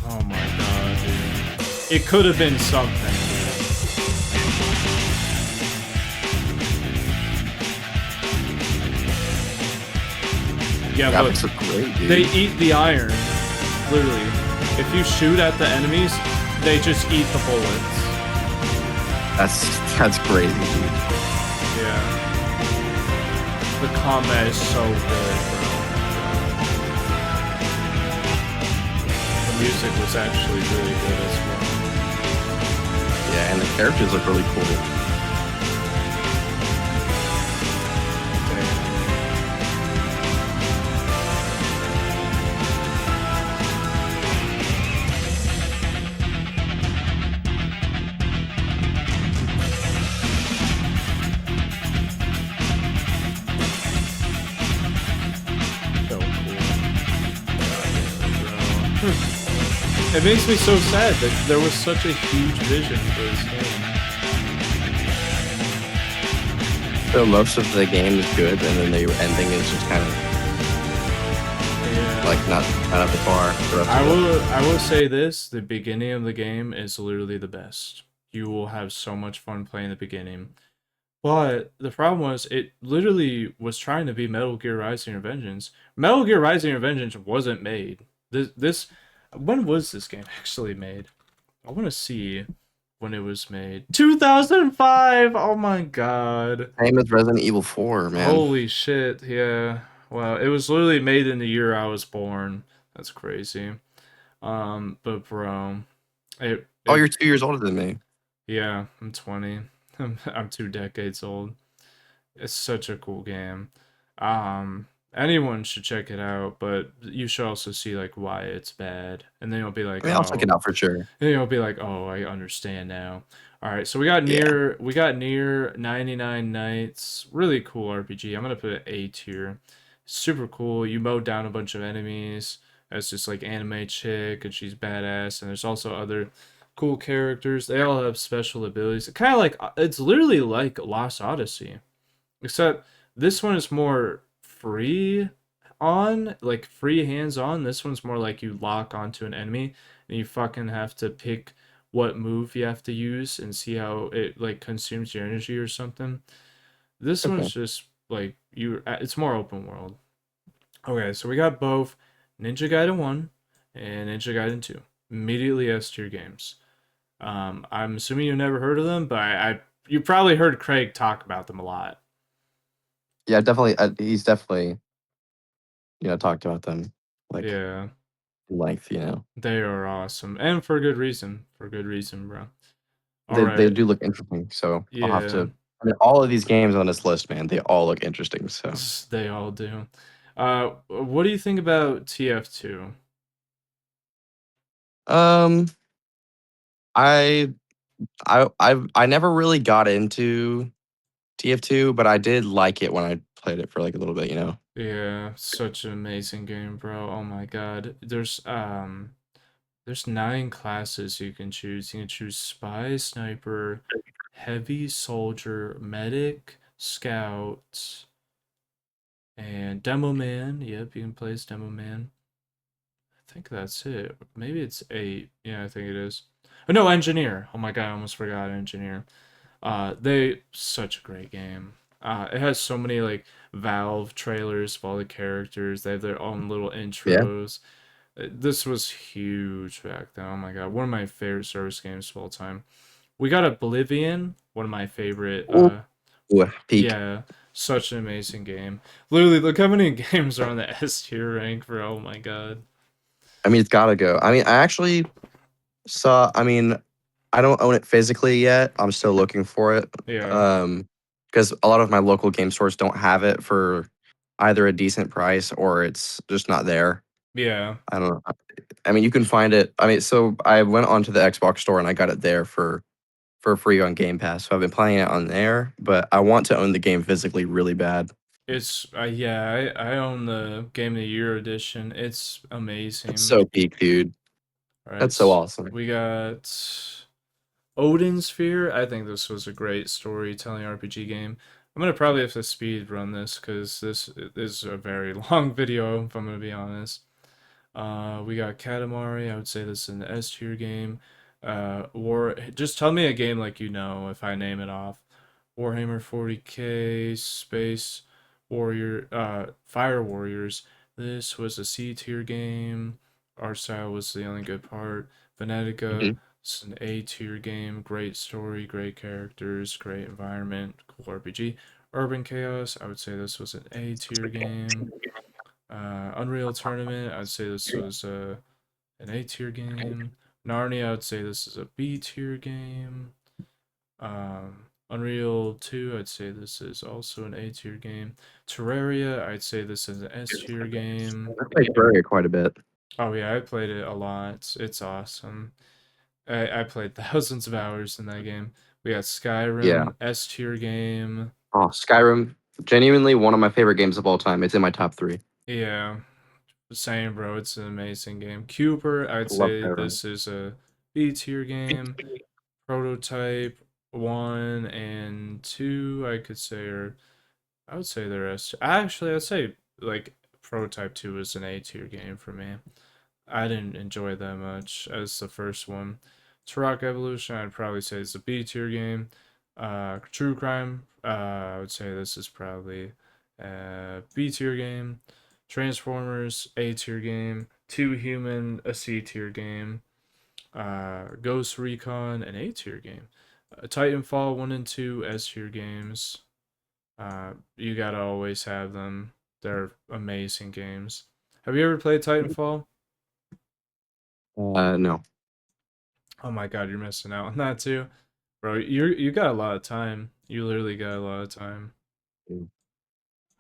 Oh my god, dude. It could have been something, dude. Yeah, look. Graphics look great, dude. They eat the iron. Literally. If you shoot at the enemies, they just eat the bullets. That's crazy, dude. Yeah. The combat is so good, bro. The music was actually really good as well. Yeah, and the characters look really cool. It makes me so sad that there was such a huge vision for this game. So most of the game is good, and then the ending is just kind of like not up to par. I will say this: the beginning of the game is literally the best. You will have so much fun playing the beginning. But the problem was, it literally was trying to be Metal Gear Rising: Revengeance. Metal Gear Rising: Revengeance wasn't made. When was this game actually made? I want to see when it was made. 2005! Oh my god. Same as Resident Evil 4, man. Holy shit, yeah. Wow, it was literally made in the year I was born. That's crazy. But bro, Oh, you're 2 years older than me. yeah, I'm 20. I'm 2 decades old. It's such a cool game. Anyone should check it out, but you should also see like why it's bad, and then you'll be I like, mean, I'll check it oh, out for sure. then you'll be like, oh, I understand now. All right, so Yeah. we got near 99 Nights. Really cool RPG. I'm gonna put it A tier. Super cool. You mow down a bunch of enemies. It's just like anime chick, and she's badass. And there's also other cool characters. They all have special abilities. Kind of like it's literally like Lost Odyssey. Except this one is more free on, like free hands on. This one's more like you lock onto an enemy and you fucking have to pick what move you have to use and see how it like consumes your energy or something. This Okay. one's just like it's more open world. Okay, so we got both Ninja Gaiden 1 and Ninja Gaiden 2. Immediately S tier games. I'm assuming you've never heard of them, but I you probably heard Craig talk about them a lot. Yeah, definitely. He's definitely talked about them like Yeah. in length. They are awesome, and for good reason. For good reason, bro. All They right. do look interesting. So I'll have Yeah, to. I mean, all of these games on this list, man, they all look interesting. So they all do. What do you think about TF2? um, I I never really got into TF2, but I did like it when I played it for like a little bit. Yeah, such an amazing game, bro. Oh my God. There's 9 classes you can choose. You can choose spy, sniper, heavy soldier, medic, scout, and demo man. Yep, you can play as demo man. I think that's it. Maybe it's 8. Yeah, I think it is. Oh, no, engineer. Oh my God, I almost forgot engineer. They such a great game. It has so many like Valve trailers of all the characters. They have their own little Yeah. intros. This was huge back then. Oh my God, one of my favorite service games of all time. We got Oblivion, one of my favorite. Ooh, peak. Yeah, such an amazing game. Literally, look how many games are on the S tier rank, bro. Oh my God. I mean, it's gotta go. I mean, I actually saw. I mean, I don't own it physically yet. I'm still looking for it. Yeah, Um, because a lot of my local game stores don't have it for either a decent price or it's just not there. yeah. I don't know. I mean, you can find it. I mean, so I went onto the Xbox store and I got it there for free on Game Pass. So I've been playing it on there, but I want to own the game physically really bad. It's yeah. I own the Game of the Year edition. It's That's amazing. so peak, dude. All right, That's so awesome. we got Odin Sphere. I think this was a great storytelling RPG game. I'm gonna probably have to speed run this because this is a very long video. If I'm gonna be honest. We got Katamari. I would say this is an S tier game. War. Just tell me a game like you know if I name it off. Warhammer 40K, Space Warrior, Fire Warriors. This was a C tier game. Art style was the only good part. Venetica. Mhm. It's an A tier game. Great story, great characters, great environment, cool RPG. Urban Chaos. I would say this was an A tier game. Unreal Tournament, I'd say this was an A tier game. Narnia, I'd say this is a B tier game. Unreal 2, I'd say this is also an A tier game. Terraria, I'd say this is an S tier game. I played Terraria quite a bit. Oh yeah, I played it a lot. It's awesome. I played thousands of hours in that game. We got Yeah. Skyrim, S tier game. Oh, Skyrim, genuinely one of my favorite games of all time. It's in my top three. Yeah, same, bro. It's an amazing game. Cooper, I'd I love say Skyrim. this is a B tier game. Prototype 1 and 2, I could say, or I would say the rest. Actually, I'd say like Prototype 2 is an A tier game for me. I didn't enjoy that much as the first one. Turok Evolution, I'd probably say it's a B tier game. True Crime, I would say this is probably a B tier game. Transformers, A tier game. Two Human, a C tier game. Ghost Recon, an A tier game. Titanfall 1 and 2, S tier games. You gotta always have them. They're amazing games. Have you ever played Titanfall? No. Oh my God, you're missing out on that too, bro. You got a lot of time. You literally got a lot of time.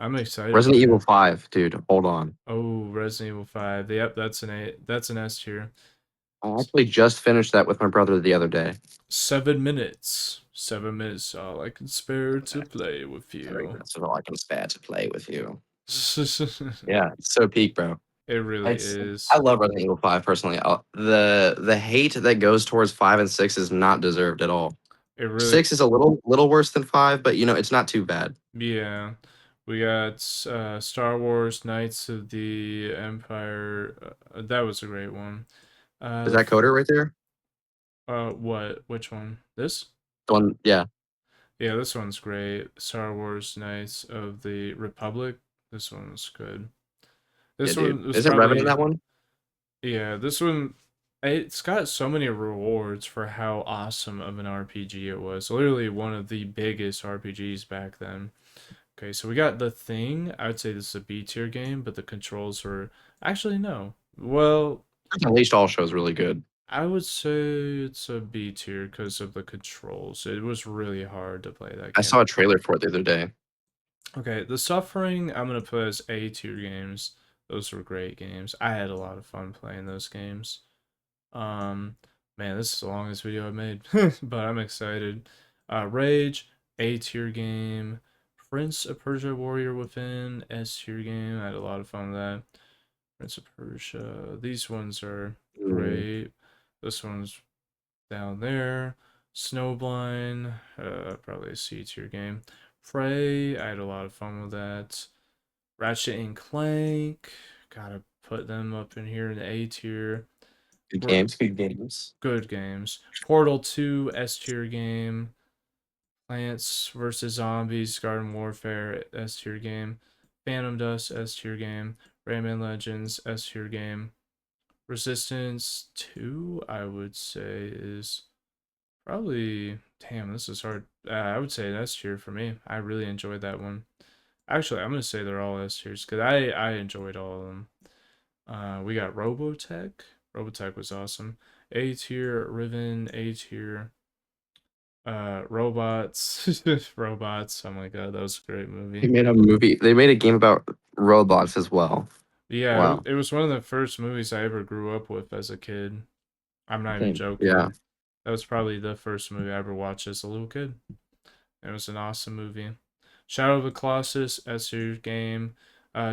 I'm excited, Resident Evil man. 5, dude. Hold on. Oh, Resident Evil 5. Yep, that's an A. That's an S tier. I actually just finished that with my brother the other day. 7 minutes. 7 minutes. All I can spare to play with you. That's all I can spare to play with you. It Yeah, it's so peak, bro. really is. I love Resident Evil 5 personally. The hate that goes towards 5 and 6 is not deserved at all. It really, 6 is a little worse than 5, but it's not too bad. yeah. We got Star Wars Knights of the Empire. That was a great one. Is that Coder right there? What? Which one? This? The one, yeah. Yeah, this one's great. Star Wars Knights of the Republic. This one's good. Yeah, This dude. one was Isn't Revan in probably, that one? yeah, this one, it's got so many rewards for how awesome of an RPG it was. Literally one of the biggest RPGs back then. Okay, so we got The Thing. I would say this is a B tier game, but the controls were actually no. Well, Unleashed All shows really good. I would say it's a B tier because of the controls. It was really hard to play that I game. saw a trailer for it the other day. Okay, The Suffering, I'm gonna put as A tier games. Those were great games. I had a lot of fun playing those games. Um, Man, this is the longest video I've made, but I'm excited. Rage, A tier game. Prince of Persia Warrior Within, S tier game. I had a lot of fun with that. Prince of Persia. These ones are great. This one's down there. Snowblind, probably a C tier game. Prey, I had a lot of fun with that. Ratchet and Clank, gotta put them up in here in the A tier. Good games, good games. Good games. Portal 2, S tier game. Plants vs. Zombies, Garden Warfare, S tier game. Phantom Dust, S tier game. Rayman Legends, S tier game. Resistance 2, I would say, is probably. Damn, this is hard. I would say an S tier for me. I really enjoyed that one. Actually, I'm gonna say they're all S tiers because I enjoyed all of them. We got Robotech. Robotech was awesome. A tier, Riven, A tier. Robots, robots. Oh my god, that was a great They movie. made a movie. They made a game about robots as well. Yeah, Wow. it was one of the first movies I ever grew up with as a kid. I'm not even Same. Yeah. joking. That was probably the first movie I ever watched as a little kid. It was an awesome movie. Shadow of the Colossus, S tier game.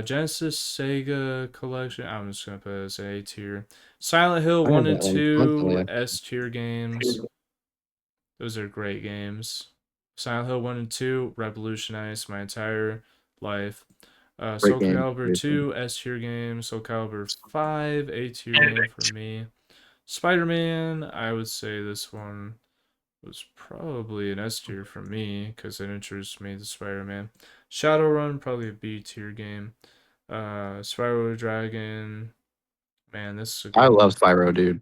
Genesis Sega Collection. I'm just gonna put it as A tier. Silent Hill I have 1 and that one 2, constantly. S tier games. Those are great games. Silent Hill 1 and 2 revolutionized my entire life. Great Soul game. Calibur 2, S tier game. Soul Calibur 5, A tier game for me. Spider Man, I would say this one was probably an S tier for me because it introduced me to Spider Man. Shadowrun, probably a B tier game. Spyro Dragon, man, this is a I good love one. Spyro, dude.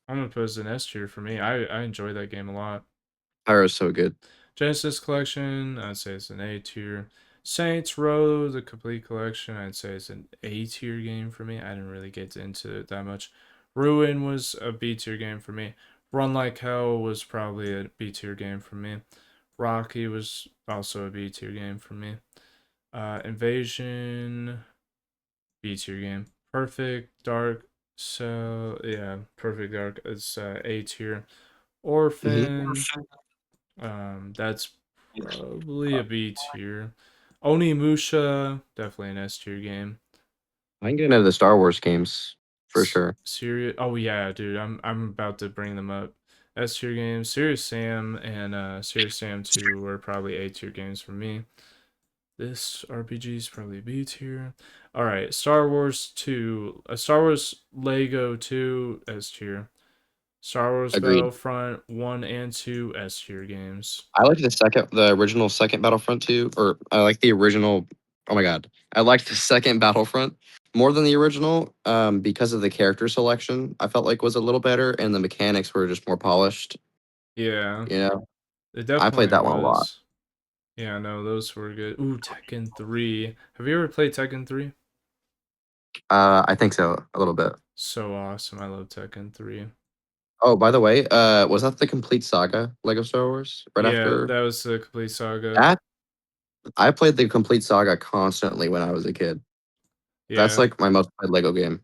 I'm gonna put it as an S tier for me. I enjoy that game a lot. Spyro's so good. Genesis Collection, I'd say it's an A tier. Saints Row, the complete collection, I'd say it's an A tier game for me. I didn't really get into it that much. Ruin was a B tier game for me. Run Like Hell was probably a B tier game for me. Rocky was also a B tier game for me. Invasion, B tier game. Perfect Dark, so yeah, Perfect Dark is A tier. Orphan, that's probably a B tier. Onimusha, definitely an S tier game. I can get into the Star Wars games for sure. Serious. Oh yeah, dude. I'm about to bring them up. S tier games. Serious Sam and Serious Sam 2 were probably A tier games for me. This RPG is probably B tier. All right, Star Wars 2, Star Wars Lego 2 S tier. Star Wars Agreed. Battlefront 1 and 2 S tier games. I like the original second Battlefront 2, or I like the original. Oh my god, I liked the second Battlefront more than the original, because of the character selection. I felt like was a little better, and the mechanics were just more polished. Yeah, You know, it I played definitely that one a lot. was. Yeah, no, those were good. Ooh, Tekken 3. Have you ever played Tekken 3? I think so, a little bit. So awesome. I love Tekken 3. Oh, by the way, was that the complete saga Lego Star Wars right Yeah, after that was the complete saga. that? I played the complete saga constantly when I was a kid. That's Yeah. like my most played Lego game.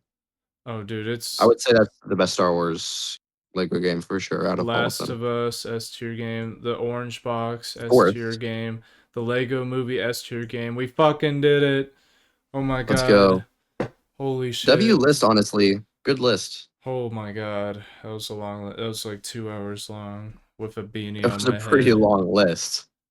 Oh, dude, I it's would say that's the best Star Wars Lego game for sure out of all of Last them. of Us S tier game, the Orange Box S tier Fourth, game, the Lego Movie S tier game. We fucking did it. Oh my let's go. god. Holy W shit. list, honestly, good list. Oh my god. That was a long. That was like 2 hours long with a beanie It on was a my pretty head. long list.